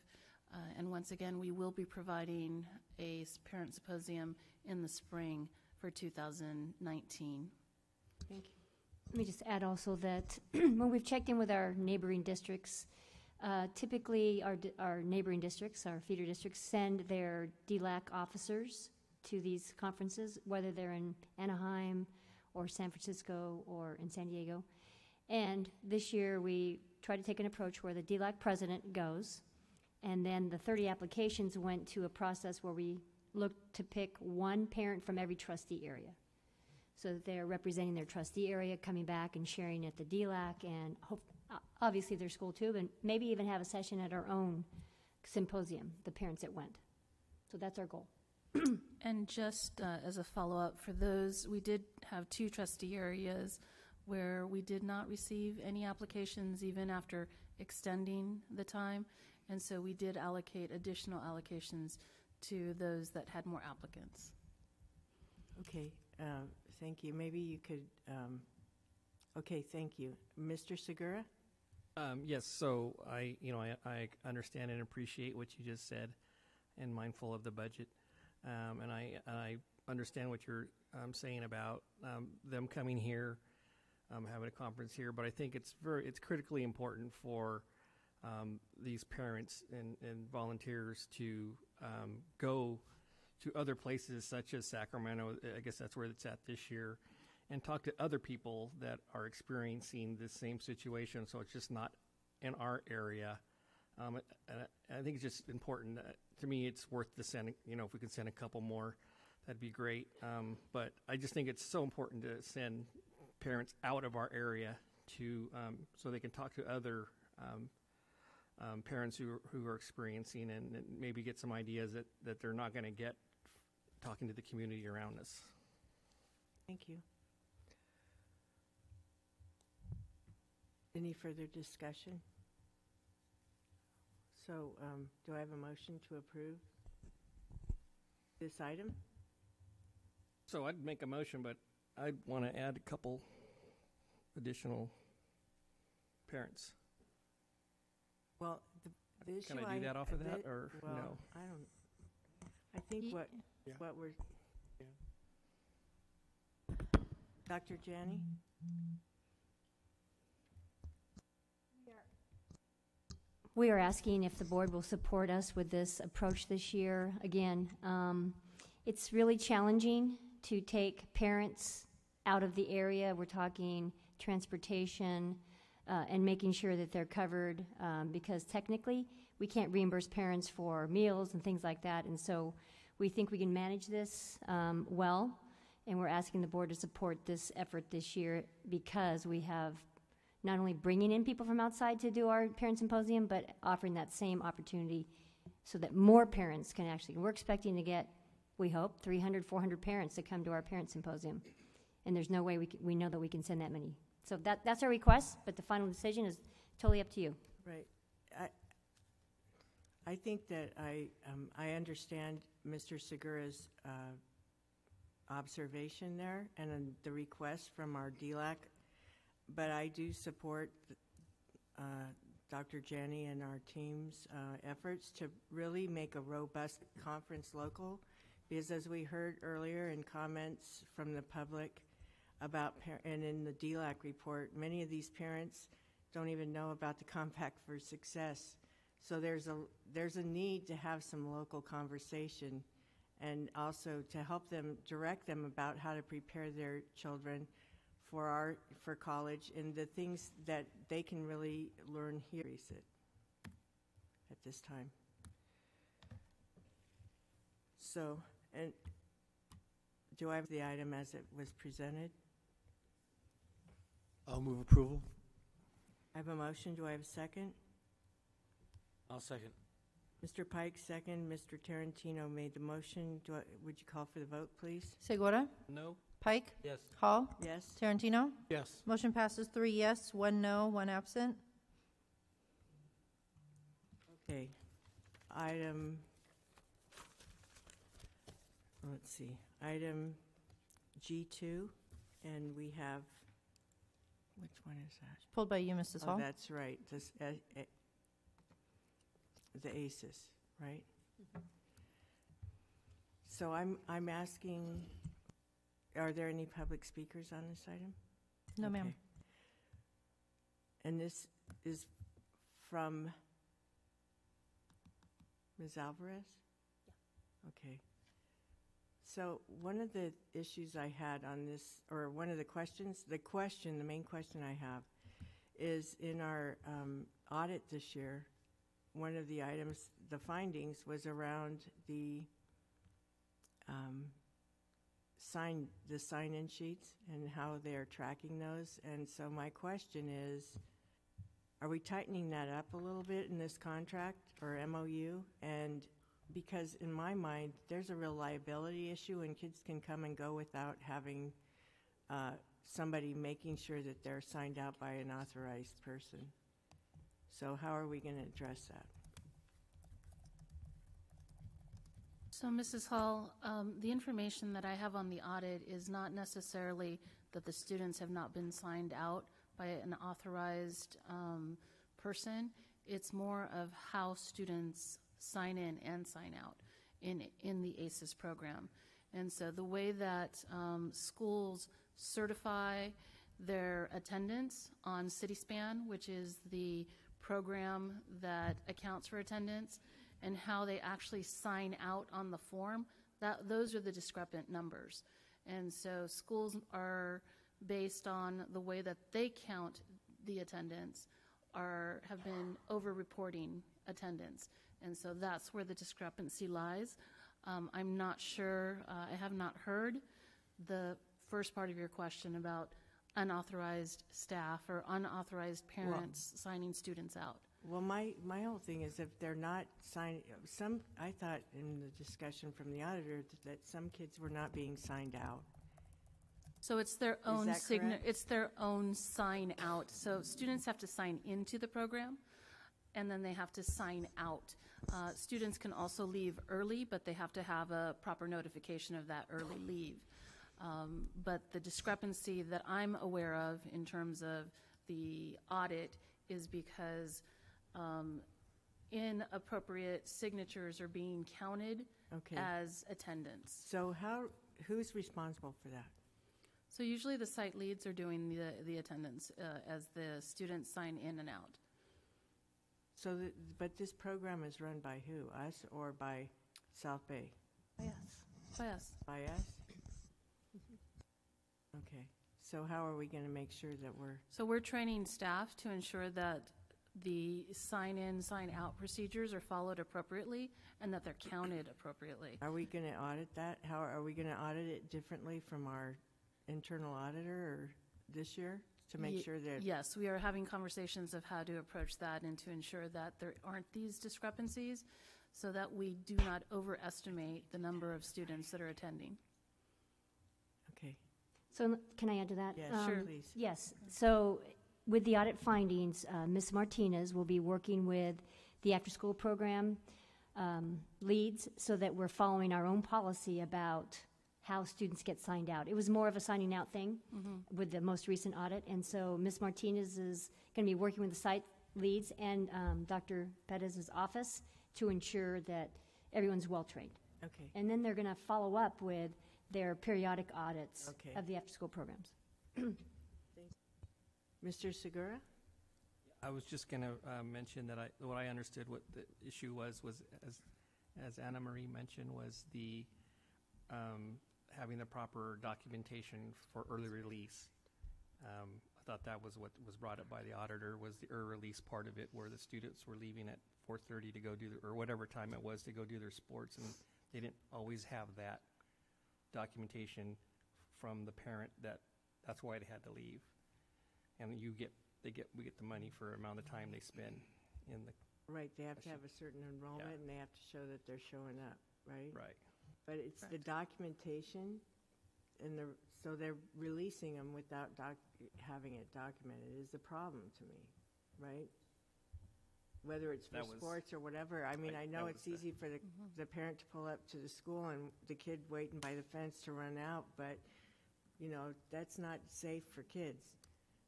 [SPEAKER 21] And once again, we will be providing a parent symposium in the spring for 2019.
[SPEAKER 3] Thank you.
[SPEAKER 4] Let me just add also that when we've checked in with our neighboring districts, typically our neighboring districts, our feeder districts, send their DLAC officers to these conferences, whether they're in Anaheim or San Francisco or in San Diego. And this year we try to take an approach where the DLAC president goes, and then the 30 applications went to a process where we looked to pick 1 parent from every trustee area. So that they're representing their trustee area, coming back and sharing at the DLAC, and obviously their school too, and maybe even have a session at our own symposium, the parents that went. So that's our goal.
[SPEAKER 21] And just as a follow-up for those, we did have 2 trustee areas where we did not receive any applications even after extending the time, and so we did allocate additional allocations to those that had more applicants.
[SPEAKER 3] Okay, thank you. Maybe you could, okay, thank you. Mr. Segura?
[SPEAKER 2] Yes, so I understand and appreciate what you just said and mindful of the budget. And I understand what you're saying about them coming here, having a conference here, but I think it's critically important for these parents and volunteers to go to other places such as Sacramento. I guess that's where it's at this year, and talk to other people that are experiencing the same situation. So it's just not in our area. And I think it's just important. To me, it's worth the sending. If we could send a couple more, that'd be great. But I just think it's so important to send parents out of our area to so they can talk to other parents who are experiencing and maybe get some ideas that they're not going to get talking to the community around us.
[SPEAKER 3] Thank you. Any further discussion? So, do I have a motion to approve this item?
[SPEAKER 2] So I'd make a motion, but I want to add a couple additional parents.
[SPEAKER 3] Well, the issue
[SPEAKER 2] Can I do that off of that, or
[SPEAKER 3] well,
[SPEAKER 2] no?
[SPEAKER 3] I don't, I think what we're, Dr. Janney?
[SPEAKER 4] We are asking if the board will support us with this approach this year. Again, it's really challenging to take parents out of the area. We're talking transportation and making sure that they're covered because technically we can't reimburse parents for meals and things like that. And so we think we can manage this well, and we're asking the board to support this effort this year because we have not only bringing in people from outside to do our parent symposium, but offering that same opportunity so that more parents can actually, we're expecting to get, we hope, 300, 400 parents to come to our parent symposium. And there's no way we know that we can send that many. So that's our request, but the final decision is totally up to you.
[SPEAKER 3] Right. I think that I understand Mr. Segura's observation there and the request from our DLAC, but I do support Dr. Janney and our team's efforts to really make a robust conference local, because as we heard earlier in comments from the public about, and in the DLAC report, many of these parents don't even know about the Compact for Success. So there's a need to have some local conversation and also to help them, direct them about how to prepare their children for college and the things that they can really learn here at this time. So, and do I have the item as it was presented?
[SPEAKER 14] I'll move approval.
[SPEAKER 3] I have a motion. Do I have a second?
[SPEAKER 7] I'll second.
[SPEAKER 3] Mr. Pike, second. Mr. Tarantino made the motion. Would you call for the vote, please?
[SPEAKER 8] Segura?
[SPEAKER 2] No.
[SPEAKER 8] Pike?
[SPEAKER 7] Yes.
[SPEAKER 8] Hall?
[SPEAKER 3] Yes.
[SPEAKER 8] Tarantino?
[SPEAKER 14] Yes.
[SPEAKER 8] Motion passes 3 yes, 1 no, 1 absent.
[SPEAKER 3] Okay. Item, let's see, item G2, and we have, which one is that?
[SPEAKER 8] Pulled by you, Mrs. Hall.
[SPEAKER 3] Oh, that's right. This, the ACES, right? So I'm asking, are there any public speakers on this item?
[SPEAKER 8] No, ma'am.
[SPEAKER 3] Okay. And this is from Ms. Alvarez? Yeah. Okay. So one of the issues I had on this, or one of the questions, the main question I have is in our audit this year, one of the items, the findings was around the sign-in sheets and how they're tracking those. And so my question is, are we tightening that up a little bit in this contract or MOU? And because in my mind, there's a real liability issue and kids can come and go without having somebody making sure that they're signed out by an authorized person. So how are we going to address that?
[SPEAKER 21] So, Mrs. Hall, the information that I have on the audit is not necessarily that the students have not been signed out by an authorized person. It's more of how students sign in and sign out in the ACES program. And so the way that schools certify their attendance on CitySpan, which is the program that accounts for attendance, and how they actually sign out on the form, those are the discrepant numbers. And so schools are, based on the way that they count the attendance, have been over-reporting attendance. And so that's where the discrepancy lies. I'm not sure, I have not heard the first part of your question about unauthorized staff or unauthorized parents signing students out.
[SPEAKER 3] Well, my whole thing is if they're not signing, I thought in the discussion from the auditor that some kids were not being signed out.
[SPEAKER 21] So it's their own
[SPEAKER 3] that correct?
[SPEAKER 21] It's their own sign out. So students have to sign into the program, and then they have to sign out. Students can also leave early, but they have to have a proper notification of that early leave. But the discrepancy that I'm aware of in terms of the audit is because inappropriate signatures are being counted
[SPEAKER 3] Okay.
[SPEAKER 21] as attendance.
[SPEAKER 3] So who's responsible for that?
[SPEAKER 21] So usually the site leads are doing the attendance as the students sign in and out.
[SPEAKER 3] So, but this program is run by who? Us or by South Bay?
[SPEAKER 21] By us. By us.
[SPEAKER 3] By us? Okay. So how are we going to make sure that
[SPEAKER 21] So we're training staff to ensure that the sign-in, sign-out procedures are followed appropriately and that they're counted appropriately.
[SPEAKER 3] Are we going to audit that? How are we going to audit it differently from our internal auditor or this year to make sure that?
[SPEAKER 21] Yes, we are having conversations of how to approach that and to ensure that there aren't these discrepancies so that we do not overestimate the number of students that are attending.
[SPEAKER 3] Okay.
[SPEAKER 4] So can I add to that?
[SPEAKER 3] Yes, sure. Please.
[SPEAKER 4] Yes. So with the audit findings, Ms. Martinez will be working with the after-school program leads so that we're following our own policy about how students get signed out. It was more of a signing out thing with the most recent audit, and so Ms. Martinez is going to be working with the site leads and Dr. Perez's office to ensure that everyone's well-trained.
[SPEAKER 3] Okay.
[SPEAKER 4] And then they're going to follow up with their periodic audits
[SPEAKER 3] Okay.
[SPEAKER 4] of the after-school programs.
[SPEAKER 3] Mr. Segura?
[SPEAKER 2] I was just going to mention that what I understood what the issue was as Anna Marie mentioned, was the having the proper documentation for early release. I thought that was what was brought up by the auditor, was the early release part of it, where the students were leaving at 4:30 to go do or whatever time it was to go do their sports, and they didn't always have that documentation from the parent that's why they had to leave. And we get the money for the amount of time they spend in the.
[SPEAKER 3] Right, they have to have a certain enrollment and they have to show that they're showing up, right?
[SPEAKER 2] Right.
[SPEAKER 3] But it's the documentation, and so they're releasing them without having it documented is the problem to me, right? Whether it's for sports or whatever. I mean, I know it's easy for the parent to pull up to the school and the kid waiting by the fence to run out, but, that's not safe for kids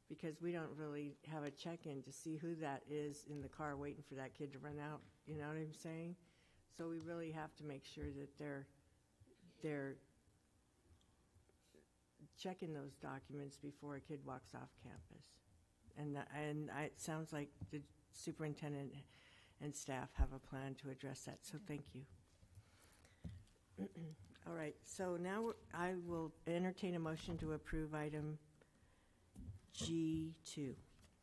[SPEAKER 3] because we don't really have a check-in to see who that is in the car waiting for that kid to run out. You know what I'm saying? So we really have to make sure that they're checking those documents before a kid walks off campus. And it sounds like the superintendent and staff have a plan to address that, so thank you. All right, so now I will entertain a motion to approve item G2.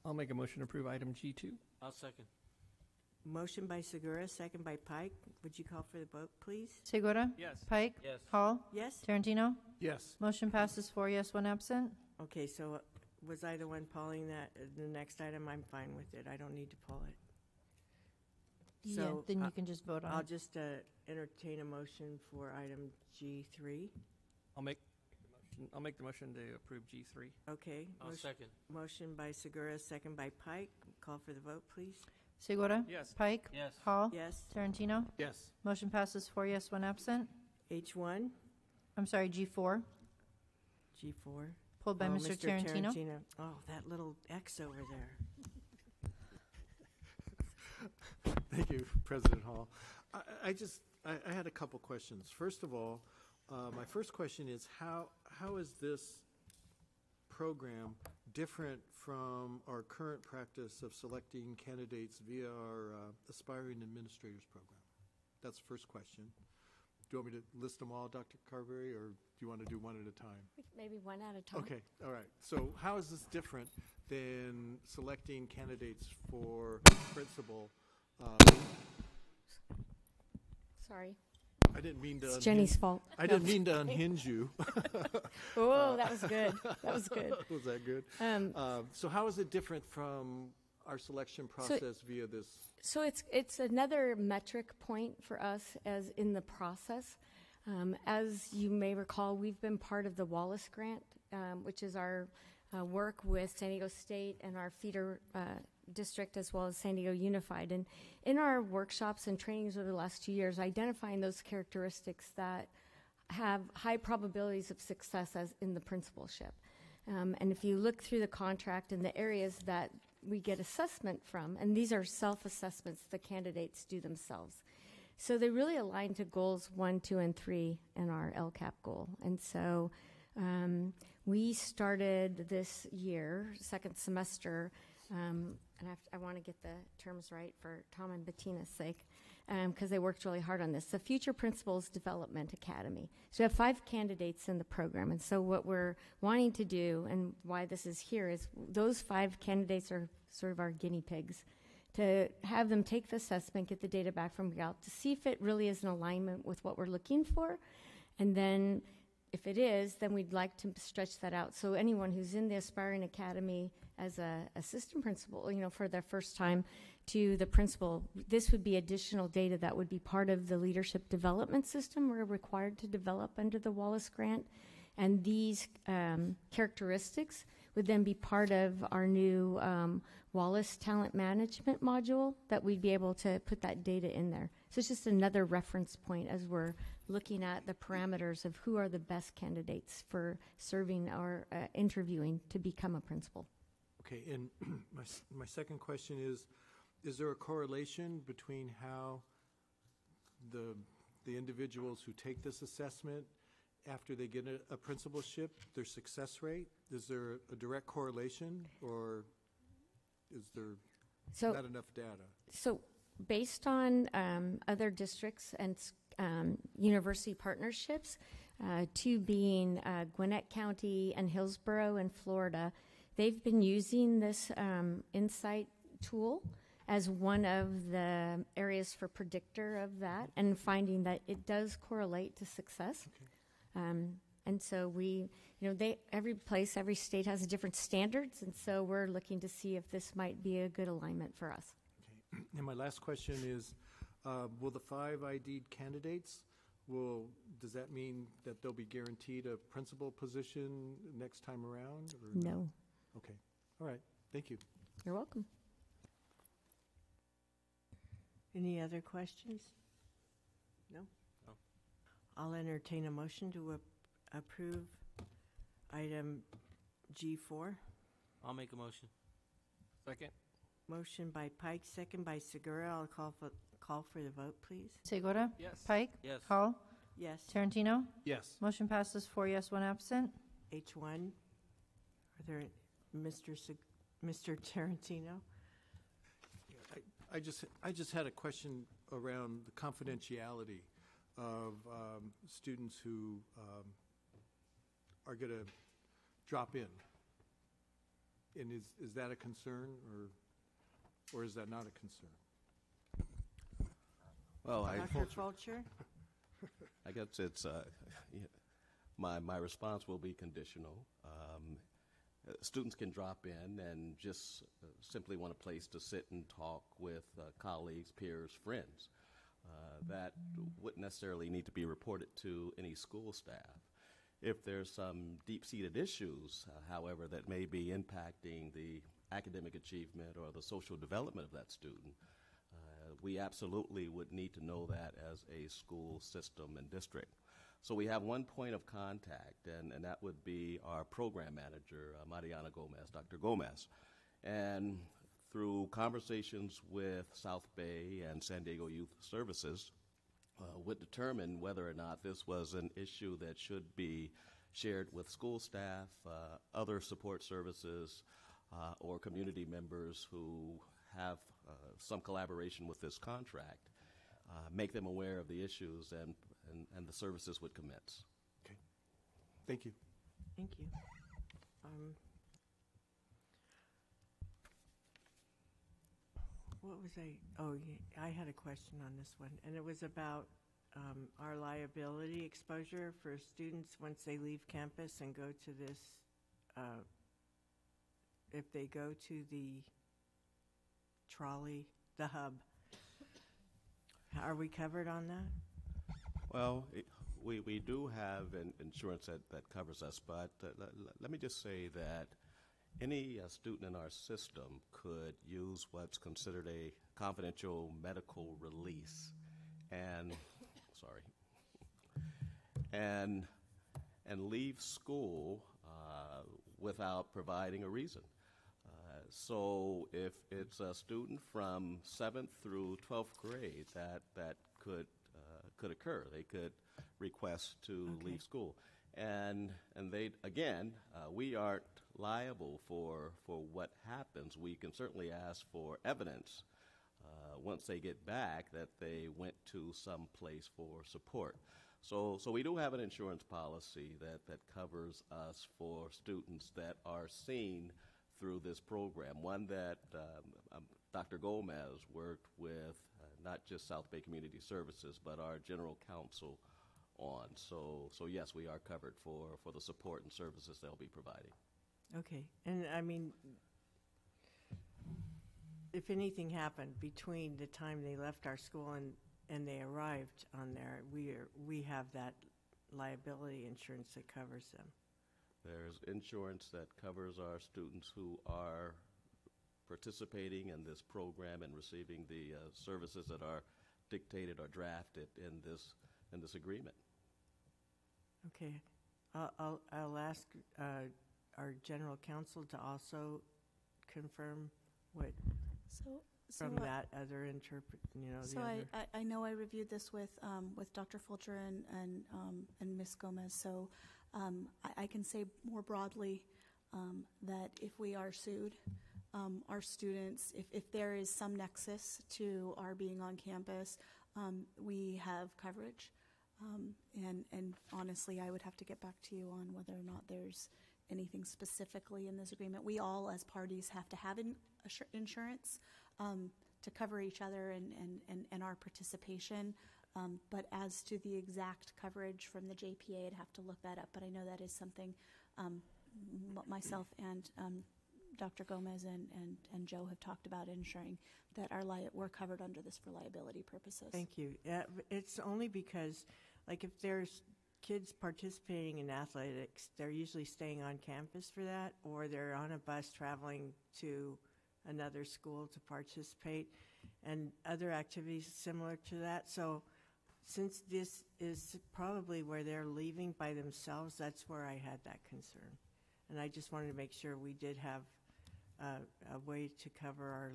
[SPEAKER 2] I'll make a motion to approve item G2.
[SPEAKER 7] I'll second.
[SPEAKER 3] Motion by Segura, second by Pike. Would you call for the vote, please?
[SPEAKER 8] Segura?
[SPEAKER 2] Yes.
[SPEAKER 8] Pike?
[SPEAKER 7] Yes.
[SPEAKER 8] Hall?
[SPEAKER 3] Yes?
[SPEAKER 8] Tarantino?
[SPEAKER 14] Yes.
[SPEAKER 8] Motion passes 4 yes, 1 absent.
[SPEAKER 3] Okay, so was I the one pulling that? The next item, I'm fine with it. I don't need to pull it.
[SPEAKER 8] Yeah, then you can just vote on
[SPEAKER 3] I'll
[SPEAKER 8] it.
[SPEAKER 3] just entertain a motion for item G3.
[SPEAKER 2] I'll make the motion to approve G3.
[SPEAKER 3] Okay.
[SPEAKER 7] I'll second.
[SPEAKER 3] Motion by Segura, second by Pike. Call for the vote, please.
[SPEAKER 8] Segura?
[SPEAKER 2] Yes.
[SPEAKER 8] Pike?
[SPEAKER 7] Yes.
[SPEAKER 8] Hall?
[SPEAKER 3] Yes.
[SPEAKER 8] Tarantino?
[SPEAKER 14] Yes.
[SPEAKER 8] Motion passes 4 yes, 1 absent.
[SPEAKER 3] H1,
[SPEAKER 8] I'm sorry, G4,
[SPEAKER 3] G4.
[SPEAKER 8] pulled by Mr. Tarantino.
[SPEAKER 3] Oh, that little X over there.
[SPEAKER 14] Thank you, President Hall. I had a couple questions. First of all, my first question is how is this program different from our current practice of selecting candidates via our Aspiring Administrators Program? That's the first question. Do you want me to list them all, Dr. Carberry, or do you want to do one at a time?
[SPEAKER 1] Maybe one at a time.
[SPEAKER 14] Okay, all right. So how is this different than selecting candidates for principal?
[SPEAKER 1] Sorry.
[SPEAKER 14] I didn't mean to.
[SPEAKER 1] It's Jenny's fault.
[SPEAKER 14] I didn't mean to unhinge you.
[SPEAKER 1] Oh, that was good. That was good.
[SPEAKER 14] Was that good? So how is it different from our selection process via this?
[SPEAKER 1] So it's another metric point for us as in the process. As you may recall, we've been part of the Wallace Grant which is our work with San Diego State and our feeder district, as well as San Diego Unified. And in our workshops and trainings over the last 2 years, identifying those characteristics that have high probabilities of success as in the principalship. And if you look through the contract and the areas that we get assessment from, and these are self-assessments the candidates do themselves. So they really align to goals 1, 2, and 3 in our LCAP goal. And so we started this year, second semester, and I want to get the terms right for Tom and Bettina's sake, because they worked really hard on this. The Future Principals Development Academy. So we have 5 candidates in the program. And so what we're wanting to do, and why this is here, is those 5 candidates are sort of our guinea pigs, to have them take the assessment, get the data back from Gallup to see if it really is in alignment with what we're looking for. And then if it is, then we'd like to stretch that out. So anyone who's in the Aspiring Academy as a assistant principal, for their first time to the principal, this would be additional data that would be part of the leadership development system we're required to develop under the Wallace Grant. And these characteristics would then be part of our new Wallace Talent Management module that we'd be able to put that data in there. So it's just another reference point as we're looking at the parameters of who are the best candidates for serving or interviewing to become a principal.
[SPEAKER 14] Okay, and my second question is there a correlation between how the individuals who take this assessment, after they get a principalship, their success rate? Is there a direct correlation, or is there not enough data?
[SPEAKER 1] So based on other districts and university partnerships, 2 being Gwinnett County and Hillsborough in Florida, they've been using this insight tool as one of the areas for predictor of that, and finding that it does correlate to success. Okay. And so every state has different standards, and so we're looking to see if this might be a good alignment for us.
[SPEAKER 14] Okay. And my last question is, will the 5 ID'd candidates, does that mean that they'll be guaranteed a principal position next time around? Or
[SPEAKER 1] no.
[SPEAKER 14] Okay. All right. Thank you.
[SPEAKER 1] You're welcome.
[SPEAKER 3] Any other questions? No?
[SPEAKER 7] No.
[SPEAKER 3] I'll entertain a motion to approve item G4.
[SPEAKER 7] I'll make a motion.
[SPEAKER 2] Second.
[SPEAKER 3] Motion by Pike, second by Segura. I'll call for the vote, please.
[SPEAKER 8] Segura?
[SPEAKER 2] Yes.
[SPEAKER 8] Pike?
[SPEAKER 7] Yes.
[SPEAKER 8] Hall?
[SPEAKER 3] Yes.
[SPEAKER 8] Tarantino?
[SPEAKER 14] Yes.
[SPEAKER 8] Motion passes 4 yes, 1 absent.
[SPEAKER 3] H1. Are there Mr. Tarantino?
[SPEAKER 14] I just had a question around the confidentiality of students who are going to drop in. And is that a concern, or is that not a concern?
[SPEAKER 9] Well,
[SPEAKER 3] Dr. Fulcher?
[SPEAKER 9] I guess it's my response will be conditional. Students can drop in and just simply want a place to sit and talk with colleagues, peers, friends. That wouldn't necessarily need to be reported to any school staff. If there's some deep-seated issues, however, that may be impacting the academic achievement or the social development of that student, we absolutely would need to know that as a school system and district. So we have one point of contact, and that would be our program manager, Mariana Gomez, Dr. Gomez. And through conversations with South Bay and San Diego Youth Services, would determine whether or not this was an issue that should be shared with school staff, other support services, or community members who have some collaboration with this contract, make them aware of the issues, and the services would commence.
[SPEAKER 14] Okay. Thank you.
[SPEAKER 3] Thank you. What was I had a question on this one, and it was about our liability exposure for students once they leave campus and go to this, if they go to the trolley, the hub. Are we covered on that?
[SPEAKER 9] Well, we do have an insurance that covers us, but let me just say that any student in our system could use what's considered a confidential medical release, and sorry, and leave school without providing a reason. So if it's a student from 7th through 12th grade, that could occur. They could request to leave school, and they again, we aren't liable for what happens. We can certainly ask for evidence once they get back that they went to some place for support. So we do have an insurance policy that covers us for students that are seen through this program, one that Dr. Gomez worked with not just South Bay Community Services, but our general counsel on. So yes, we are covered for the support and services they'll be providing.
[SPEAKER 3] Okay, and I mean, if anything happened between the time they left our school and they arrived on there, we have that liability insurance that covers them.
[SPEAKER 9] There's insurance that covers our students who are participating in this program and receiving the services that are dictated or drafted in this agreement.
[SPEAKER 3] Okay, I'll ask our general counsel to also confirm what from that other
[SPEAKER 11] So I know I reviewed this with Dr. Fulcher and Ms. Gomez. So I can say more broadly that if we are sued, our students, if there is some nexus to our being on campus, we have coverage. And honestly, I would have to get back to you on whether or not there's anything specifically in this agreement. We all, as parties, have to have insurance to cover each other and our participation. But as to the exact coverage from the JPA, I'd have to look that up. But I know that is something myself and Dr. Gomez and Joe have talked about, ensuring that we're covered under this for liability purposes.
[SPEAKER 3] Thank you. It's only because, like, if there's kids participating in athletics, they're usually staying on campus for that, or they're on a bus traveling to another school to participate, and other activities similar to that. So since this is probably where they're leaving by themselves, that's where I had that concern. And I just wanted to make sure we did have a way to cover our,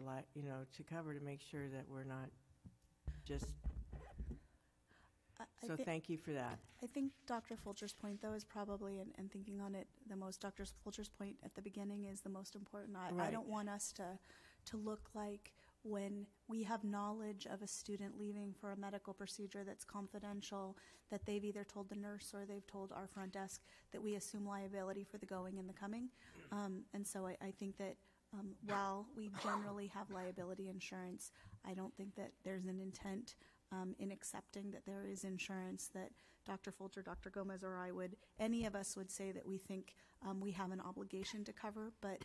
[SPEAKER 3] to make sure that we're not just. So thank you for that.
[SPEAKER 11] I think Dr. Fulcher's point, though, is probably, and thinking on it the most, Dr. Fulcher's point at the beginning is the most important. I don't want us to look like when we have knowledge of a student leaving for a medical procedure that's confidential, that they've either told the nurse or they've told our front desk, that we assume liability for the going and the coming. And so I think that while we generally have liability insurance, I don't think that there's an intent in accepting that there is insurance that Dr. Fulcher, Dr. Gomez, or any of us would say that we think we have an obligation to cover. But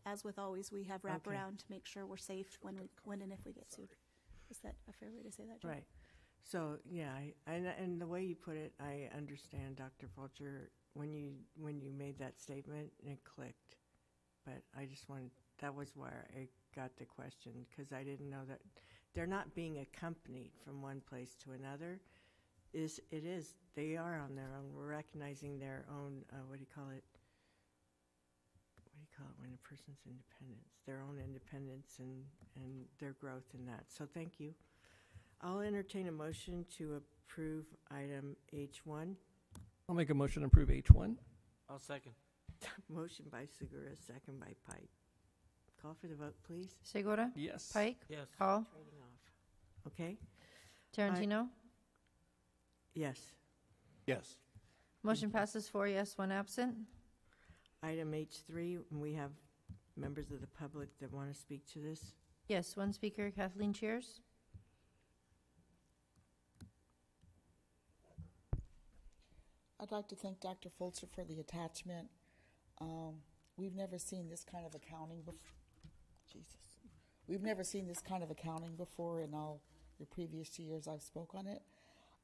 [SPEAKER 11] as with always, we have wraparound to make sure we're safe when and if we get sued. Is that a fair way to say that, Joe?
[SPEAKER 3] Right. So yeah, and the way you put it, I understand, Dr. Fulcher. When you made that statement, it clicked. But I just wanted, that was where I got the question, because I didn't know that they're not being accompanied from one place to another. They are on their own. We're recognizing their own, what do you call it when a person's independence, their own independence and their growth in that. So thank you. I'll entertain a motion to approve item H1.
[SPEAKER 2] I'll make a motion to approve H1.
[SPEAKER 7] I'll second.
[SPEAKER 3] Motion by Segura, second by Pike. Call for the vote, please.
[SPEAKER 8] Segura?
[SPEAKER 2] Yes.
[SPEAKER 8] Pike?
[SPEAKER 7] Yes.
[SPEAKER 8] Hall?
[SPEAKER 3] Trading off. Okay.
[SPEAKER 8] Tarantino?
[SPEAKER 3] Yes.
[SPEAKER 18] Yes.
[SPEAKER 8] Motion passes 4 yes, 1 absent.
[SPEAKER 3] Item H3, and we have members of the public that want to speak to this.
[SPEAKER 8] Yes, one speaker, Kathleen Cheers.
[SPEAKER 10] I'd like to thank Dr. Fulcher for the attachment. We've never seen this kind of accounting before. Jesus. We've never seen this kind of accounting before in all the previous years I've spoke on it.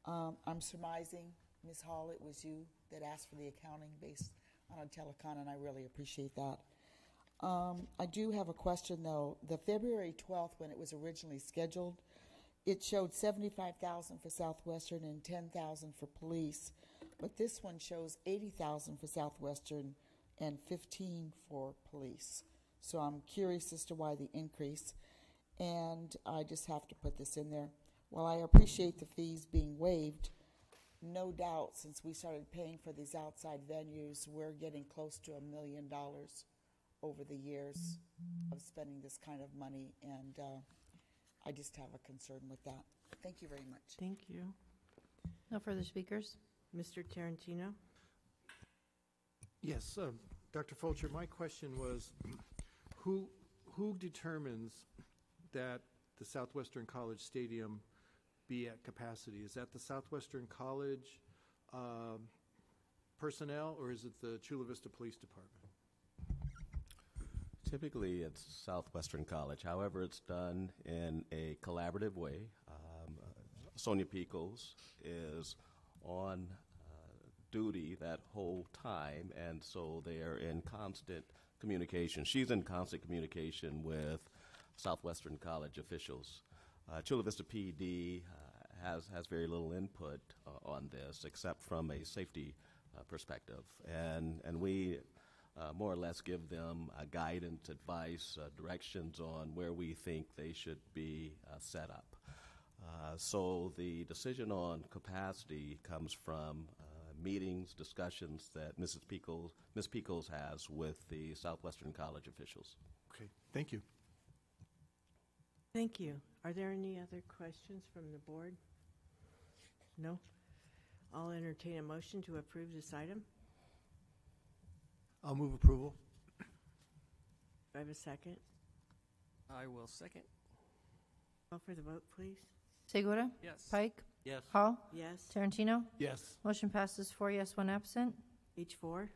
[SPEAKER 10] I'm surmising Ms. Hall, it was you that asked for the accounting based on a telecon, and I really appreciate that. I do have a question, though. The February 12th, when it was originally scheduled, it showed $75,000 for Southwestern and $10,000 for police, but this one shows $80,000 for Southwestern and $15,000 for police. So I'm curious as to why the increase, and I just have to put this in there. While I appreciate the fees being waived, no doubt since we started paying for these outside venues, we're getting close to $1 million over the years of spending this kind of money, and I just have a concern with that. Thank you very much.
[SPEAKER 3] Thank you.
[SPEAKER 8] No further speakers.
[SPEAKER 3] Mr. Tarantino?
[SPEAKER 14] Yes, Dr. Fulcher, my question was, who determines that the Southwestern College Stadium be at capacity? Is that the Southwestern College personnel, or is it the Chula Vista Police Department?
[SPEAKER 9] Typically, it's Southwestern College. However, it's done in a collaborative way. Sonia Pickles is on duty that whole time, and so they are in constant communication. She's in constant communication with Southwestern College officials. Chula Vista PD has very little input on this, except from a safety perspective, and we more or less give them guidance, advice, directions on where we think they should be set up. So the decision on capacity comes from meetings, discussions that Ms. Pickles has with the Southwestern College officials.
[SPEAKER 14] Okay, thank you.
[SPEAKER 3] Thank you. Are there any other questions from the board? No? I'll entertain a motion to approve this item.
[SPEAKER 14] I'll move approval.
[SPEAKER 3] Do I have a second?
[SPEAKER 2] I will second.
[SPEAKER 3] Call for the vote, please.
[SPEAKER 8] Segura?
[SPEAKER 2] Yes.
[SPEAKER 8] Pike?
[SPEAKER 7] Yes.
[SPEAKER 8] Hall?
[SPEAKER 3] Yes.
[SPEAKER 8] Tarantino?
[SPEAKER 14] Yes.
[SPEAKER 8] Motion passes 4 yes, 1 absent.
[SPEAKER 3] H4?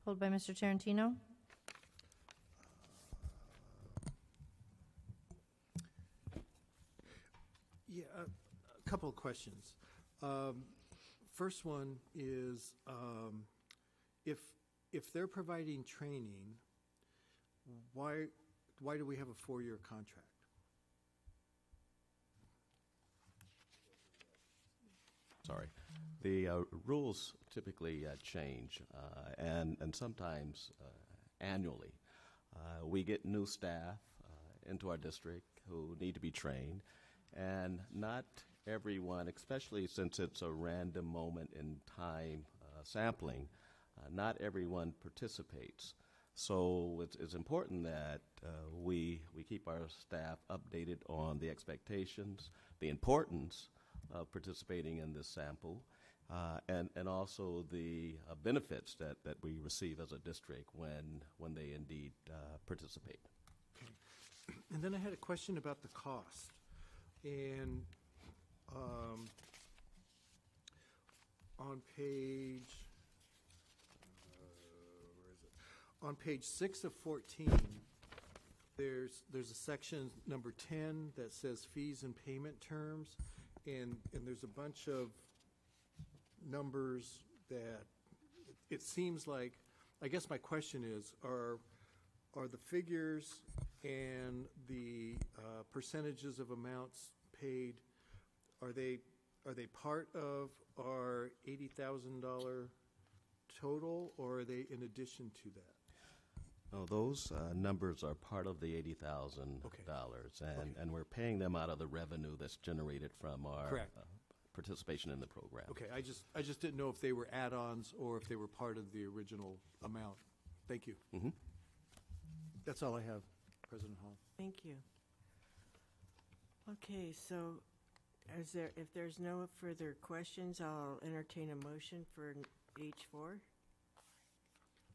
[SPEAKER 8] Pulled by Mr. Tarantino.
[SPEAKER 14] Yeah, a couple of questions. First one is, if they're providing training, why do we have a 4-year contract?
[SPEAKER 9] Sorry. The rules typically change, and sometimes annually. We get new staff into our district who need to be trained, and not everyone, especially since it's a random moment in time sampling, not everyone participates. So it's important that we keep our staff updated on the expectations, the importance of participating in this sample, and also the benefits that we receive as a district when they indeed participate.
[SPEAKER 14] Okay. And then I had a question about the cost. And on page, where is it? On page 6 of 14, there's a section number 10 that says fees and payment terms, and there's a bunch of numbers that it seems like, I guess my question is, are the figures and the percentages of amounts paid, are they part of our $80,000 total, or are they in addition to that?
[SPEAKER 9] No, those numbers are part of the $80,000, and we're paying them out of the revenue that's generated from our participation in the program.
[SPEAKER 14] Okay, I just didn't know if they were add-ons or if they were part of the original amount. Thank you.
[SPEAKER 9] Mm-hmm.
[SPEAKER 14] That's all I have, President Hall.
[SPEAKER 3] Thank you. Okay, so if there's no further questions, I'll entertain a motion for H4.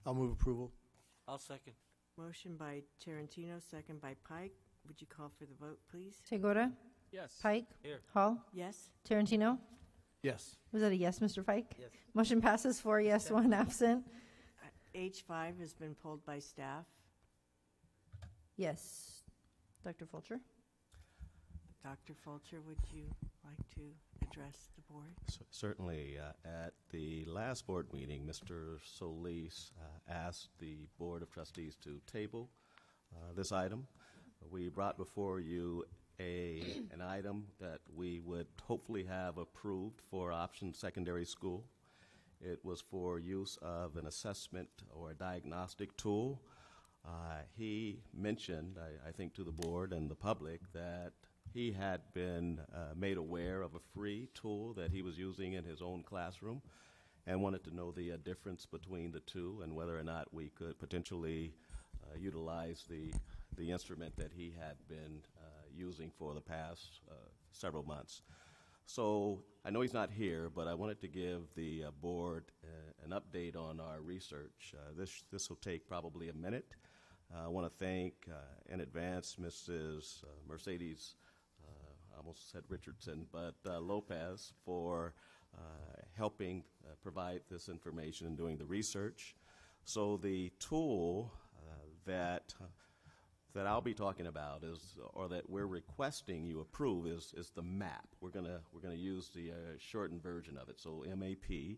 [SPEAKER 14] I'll move approval.
[SPEAKER 7] I'll second.
[SPEAKER 3] Motion by Tarantino, second by Pike. Would you call for the vote, please?
[SPEAKER 8] Segura?
[SPEAKER 2] Yes.
[SPEAKER 8] Pike?
[SPEAKER 7] Here.
[SPEAKER 8] Hall?
[SPEAKER 3] Yes.
[SPEAKER 8] Tarantino?
[SPEAKER 14] Yes.
[SPEAKER 8] Was that a yes, Mr. Pike?
[SPEAKER 7] Yes.
[SPEAKER 8] Motion passes 4 yes, 1 absent.
[SPEAKER 3] H5 has been pulled by staff.
[SPEAKER 8] Yes. Dr. Fulcher?
[SPEAKER 3] Dr. Fulcher, would you like to address the board?
[SPEAKER 9] Certainly. At the last board meeting, Mr. Solis asked the Board of Trustees to table this item. We brought before you an item that we would hopefully have approved for Option Secondary School. It was for use of an assessment or a diagnostic tool. He mentioned, I think to the board and the public, that he had been made aware of a free tool that he was using in his own classroom and wanted to know the difference between the two and whether or not we could potentially utilize the instrument that he had been using for the past several months. So I know he's not here, but I wanted to give the board an update on our research. This will take probably a minute. I want to thank in advance Mrs. Mercedes, I almost said Richardson, but Lopez for helping provide this information and doing the research. So the tool that I'll be talking about or that we're requesting you approve is the MAP. We're gonna use the shortened version of it. So MAP,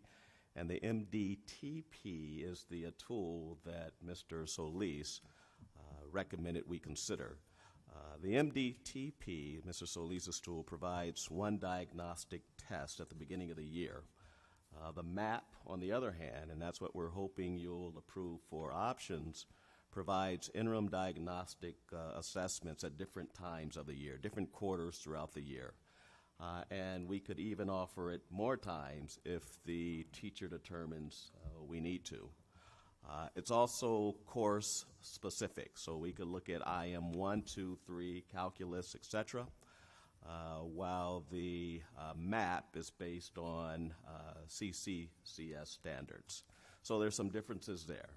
[SPEAKER 9] and the MDTP is the tool that Mr. Solis recommended we consider. The MDTP, Mr. Solis' tool, provides one diagnostic test at the beginning of the year. The MAP, on the other hand, and that's what we're hoping you'll approve for options, provides interim diagnostic assessments at different times of the year, different quarters throughout the year. And we could even offer it more times if the teacher determines we need to. It's also course specific, so we could look at IM 1, 2, 3, calculus, etc., while the MAP is based on CCCS standards. So there's some differences there.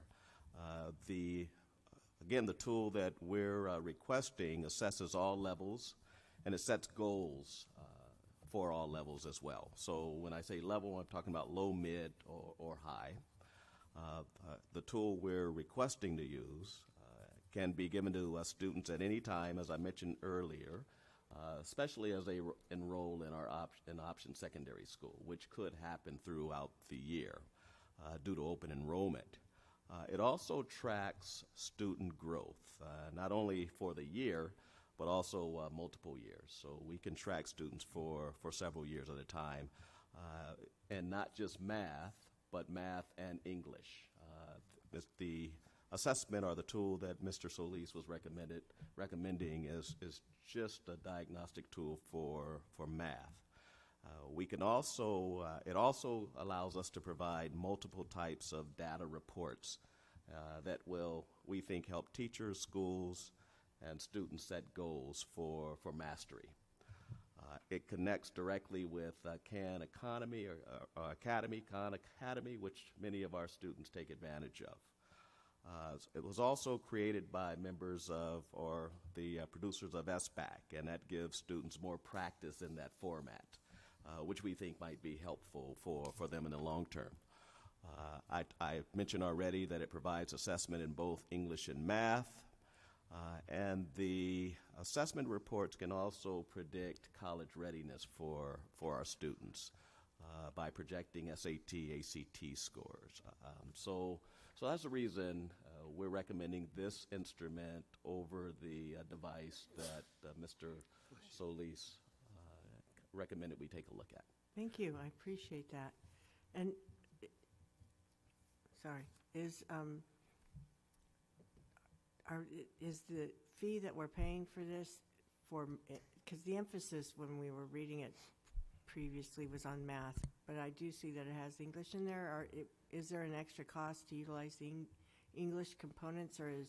[SPEAKER 9] Again, the tool that we're requesting assesses all levels, and it sets goals for all levels as well. So when I say level, I'm talking about low, mid, or high. The tool we're requesting to use can be given to students at any time, as I mentioned earlier, especially as they enroll in our option secondary school, which could happen throughout the year due to open enrollment. It also tracks student growth, not only for the year, but also multiple years. So we can track students for several years at a time, and not just math, but math and English. The assessment or the tool that Mr. Solis was recommending is just a diagnostic tool for math. We can also, it also allows us to provide multiple types of data reports that will, we think, help teachers, schools, and students set goals for mastery. It connects directly with Khan Academy, which many of our students take advantage of. It was also created by members of, or the producers of SBAC, and that gives students more practice in that format, which we think might be helpful for them in the long term. I mentioned already that it provides assessment in both English and math, and the assessment reports can also predict college readiness for our students by projecting SAT, ACT scores. So that's the reason we're recommending this instrument over the device that Mr. Solis recommended we take a look at.
[SPEAKER 3] Thank you. I appreciate that. And sorry, is the fee that we're paying for this for, because the emphasis when we were reading it previously was on math, but I do see that it has English in there. Or is there an extra cost to utilize the English components, or is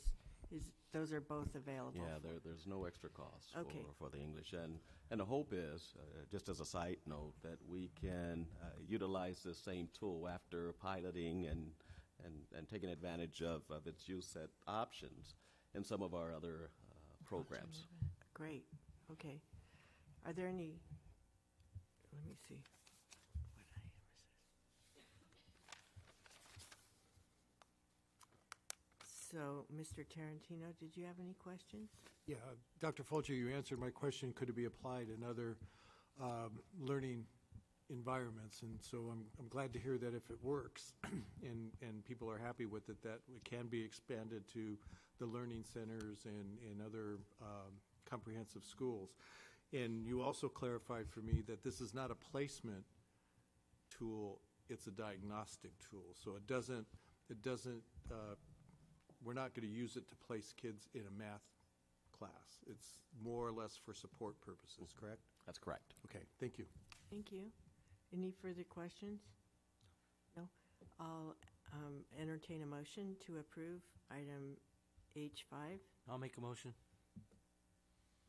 [SPEAKER 3] those are both available?
[SPEAKER 9] Yeah, there's no extra cost
[SPEAKER 3] okay.
[SPEAKER 9] for the English. And the hope is, just as a side note, that we can utilize this same tool after piloting and taking advantage of its use at options in some of our other programs.
[SPEAKER 3] Great. Okay. Are there any, let me see. So, Mr. Tarantino, did you have any questions?
[SPEAKER 14] Yeah, Dr. Fulcher, you answered my question. Could it be applied in other learning environments, and so I'm glad to hear that if it works and people are happy with it, that it can be expanded to the learning centers and other comprehensive schools. And you also clarified for me that this is not a placement tool, it's a diagnostic tool. So it doesn't, we're not going to use it to place kids in a math class. It's more or less for support purposes, correct?
[SPEAKER 9] That's correct.
[SPEAKER 14] Okay, thank you.
[SPEAKER 3] Thank you. Any further questions? No? I'll entertain a motion to approve item H5.
[SPEAKER 7] I'll make a motion.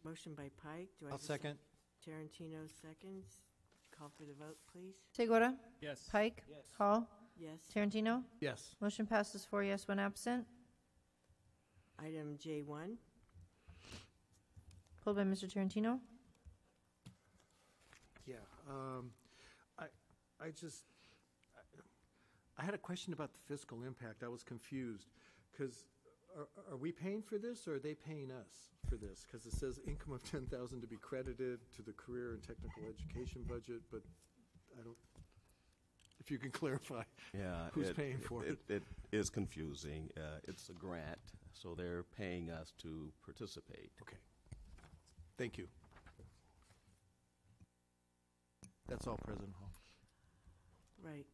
[SPEAKER 3] Motion by Pike. Do I
[SPEAKER 2] I'll
[SPEAKER 3] have a
[SPEAKER 2] second.
[SPEAKER 3] Tarantino seconds. Call for the vote, please.
[SPEAKER 8] Segura?
[SPEAKER 2] Yes.
[SPEAKER 8] Pike?
[SPEAKER 2] Yes.
[SPEAKER 8] Hall?
[SPEAKER 3] Yes.
[SPEAKER 8] Tarantino?
[SPEAKER 14] Yes.
[SPEAKER 8] Motion passes 4 yes, 1 absent.
[SPEAKER 3] Item J1.
[SPEAKER 8] Pulled by Mr. Tarantino.
[SPEAKER 14] Yeah, I had a question about the fiscal impact. I was confused because are we paying for this or are they paying us for this? Because it says income of $10,000 to be credited to the career and technical education budget, but I don't. If you can clarify, who's paying for it?
[SPEAKER 9] It is confusing. It's a grant, so they're paying us to participate.
[SPEAKER 14] Okay. Thank you. That's all, President Hall.
[SPEAKER 3] Right.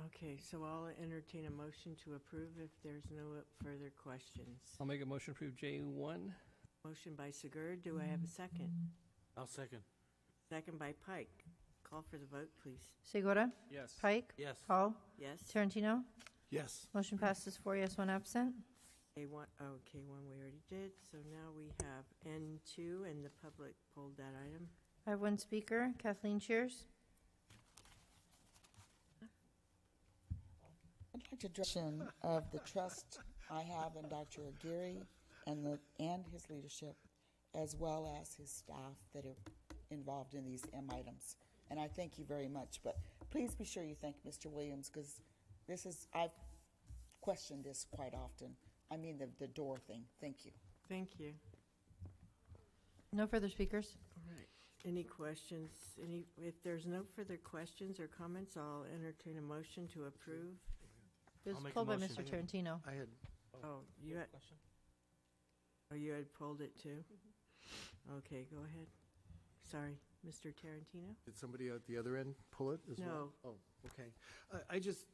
[SPEAKER 3] Okay, so I'll entertain a motion to approve if there's no further questions.
[SPEAKER 2] I'll make a motion to approve J1.
[SPEAKER 3] Motion by Segura. Do I have a second?
[SPEAKER 7] I'll second.
[SPEAKER 3] Second by Pike. Call for the vote, please.
[SPEAKER 8] Segura?
[SPEAKER 2] Yes.
[SPEAKER 8] Pike?
[SPEAKER 7] Yes.
[SPEAKER 8] Hall?
[SPEAKER 3] Yes.
[SPEAKER 8] Tarantino?
[SPEAKER 14] Yes.
[SPEAKER 8] Motion passes 4 yes, 1 absent.
[SPEAKER 3] K1 we already did. So now we have N2, and the public pulled that item.
[SPEAKER 8] I have 1 speaker, Kathleen Cheers.
[SPEAKER 10] I'd like to direction of the trust I have in Dr. Aguirre and his leadership, as well as his staff that are involved in these M items. And I thank you very much. But please be sure you thank Mr. Williams, because I've questioned this quite often. I mean the door thing. Thank you.
[SPEAKER 3] Thank you.
[SPEAKER 8] No further speakers.
[SPEAKER 3] All right. Any questions? If there's no further questions or comments, I'll entertain a motion to approve.
[SPEAKER 8] It was
[SPEAKER 7] I'll make a
[SPEAKER 8] pulled by
[SPEAKER 7] motion.
[SPEAKER 8] Mr. Tarantino.
[SPEAKER 14] I had.
[SPEAKER 3] You had pulled it too? Okay, go ahead. Sorry, Mr. Tarantino?
[SPEAKER 14] Did somebody at the other end pull it as well?
[SPEAKER 3] No.
[SPEAKER 14] Oh, okay. I just.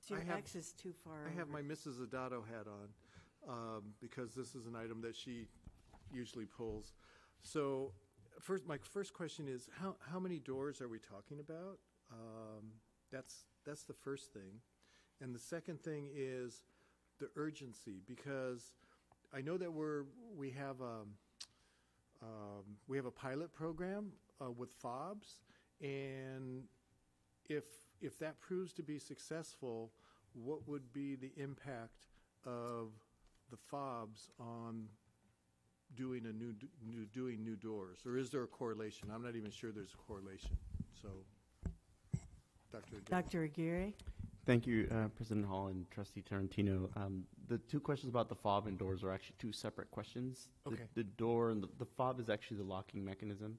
[SPEAKER 3] Your
[SPEAKER 14] I have,
[SPEAKER 3] X is too far
[SPEAKER 14] I have
[SPEAKER 3] over.
[SPEAKER 14] my Mrs. Adato hat on because this is an item that she usually pulls. So, my first question is how many doors are we talking about? That's the first thing, and the second thing is the urgency, because I know that we have a pilot program with FOBs, and if that proves to be successful, what would be the impact of the FOBs on doing new doors, or is there a correlation? I'm not even sure there's a correlation. So,
[SPEAKER 3] Dr. Aguirre.
[SPEAKER 5] Thank you, President Hall and Trustee Tarantino. The 2 questions about the fob and doors are actually 2 separate questions.
[SPEAKER 14] Okay.
[SPEAKER 5] The door and the fob is actually the locking mechanism.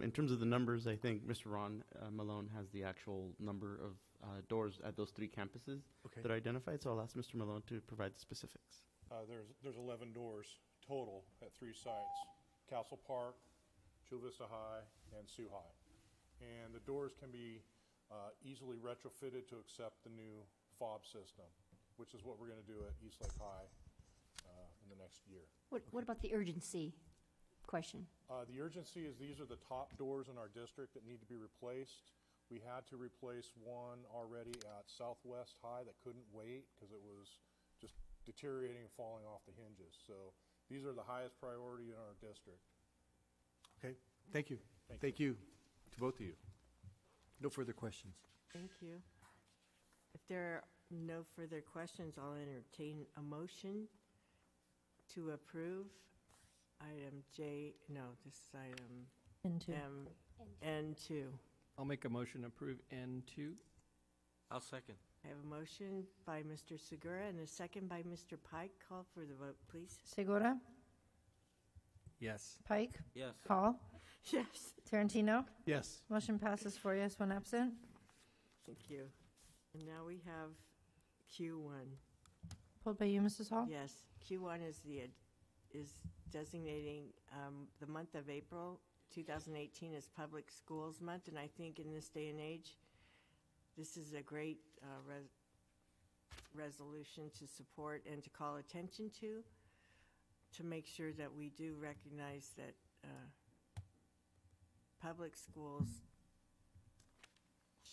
[SPEAKER 5] In terms of the numbers, I think Mr. Ron Malone has the actual number of doors at those 3 campuses that are identified, so I'll ask Mr. Malone to provide the specifics.
[SPEAKER 18] There's 11 doors total at 3 sites: Castle Park, Chula Vista High, and Sioux High. And the doors can be easily retrofitted to accept the new FOB system, which is what we're going to do at Eastlake High in the next year.
[SPEAKER 4] What about the urgency question?
[SPEAKER 18] The urgency is these are the top doors in our district that need to be replaced. We had to replace one already at Southwest High that couldn't wait because it was just deteriorating and falling off the hinges. So these are the highest priority in our district.
[SPEAKER 14] Okay, thank you. Thank you to both of you. No further questions.
[SPEAKER 3] Thank you. If there are no further questions, I'll entertain a motion to approve item this is item
[SPEAKER 8] N2.
[SPEAKER 3] N2.
[SPEAKER 2] I'll make a motion to approve N2.
[SPEAKER 7] I'll second.
[SPEAKER 3] I have a motion by Mr. Segura and a second by Mr. Pike. Call for the vote, please.
[SPEAKER 8] Segura?
[SPEAKER 2] Yes.
[SPEAKER 8] Pike?
[SPEAKER 7] Yes.
[SPEAKER 8] Hall?
[SPEAKER 3] Yes.
[SPEAKER 8] Tarantino?
[SPEAKER 14] Yes.
[SPEAKER 8] Motion passes 4 yes, 1 absent.
[SPEAKER 3] Thank you. And now we have Q1.
[SPEAKER 8] Pulled by you, Mrs. Hall?
[SPEAKER 3] Yes, Q1 is designating the month of April 2018 as Public Schools Month, and I think in this day and age, this is a great resolution to support and to call attention to make sure that we do recognize that public schools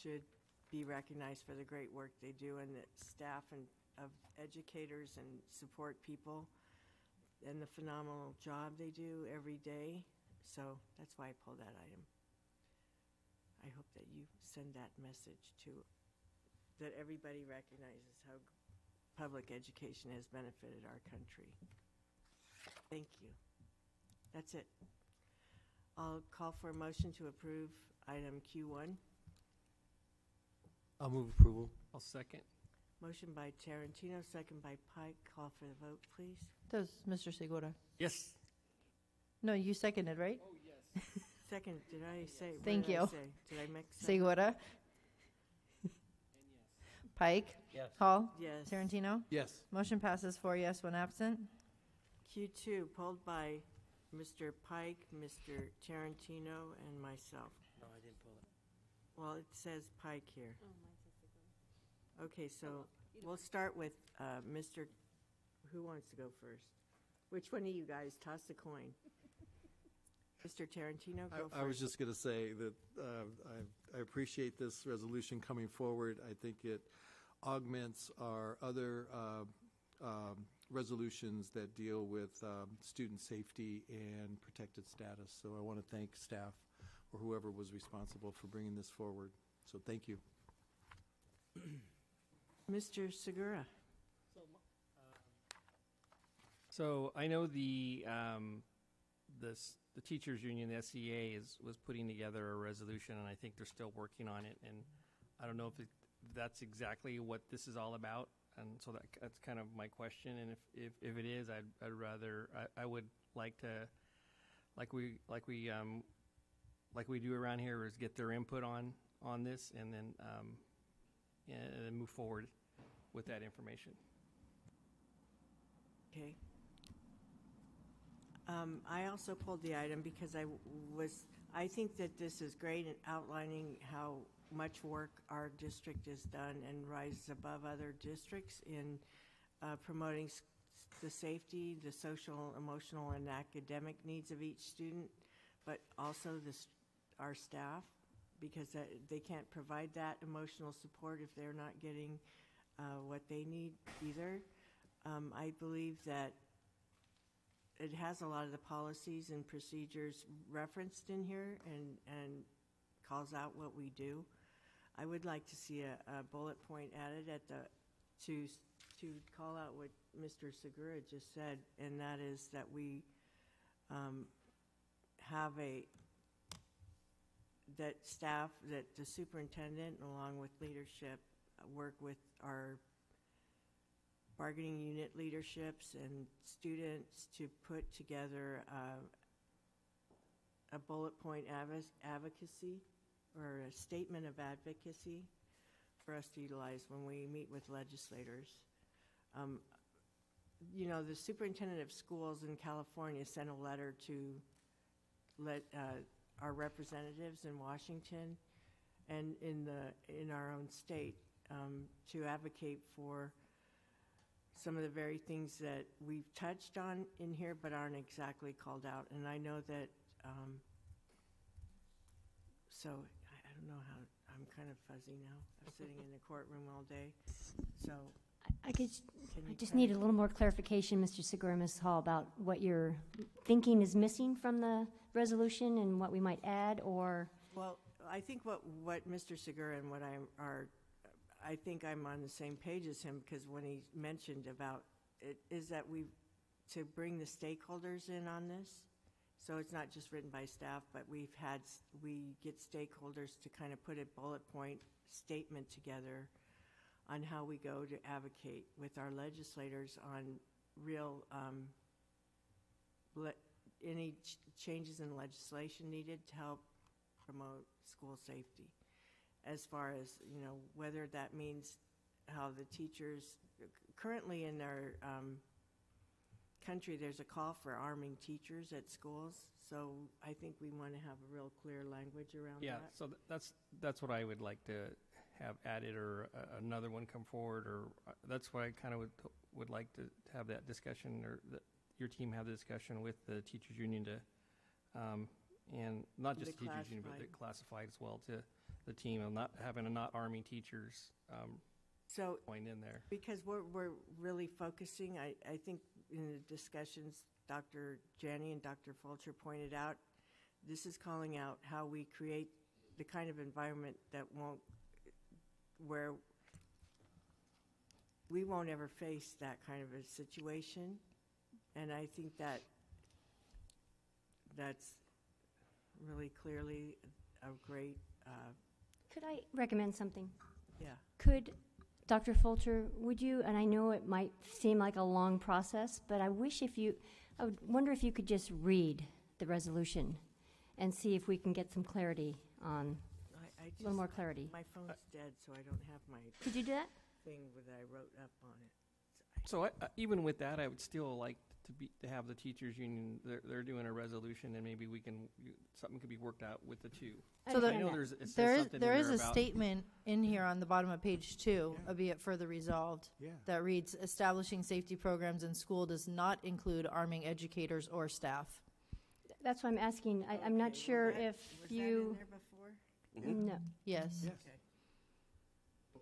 [SPEAKER 3] should be recognized for the great work they do, and that staff and of educators and support people and the phenomenal job they do every day. So that's why I pulled that item. I hope that you send that message to, that everybody recognizes how public education has benefited our country. Thank you. That's it. I'll call for a motion to approve item Q1.
[SPEAKER 2] I'll move approval. I'll second.
[SPEAKER 3] Motion by Tarantino, second by Pike. Call for the vote, please.
[SPEAKER 8] Does Mr. Segura?
[SPEAKER 2] Yes.
[SPEAKER 8] No, you seconded, right?
[SPEAKER 2] Oh, yes.
[SPEAKER 3] Second, did I say?
[SPEAKER 8] Thank
[SPEAKER 3] what did I
[SPEAKER 8] you.
[SPEAKER 3] say? Did I mix up?
[SPEAKER 8] Segura? Pike?
[SPEAKER 7] Yes.
[SPEAKER 8] Hall?
[SPEAKER 3] Yes.
[SPEAKER 8] Tarantino?
[SPEAKER 14] Yes.
[SPEAKER 8] Motion passes 4 yes, 1 absent.
[SPEAKER 3] Q2, pulled by Mr. Pike, Mr. Tarantino, and myself.
[SPEAKER 7] No, I didn't pull it.
[SPEAKER 3] Well, it says Pike here. Okay, so we'll start with Mr. Who wants to go first? Which one of you guys? Toss a coin. Mr. Tarantino, go first.
[SPEAKER 14] I was just going to say that I appreciate this resolution coming forward. I think it augments our other resolutions that deal with student safety and protected status. So I want to thank staff or whoever was responsible for bringing this forward. So thank you.
[SPEAKER 3] Mr. Segura.
[SPEAKER 2] So I know the teachers union, the SEA, was putting together a resolution, and I think they're still working on it. And I don't know if that's exactly what this is all about. And so that's kind of my question. And if it is, I would like to, like we do around here, is get their input on this, and then move forward with that information.
[SPEAKER 3] Okay. I also pulled the item because I think that this is great in outlining how much work our district has done and rises above other districts in promoting the safety, the social, emotional, and academic needs of each student, but also our staff, because they can't provide that emotional support if they're not getting what they need either. I believe that it has a lot of the policies and procedures referenced in here and calls out what we do. I would like to see a bullet point added at to call out what Mr. Segura just said, and that is that we have that staff, that the superintendent along with leadership work with our bargaining unit leaderships and students to put together a bullet point advocacy or a statement of advocacy for us to utilize when we meet with legislators. You know, the superintendent of schools in California sent a letter to our representatives in Washington and in our own state to advocate for some of the very things that we've touched on in here but aren't exactly called out. And I know that, so I don't know how, I'm kind of fuzzy now. I'm sitting in the courtroom all day. So
[SPEAKER 4] I just need a little more clarification, Mr. Segura, Ms. Hall, about what you're thinking is missing from the resolution and what we might add, or?
[SPEAKER 3] Well, I think what Mr. Segura and what I think I'm on the same page as him, because when he mentioned about it, is that to bring the stakeholders in on this. So it's not just written by staff, but we get stakeholders to kind of put a bullet point statement together on how we go to advocate with our legislators on real any changes in legislation needed to help promote school safety. As far as, you know, whether that means how the teachers, currently in our country, there's a call for arming teachers at schools. So I think we want to have a real clear language around
[SPEAKER 2] Yeah,
[SPEAKER 3] that.
[SPEAKER 2] so that's what I would like to have added, or another one come forward, or that's why I kind of would like to have that discussion, or your team have the discussion with the teachers union to, and not just the teachers union, but the classified as well, to the team of not having a not arming teachers
[SPEAKER 3] So
[SPEAKER 2] point in there.
[SPEAKER 3] because we're really focusing, I think in the discussions, Dr. Janney and Dr. Fulcher pointed out, this is calling out how we create the kind of environment that where we won't ever face that kind of a situation. And I think that's really clearly a great,
[SPEAKER 4] Could I recommend something?
[SPEAKER 3] yeah.
[SPEAKER 4] Could, Dr. Fulcher, would you, and I know it might seem like a long process, but I would wonder if you could just read the resolution and see if we can get some clarity on, a little more clarity.
[SPEAKER 3] My phone's dead, so I don't have my
[SPEAKER 4] Could you do that?
[SPEAKER 3] thing that I wrote up on it.
[SPEAKER 2] So even with that, I would still like to have the teachers union. They're doing a resolution, and maybe something could be worked out with the two.
[SPEAKER 8] So
[SPEAKER 2] I know it says
[SPEAKER 8] there
[SPEAKER 2] something
[SPEAKER 8] is
[SPEAKER 2] in
[SPEAKER 8] a
[SPEAKER 2] there about-
[SPEAKER 8] statement in here on the bottom of page 2, be it further resolved,
[SPEAKER 14] Yeah.
[SPEAKER 8] that reads, establishing safety programs in school does not include arming educators or staff.
[SPEAKER 4] That's why I'm asking. I'm not sure if
[SPEAKER 3] Was
[SPEAKER 4] you.
[SPEAKER 3] that in there before?
[SPEAKER 4] No.
[SPEAKER 8] Yes.
[SPEAKER 3] Okay.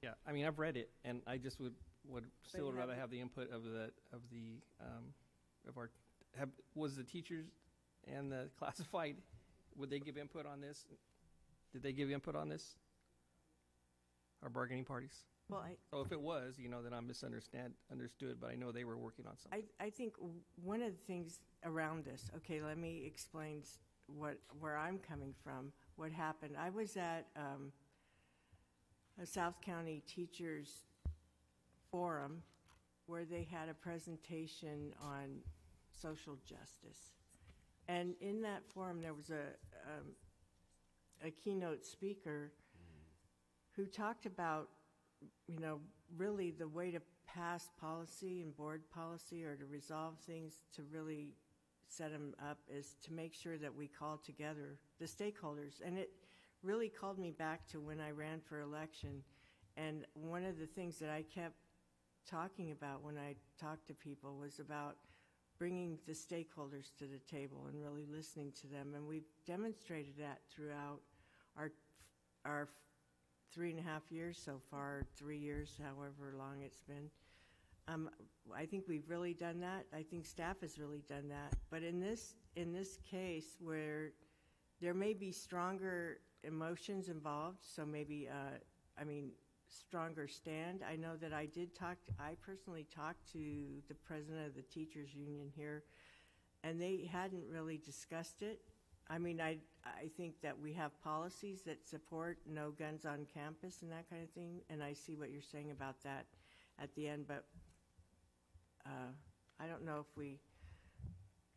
[SPEAKER 2] Yeah, I mean, I've read it, and I just would still
[SPEAKER 3] you
[SPEAKER 2] rather
[SPEAKER 3] have-
[SPEAKER 2] have the input of was the teachers and the classified, would they give input on this? Did they give input on this? Our bargaining parties?
[SPEAKER 3] Well,
[SPEAKER 2] So if it was, then I understood, but I know they were working on something.
[SPEAKER 3] I think one of the things around this, okay, let me explain where I'm coming from, what happened. I was at a South County Teachers Forum where they had a presentation on social justice. And in that forum, there was a keynote speaker who talked about, really the way to pass policy and board policy or to resolve things, to really set them up, is to make sure that we call together the stakeholders. And it really called me back to when I ran for election. And one of the things that I kept talking about when I talked to people was about bringing the stakeholders to the table and really listening to them. And we've demonstrated that throughout our 3.5 years so far, 3 years, however long it's been. I think we've really done that. I think staff has really done that. But in this case, where there may be stronger emotions involved, so maybe, stronger stand. I know that I personally talked to the president of the teachers union here, and they hadn't really discussed it. I mean, I think that we have policies that support no guns on campus and that kind of thing, and I see what you're saying about that at the end, but I don't know if we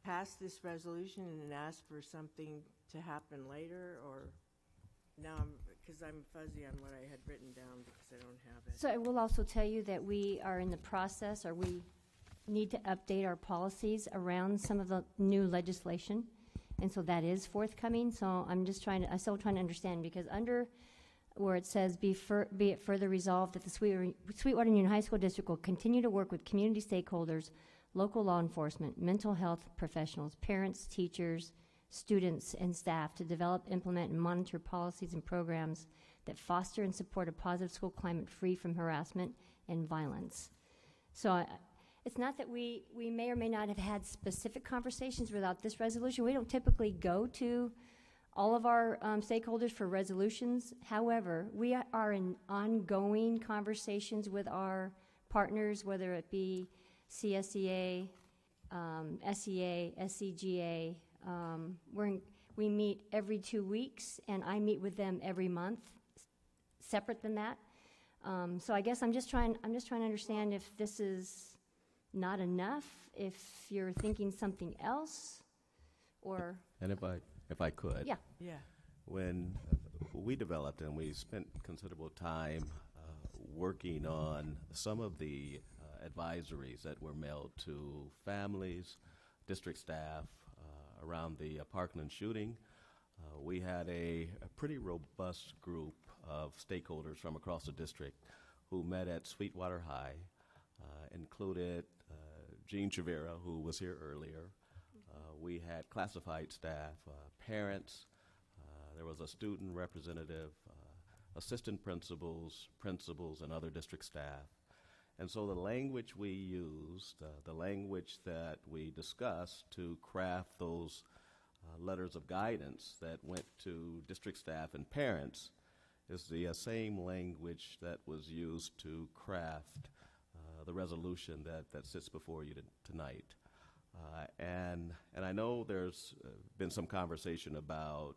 [SPEAKER 3] pass this resolution and then ask for something to happen later, or now because I'm fuzzy on what I had written down because I don't have it.
[SPEAKER 4] So I will also tell you that we are in the process, or we need to update our policies around some of the new legislation. And so that is forthcoming. So I'm still trying to understand, because under where it says, be it further resolved that the Sweetwater Union High School District will continue to work with community stakeholders, local law enforcement, mental health professionals, parents, teachers, students, and staff to develop, implement, and monitor policies and programs that foster and support a positive school climate free from harassment and violence. So it's not that we may or may not have had specific conversations without this resolution. We don't typically go to all of our stakeholders for resolutions. However, we are in ongoing conversations with our partners, whether it be CSEA, SEA, SCGA. We meet every 2 weeks, and I meet with them every month. Separate than that, so I guess I'm just trying to understand if this is not enough, if you're thinking something else,
[SPEAKER 1] or?
[SPEAKER 9] And if I could.
[SPEAKER 1] Yeah.
[SPEAKER 3] Yeah.
[SPEAKER 9] When we developed and we spent considerable time working on some of the advisories that were mailed to families, district staff around the Parkland shooting, we had a pretty robust group of stakeholders from across the district who met at Sweetwater High, included Gene Chavera, who was here earlier. We had classified staff, parents, there was a student representative, assistant principals, and other district staff. And so the language we used, the language that we discussed to craft those letters of guidance that went to district staff and parents is the same language that was used to craft the resolution that sits before you tonight. And I know there's been some conversation about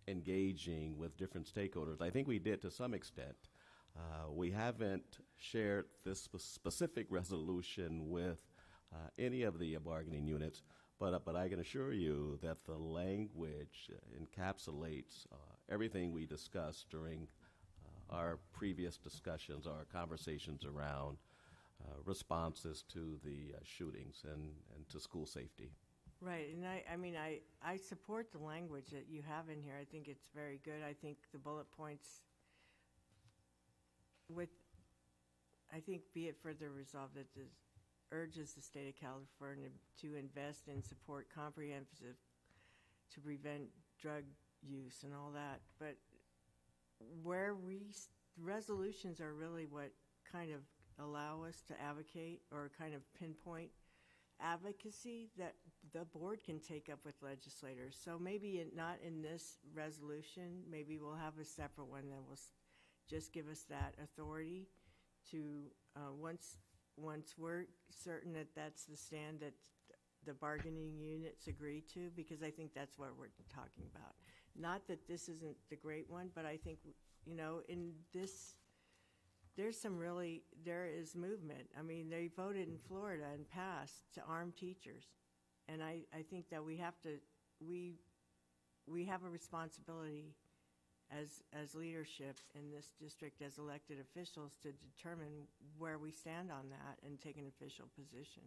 [SPEAKER 9] engaging with different stakeholders. I think we did to some extent. We haven't shared this specific resolution with any of the bargaining units, but I can assure you that the language encapsulates everything we discussed during our previous discussions, our conversations around responses to the shootings and to school safety.
[SPEAKER 3] Right, and I support the language that you have in here. I think it's very good. I think the bullet points be it further resolved that this urges the state of California to invest and support comprehensive to prevent drug use and all that. But where resolutions are really what kind of allow us to advocate or kind of pinpoint advocacy that the board can take up with legislators. So maybe not in this resolution, maybe we'll have a separate one that will just give us that authority to, once we're certain that that's the stand that the bargaining units agree to, because I think that's what we're talking about. Not that this isn't the great one, but I think, in this, there is movement. I mean, they voted in Florida and passed to arm teachers. And I think that we have a responsibility as leadership in this district, as elected officials, to determine where we stand on that and take an official position.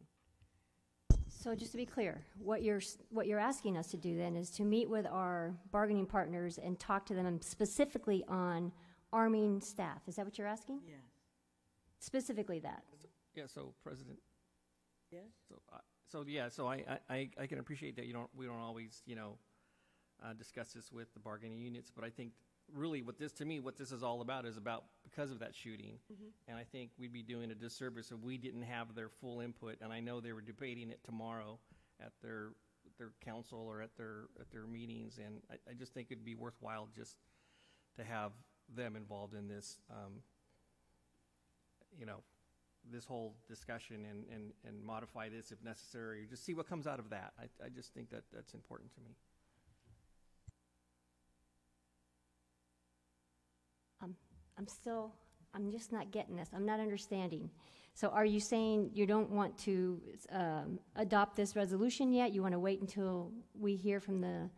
[SPEAKER 4] So just to be clear, what you're asking us to do then is to meet with our bargaining partners and talk to them specifically on arming staff. Is that what you're asking?
[SPEAKER 3] Yeah.
[SPEAKER 4] Specifically that.
[SPEAKER 2] Yeah. So, President.
[SPEAKER 3] Yes.
[SPEAKER 2] So I can appreciate that we don't always discuss this with the bargaining units, but I think really what this is all about is about because of that shooting.
[SPEAKER 3] Mm-hmm.
[SPEAKER 2] And I think we'd be doing a disservice if we didn't have their full input. And I know they were debating it tomorrow at their council or at their meetings, and I just think it'd be worthwhile just to have them involved in this this whole discussion and modify this if necessary. Just see what comes out of that. I just think that's important to me.
[SPEAKER 4] I'm just not getting this. I'm not understanding. So are you saying you don't want to adopt this resolution yet? You want to wait until we hear from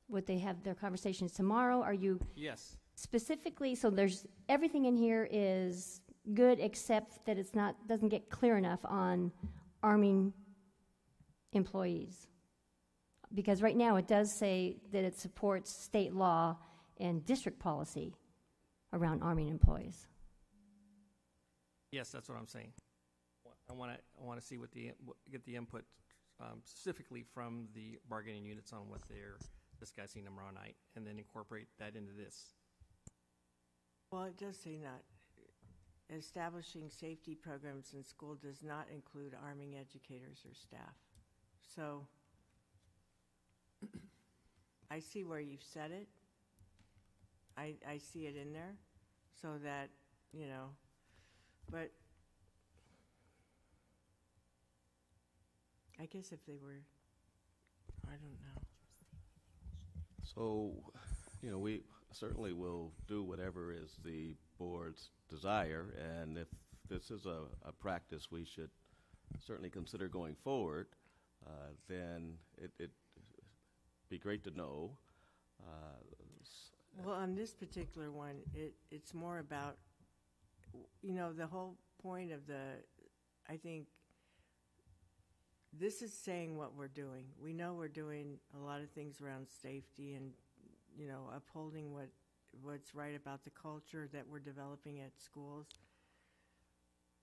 [SPEAKER 4] what they have their conversations tomorrow? Are you?
[SPEAKER 2] Yes.
[SPEAKER 4] Specifically, so there's everything in here is good except that doesn't get clear enough on arming employees. Because right now it does say that it supports state law and district policy around arming employees.
[SPEAKER 2] Yes, that's what I'm saying. I want to see get the input specifically from the bargaining units on what they're discussing tomorrow night, and then incorporate that into this.
[SPEAKER 3] Well, it does say not. Establishing safety programs in school does not include arming educators or staff. So I see where you've said it. I see it in there, so that, but I guess if they were, I don't know.
[SPEAKER 9] So, we certainly will do whatever is the board's desire, and if this is a practice we should certainly consider going forward, then be great to know.
[SPEAKER 3] Well, on this particular one, it's more about, the whole point of I think this is saying what we're doing. We know we're doing a lot of things around safety and, upholding what's right about the culture that we're developing at schools.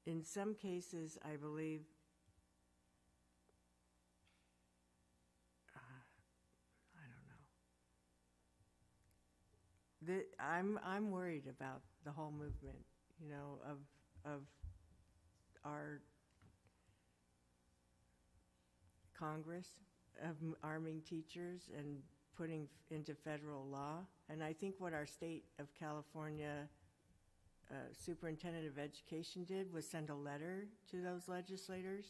[SPEAKER 3] In some cases, I believe, I don't know. I'm worried about the whole movement, of our Congress, of arming teachers and putting into federal law. And I think what our state of California Superintendent of Education did was send a letter to those legislators.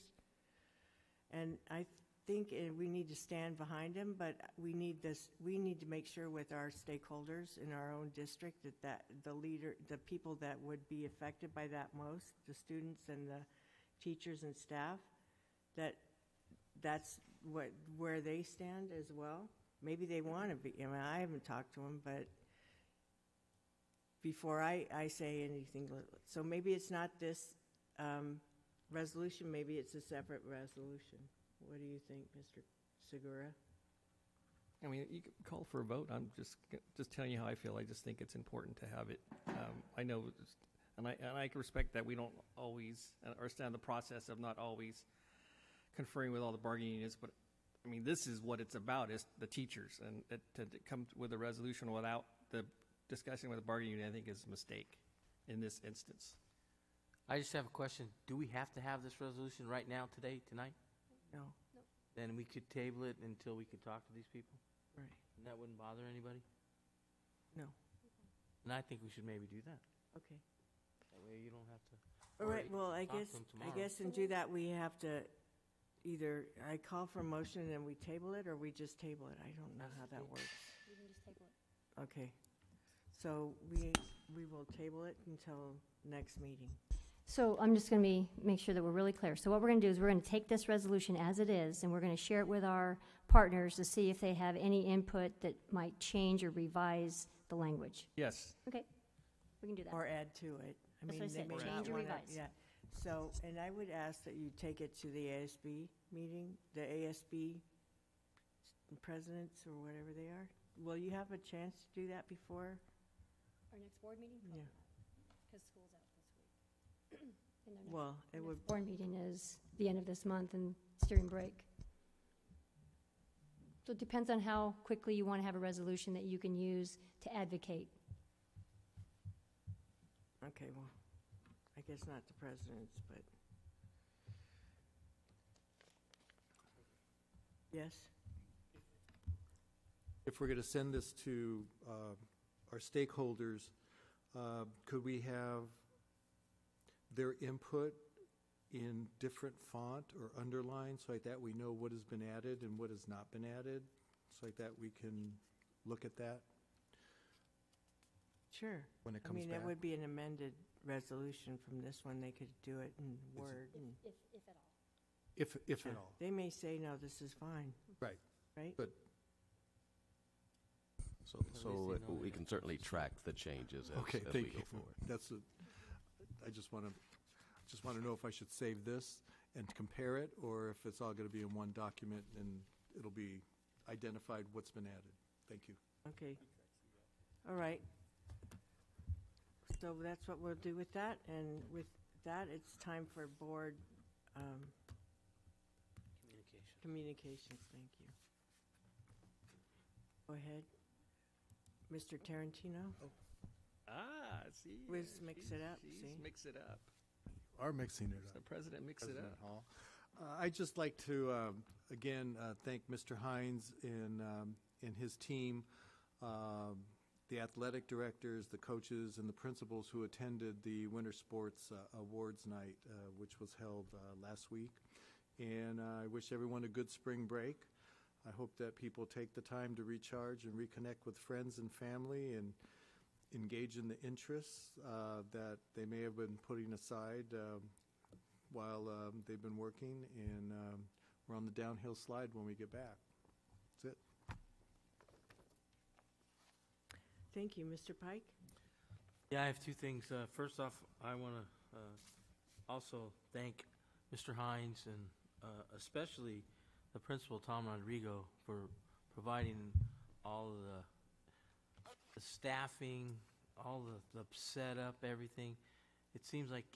[SPEAKER 3] And I think we need to stand behind them, but we need to make sure with our stakeholders in our own district that the people that would be affected by that most, the students and the teachers and staff, that's where they stand as well. Maybe they want to be. I haven't talked to them, but before I say anything, so maybe it's not this resolution. Maybe it's a separate resolution. What do you think, Mr. Segura?
[SPEAKER 2] I mean, you can call for a vote. I'm just telling you how I feel. I just think it's important to have it. I know, and I can respect that we don't always understand the process of not always conferring with all the bargaining units, but I mean, this is what it's about, is the teachers, and to come with a resolution without the discussion with the bargaining unit, I think is a mistake in this instance.
[SPEAKER 7] I just have a question. Do we have to have this resolution right now, tonight?
[SPEAKER 3] No.
[SPEAKER 7] Then we could table it until we could talk to these people?
[SPEAKER 3] Right.
[SPEAKER 7] And that wouldn't bother anybody?
[SPEAKER 3] No.
[SPEAKER 7] And I think we should maybe do that.
[SPEAKER 3] Okay.
[SPEAKER 7] That way you don't have to.
[SPEAKER 3] All right. Well, I
[SPEAKER 7] talk to them tomorrow.
[SPEAKER 3] guess and do that we have to either I call for a motion and we table it, or we just table it. I don't know how that works.
[SPEAKER 4] You can just table it.
[SPEAKER 3] Okay. So we will table it until next meeting.
[SPEAKER 4] So I'm just going to make sure that we're really clear. So what we're going to do is we're going to take this resolution as it is, and we're going to share it with our partners to see if they have any input that might change or revise the language.
[SPEAKER 2] Yes.
[SPEAKER 4] Okay, we can do that.
[SPEAKER 3] Or add to it.
[SPEAKER 4] That's what I said,
[SPEAKER 3] they may
[SPEAKER 4] change
[SPEAKER 3] not
[SPEAKER 4] or
[SPEAKER 3] wanna-
[SPEAKER 4] revise.
[SPEAKER 3] Yeah. So, and I would ask that you take it to the ASB meeting, the ASB presidents or whatever they are. Will you have a chance to do that before?
[SPEAKER 4] Our next board meeting?
[SPEAKER 3] Yeah.
[SPEAKER 4] Because school's out this week. And their
[SPEAKER 3] Well, it
[SPEAKER 4] next
[SPEAKER 3] would,
[SPEAKER 4] board meeting is the end of this month and it's during break. So it depends on how quickly you want to have a resolution that you can use to advocate.
[SPEAKER 3] okay, well, I guess not the presidents, but. Yes?
[SPEAKER 14] If we're going to send this to our stakeholders, could we have their input in different font or underlined so like that we know what has been added and what has not been added, so like that we can look at that
[SPEAKER 3] Sure.
[SPEAKER 14] when it comes back?
[SPEAKER 3] It would be an amended resolution from this one. They could do it in Word. and-
[SPEAKER 4] If at all.
[SPEAKER 14] If at all.
[SPEAKER 3] They may say, no, this is fine.
[SPEAKER 14] Right.
[SPEAKER 3] Right?
[SPEAKER 14] But
[SPEAKER 9] So we can certainly track the changes
[SPEAKER 14] okay,
[SPEAKER 9] as we
[SPEAKER 14] thank
[SPEAKER 9] go
[SPEAKER 14] you.
[SPEAKER 9] forward.
[SPEAKER 14] I just want to know if I should save this and compare it, or if it's all going to be in one document and it'll be identified what's been added. Thank you.
[SPEAKER 3] Okay. All right. So that's what we'll do with that. And with that, it's time for board communications. Thank you. Go ahead. Mr. Tarantino?
[SPEAKER 2] See.
[SPEAKER 3] Let's mix it up,
[SPEAKER 2] She's
[SPEAKER 3] see?
[SPEAKER 2] mix it up.
[SPEAKER 14] Are mixing it up.
[SPEAKER 2] The president mix it
[SPEAKER 14] President
[SPEAKER 2] up.
[SPEAKER 14] Hall. I'd just like to, again, thank Mr. Hines and his team, the athletic directors, the coaches, and the principals who attended the Winter Sports Awards Night, which was held last week. And I wish everyone a good spring break. I hope that people take the time to recharge and reconnect with friends and family and engage in the interests that they may have been putting aside while they've been working. And we're on the downhill slide when we get back. That's it.
[SPEAKER 3] Thank you. Mr. Pike?
[SPEAKER 7] Yeah, I have two things. First off, I want to also thank Mr. Hines and especially the principal, Tom Rodrigo, for providing all of the staffing, all the setup, everything. It seems like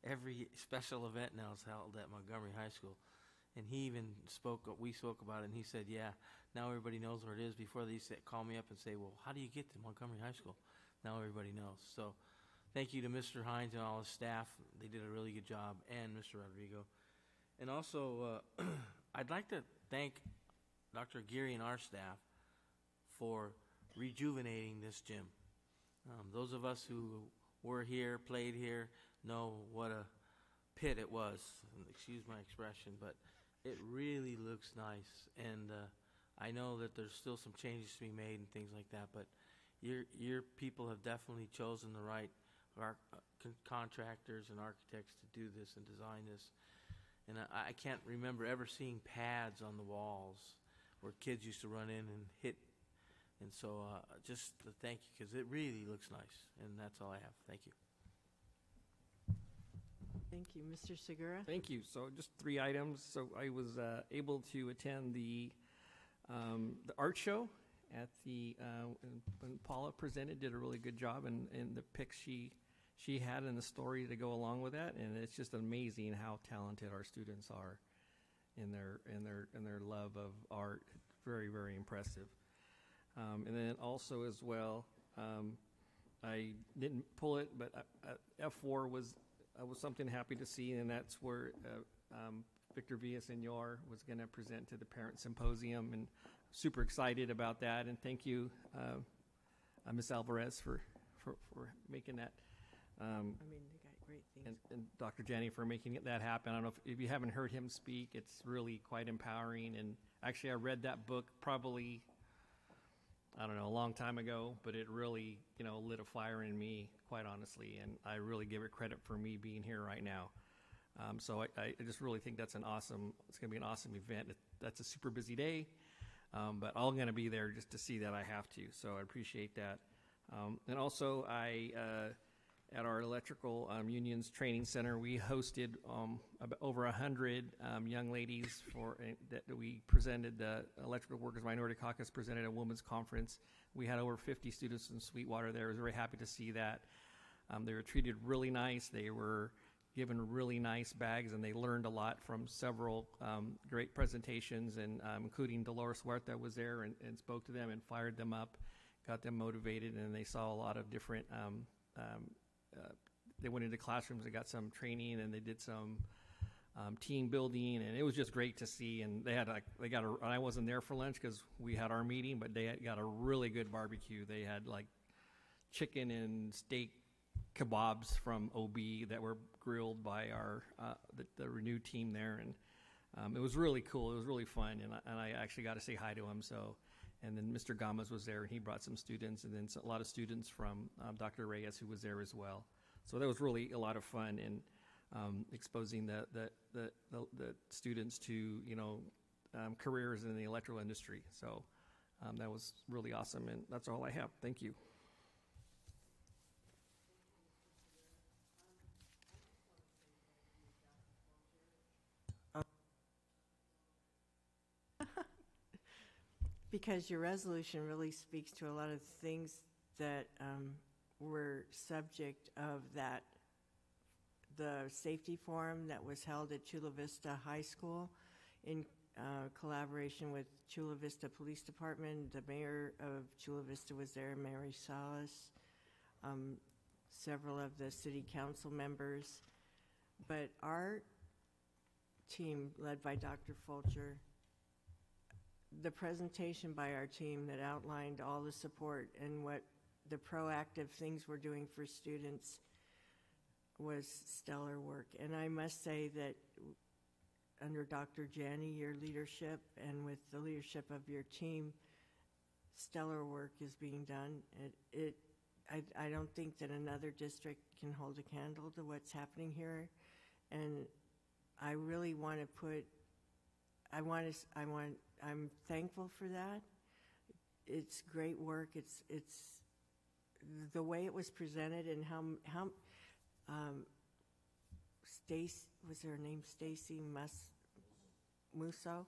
[SPEAKER 7] every special event now is held at Montgomery High School. And he even we spoke about it, and he said, yeah, now everybody knows where it is. Before they used to call me up and say, well, how do you get to Montgomery High School? Now everybody knows. So thank you to Mr. Hines and all his staff. They did a really good job, and Mr. Rodrigo. And also, I'd like to thank Dr. Geary and our staff for rejuvenating this gym. Those of us who were here, played here, know what a pit it was. Excuse my expression, but it really looks nice. And I know that there's still some changes to be made and things like that, but your people have definitely chosen the right contractors and architects to do this and design this. And I can't remember ever seeing pads on the walls where kids used to run in and hit. And so just thank you, because it really looks nice. And that's all I have. Thank you.
[SPEAKER 3] Thank you. Mr. Segura?
[SPEAKER 2] Thank you. So just 3 items. So I was able to attend the art show at the when Paula presented, did a really good job, and the pics she had and the story to go along with that, and it's just amazing how talented our students are in their love of art. Very, very impressive. And then also as well, I didn't pull it, but F4 was something happy to see, and that's where Victor Villaseñor was going to present to the Parent Symposium, and super excited about that. And thank you, Ms. Alvarez, for making that.
[SPEAKER 3] They got great things.
[SPEAKER 2] And Dr. Janney for making that happen. I don't know if you haven't heard him speak, it's really quite empowering. And actually, I read that book probably, I don't know, a long time ago, but it really, lit a fire in me, quite honestly. And I really give it credit for me being here right now. So I just really think it's going to be an awesome event. That's a super busy day, but I'm going to be there just to see that I have to. So I appreciate that. And also, at our electrical unions training center, we hosted about over 100 young ladies that we presented. The Electrical Workers Minority Caucus presented a women's conference. We had over 50 students in Sweetwater there. I was very happy to see that. They were treated really nice. They were given really nice bags, and they learned a lot from several great presentations, and including Dolores Huerta was there and spoke to them and fired them up, got them motivated, and they saw a lot of different they went into classrooms and got some training, and they did some team building, and it was just great to see. And I wasn't there for lunch because we had our meeting, but they got a really good barbecue. They had like chicken and steak kebabs from OB that were grilled by our the Renew team there, and it was really cool. It was really fun, and I actually got to say hi to him. So. And then Mr. Gamas was there, and he brought some students, and then a lot of students from Dr. Reyes, who was there as well. So that was really a lot of fun in exposing the students to careers in the electrical industry. So that was really awesome, and that's all I have. Thank you.
[SPEAKER 3] Because your resolution really speaks to a lot of things that were subject of the safety forum that was held at Chula Vista High School in collaboration with Chula Vista Police Department. The mayor of Chula Vista was there, Mary Salas, several of the city council members. But our team, led by Dr. Fulcher, the presentation by our team that outlined all the support and what the proactive things we're doing for students was stellar work. And I must say that under Dr. Janney, your leadership, and with the leadership of your team, stellar work is being done. I don't think that another district can hold a candle to what's happening here. And I really want to I'm thankful for that. it's great work. It's the way it was presented and how Stacy, was her name Stacy Musso?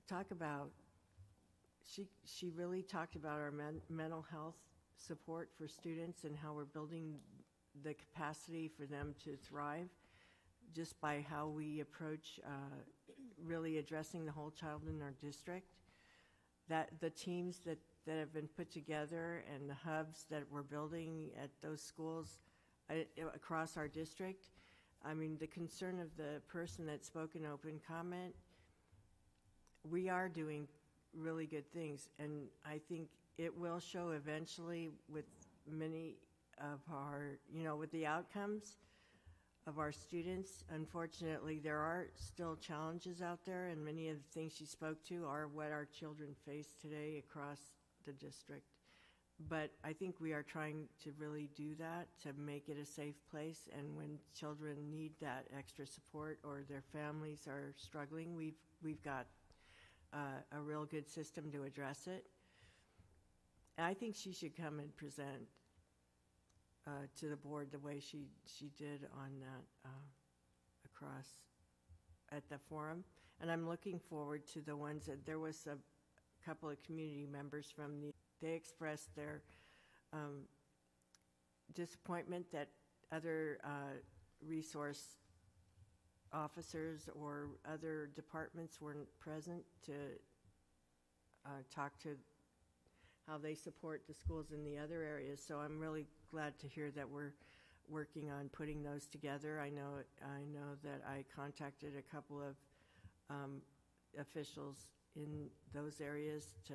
[SPEAKER 3] Talk about, she really talked about our mental health support for students and how we're building the capacity for them to thrive just by how we approach really addressing the whole child in our district. That the teams that have been put together and the hubs that we're building at those schools across our district. I mean, the concern of the person that spoke in open comment, we are doing really good things, and I think it will show eventually with many of our, with the outcomes of our students. Unfortunately, there are still challenges out there, and many of the things she spoke to are what our children face today across the district. But I think we are trying to really do that to make it a safe place, and when children need that extra support or their families are struggling, we've got a real good system to address it. And I think she should come and present to the board the way she did on that across at the forum. And I'm looking forward to the ones that there was a couple of community members they expressed their disappointment that other resource officers or other departments weren't present to talk to how they support the schools in the other areas. So I'm really glad to hear that we're working on putting those together. I know that I contacted a couple of officials in those areas to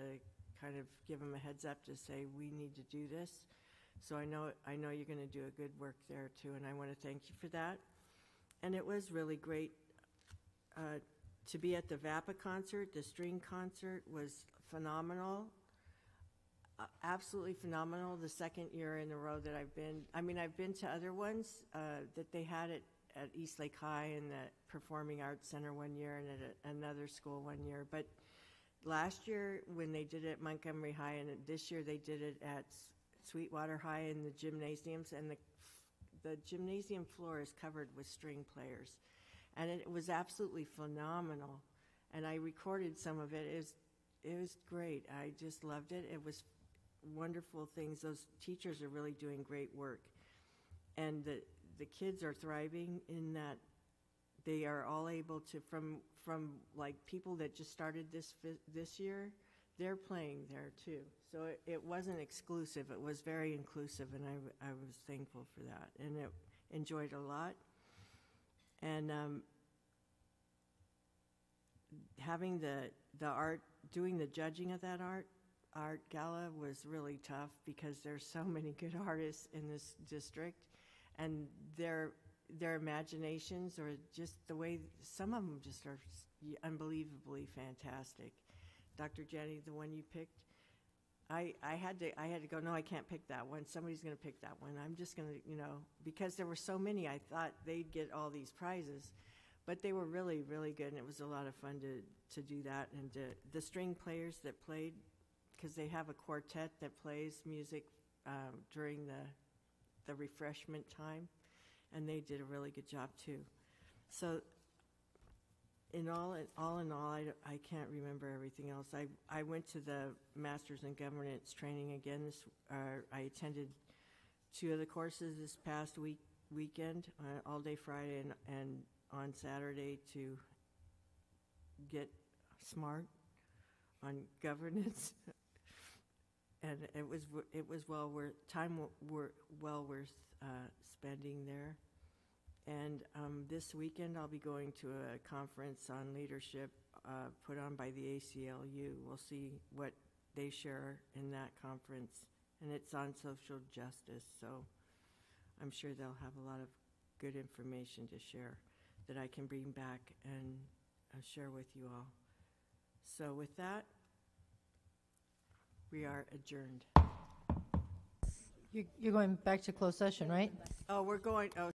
[SPEAKER 3] kind of give them a heads up to say we need to do this. So I know you're going to do a good work there too, and I want to thank you for that. And it was really great to be at the VAPA concert. The string concert was phenomenal, absolutely phenomenal. The second year in a row that I've been. I mean, I've been to other ones that they had at East Lake High and the Performing Arts Center one year, and at another school one year. But last year when they did it at Montgomery High, and this year they did it at Sweetwater High in the gymnasiums, and the gymnasium floor is covered with string players, and it was absolutely phenomenal. And I recorded some of it. It was great. I just loved it. It was wonderful things. Those teachers are really doing great work, and the kids are thriving in that they are all able to from like people that just started this year. They're playing there too. So it wasn't exclusive. It was very inclusive, and I was thankful for that, and it enjoyed a lot. And having the art, doing the judging of that art gala was really tough because there's so many good artists in this district, and their imaginations, or just the way some of them just are unbelievably fantastic. Dr. Jenny, the one you picked, I had to go, no, I can't pick that one. Somebody's going to pick that one. I'm just going to, because there were so many, I thought they'd get all these prizes. But they were really, really good, and it was a lot of fun to do that. And the string players that played, because they have a quartet that plays music during the refreshment time, and they did a really good job too. So in all, I can't remember everything else. I went to the Masters in Governance training again. I attended 2 of the courses this past weekend, all day Friday and on Saturday, to get smart on governance. And it was well worth spending there. And this weekend I'll be going to a conference on leadership put on by the ACLU. We'll see what they share in that conference, and it's on social justice, so I'm sure they'll have a lot of good information to share that I can bring back and share with you all. So with that, we are adjourned.
[SPEAKER 8] You're going back to closed session, right?
[SPEAKER 3] Oh, we're going. Oh.